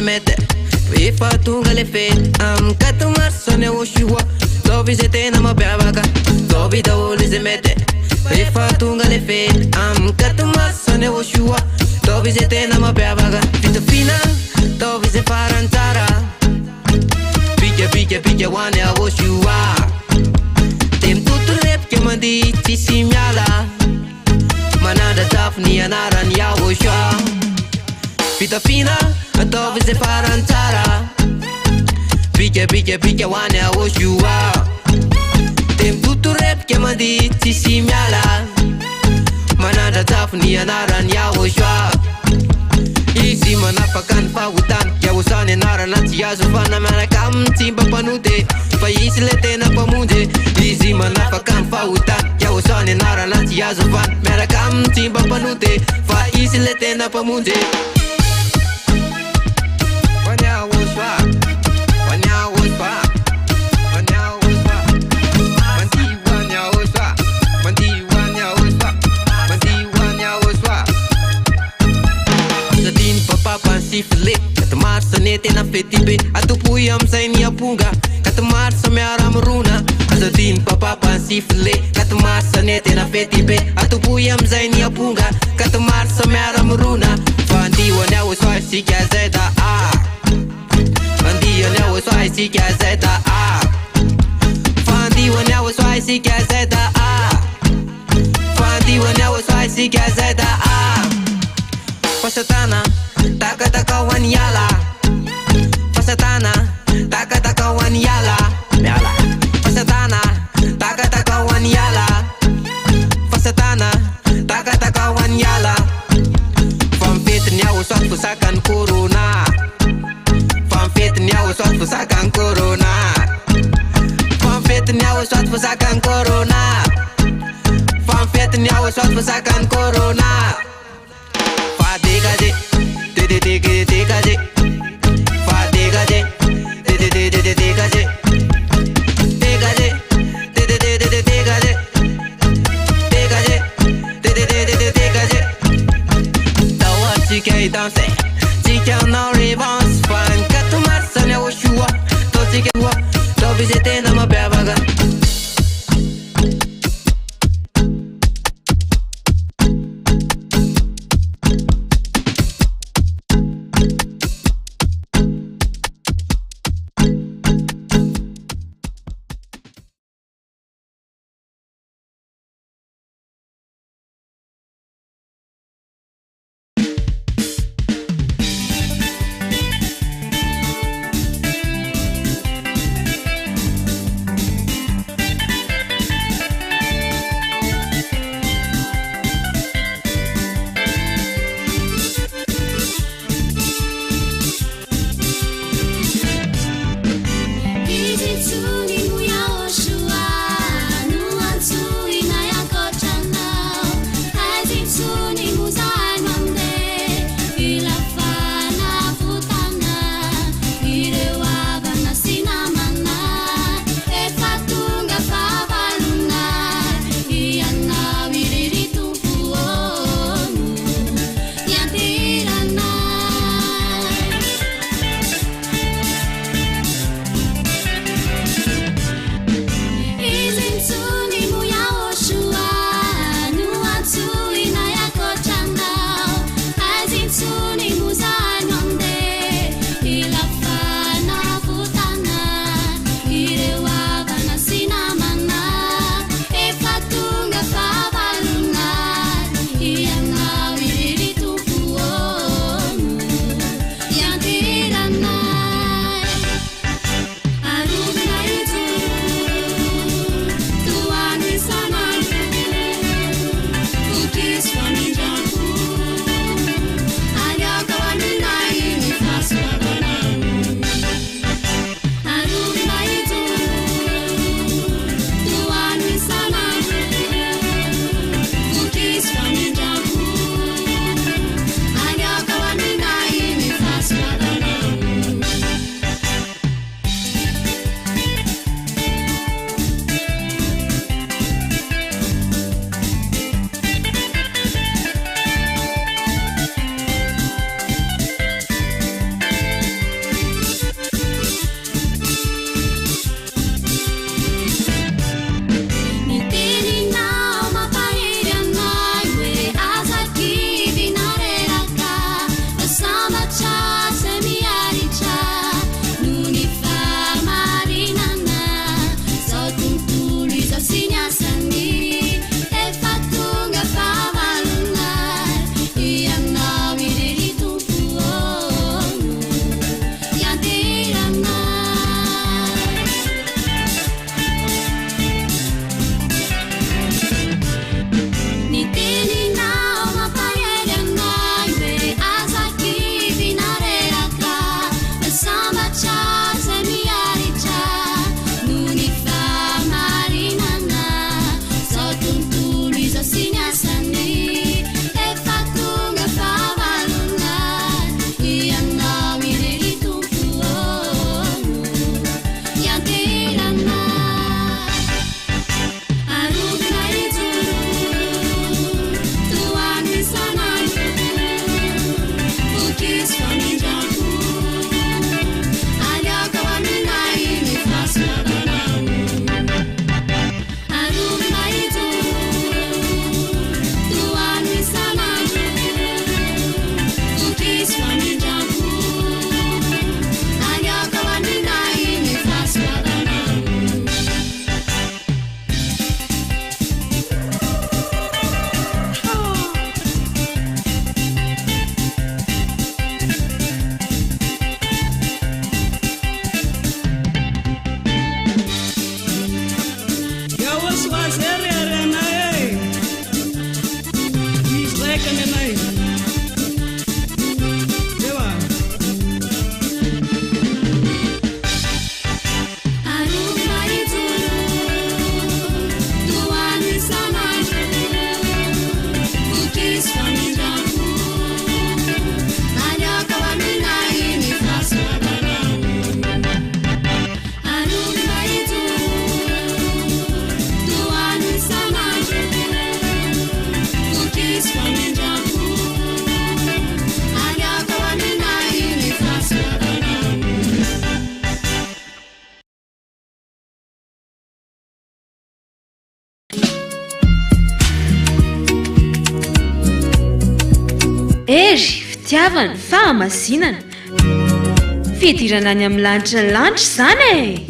mete efa tonga le fety am 4 mars ny aoshua dovy zay tena mapiavaka dovy daholo izy mete efa tonga le fety am 4 mars ny aoshua dovy zay tena mapiavaka fitafina dovy zay farany tsara bika ho any aoshua de mitoto repika mandihy tsisy miala manandra tafy ny anarany aoshua fitafina dovy zay farany tsara bika ho any aoshua de mitoto repika mandihy tsisy miala manandra tafy ny anarany aoshua izy manapaka ny fahotana yaosany anarana tsy azo fana miaraka aminy tsy mba mpanoty fa izy le tena mpamonjy izy manapaka ny fahotana yaosany anarana tsy azo fana miaraka aminy tsy mba mpanoty fa izy le tena mpamonjy Katamarsa ne tena fety be atopoy amizay ny aponga katamarsa miara mirona azadiny papapa ny sifle katamarsa ne tena fety be atopoy amizay ny aponga katamarsa miara mirona fandihoany aho soa isika zay da fandihoany aho soa isika zay da fandihoany aho soa isika zay da fandihoany aho soa isika zay da pasatana taka wani yala pasatana taka wani yala pasatana taka wani yala pasatana taka wani yala famfet nyawo swat fusakan corona famfet nyawo swat fusakan corona famfet nyawo swat fusakan corona famfet nyawo swat fusakan corona fa dégagé dégagé fa dégagé dégagé dégagé dégagé dégagé tawa chike danse chike no revanse fan 4 mars ne oshua to chike wa to visite na mabebaga ery fitiavana fahamasinana fidirana any amin'ny lanitra ny lanitra zany e.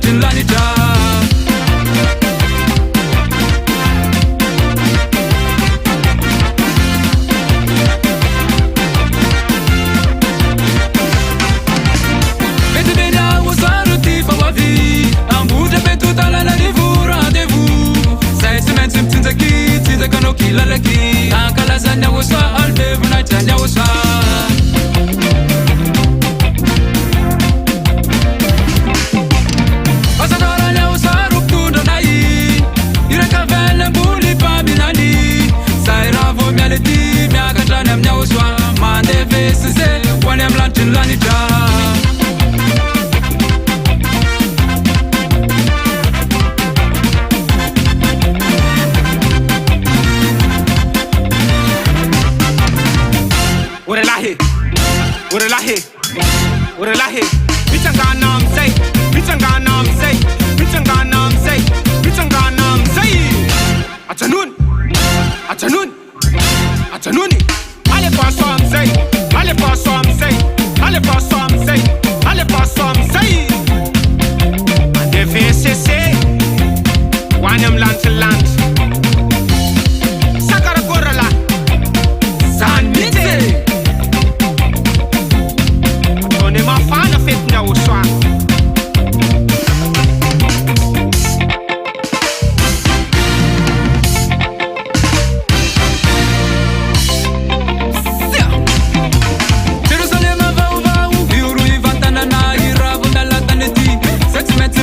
amlantin lanitra Lalaki akalazanya uswa albevu na chanya uswa Asadoranya uswa rukunda nai Ireka vele mbuli paminani Sairavo mialeti miakatanya mnya uswa Mande vesise wane mlantin lanita Urelahi, Bitanganam say, Bitanganam say, Bitanganam say, Bitanganam say. Atanun, Ale pasam say, Ale pasam say, Ale pasam say, Ale pasam say. And the face say, Wanam land to land. Sakara Gorala, San Mite. Mafana fitna uswa Jerusalem vau biuru ivantana na irabu ndalataneti Sentiment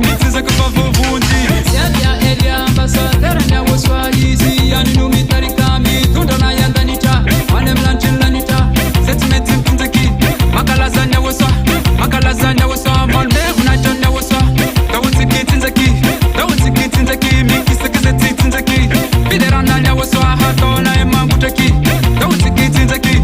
mitinza kwa vuvundi Siadia elia ambassador nya uswa hizi yani numitarika mitunda na yandanita wane mlantin lanita Makalazanya waswa malme unajanya waswa Dawutiki mikisakizeti tinzaki Biderana waswa hatona emambutaki Dawutiki tinzaki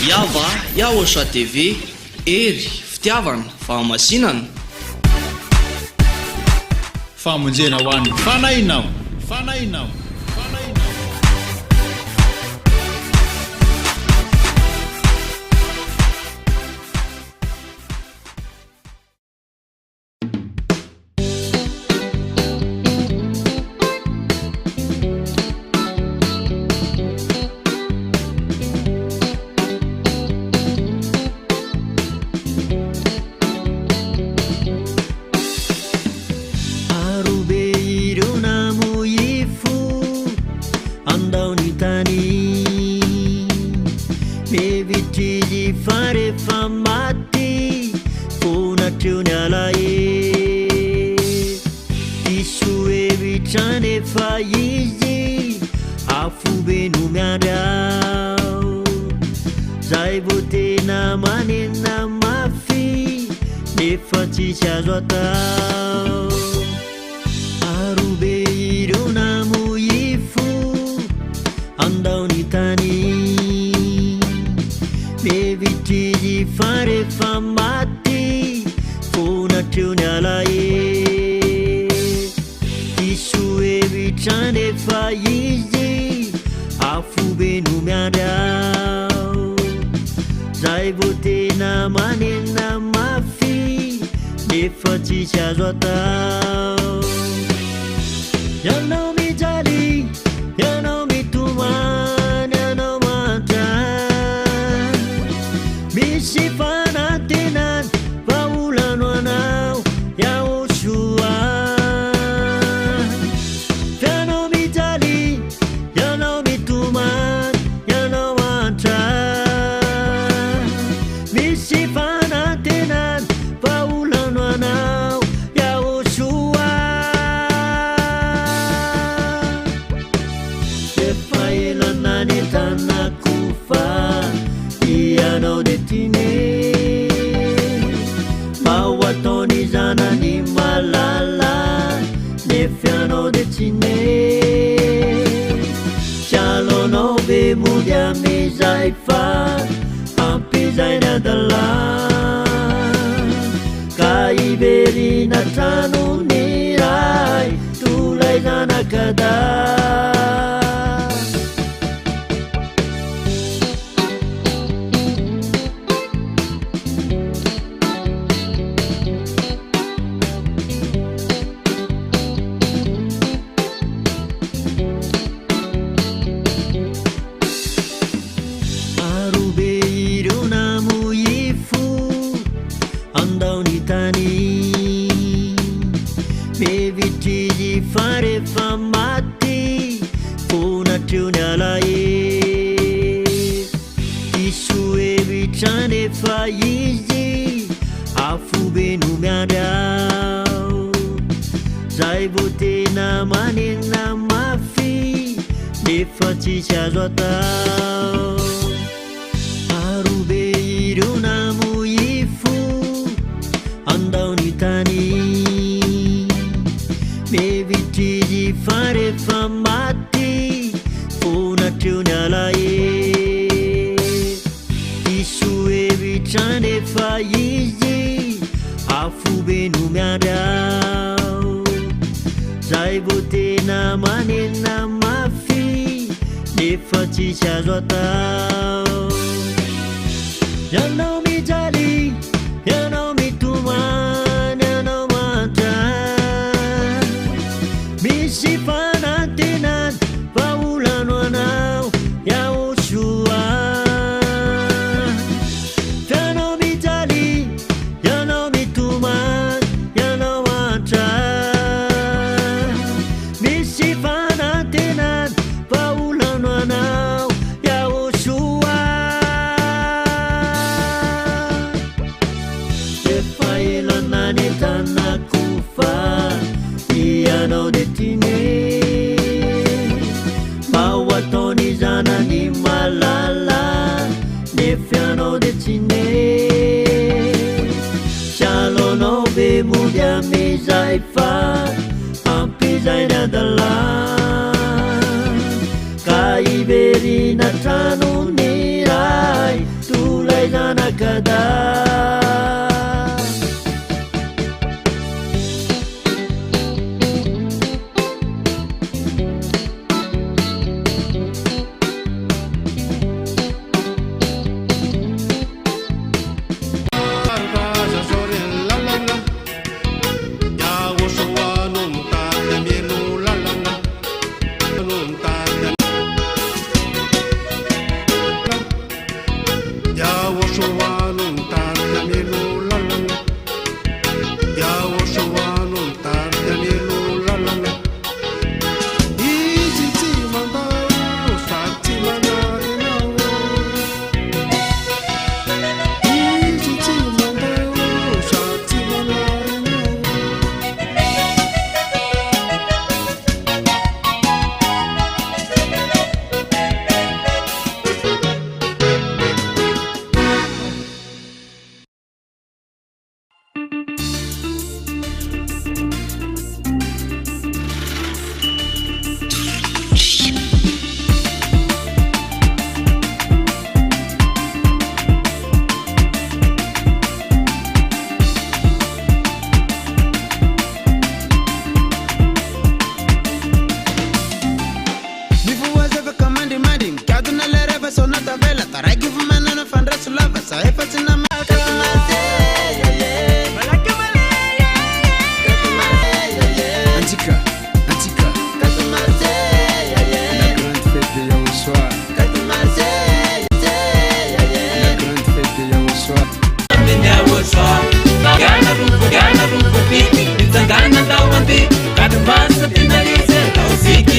Yava, Yaosha TV, Ery, fitiavana, fahamasinana. Famonjena ho an'ny fanahinao. vitrandefa izy afobe no miandao zay vo tena manena mafy nefa tsisy azo atao ianao mijaly ianao mitomany ianao mantany misy fanantenany vaolano anao yaosoa fianao mijaly ianao mitomany ianao mantany misy fanantenany vaolano anao yaosoa efa elanany tanakofa ianao de tine mao ataony zanany malala nefianao de tine tialonao be mody amizay fa ampizainy adala ka iverina tranony ray tolay zanakada arobe ireo namoifo andaony tany mevitry fa rehefa maty fonatreo ny alae isoe vitrandefa izy afobe no miandrao zay vo tena manena mafy nefa tsisy azo atao arobe ireo namoifo andaony tany mevitry fa rehefa maty fonatreo ny alae isoe vitrandefa izy afobe no miandrao zay vo tena manena mafy nefa tsisy azo atao ianao mijaly ianao mitomany ianao mantany misy fanantenany vaolano anao yaosoa fianao mijaly ianao mitomany ianao mantany misy fanantenany vaolano anao yaosoa efa elanany tanakofa ianao de tine mao ataony zanany malala nefianao de tine tialonao be mody amizay fa ampizainy adala ka iverina tranony ray tolay zanakada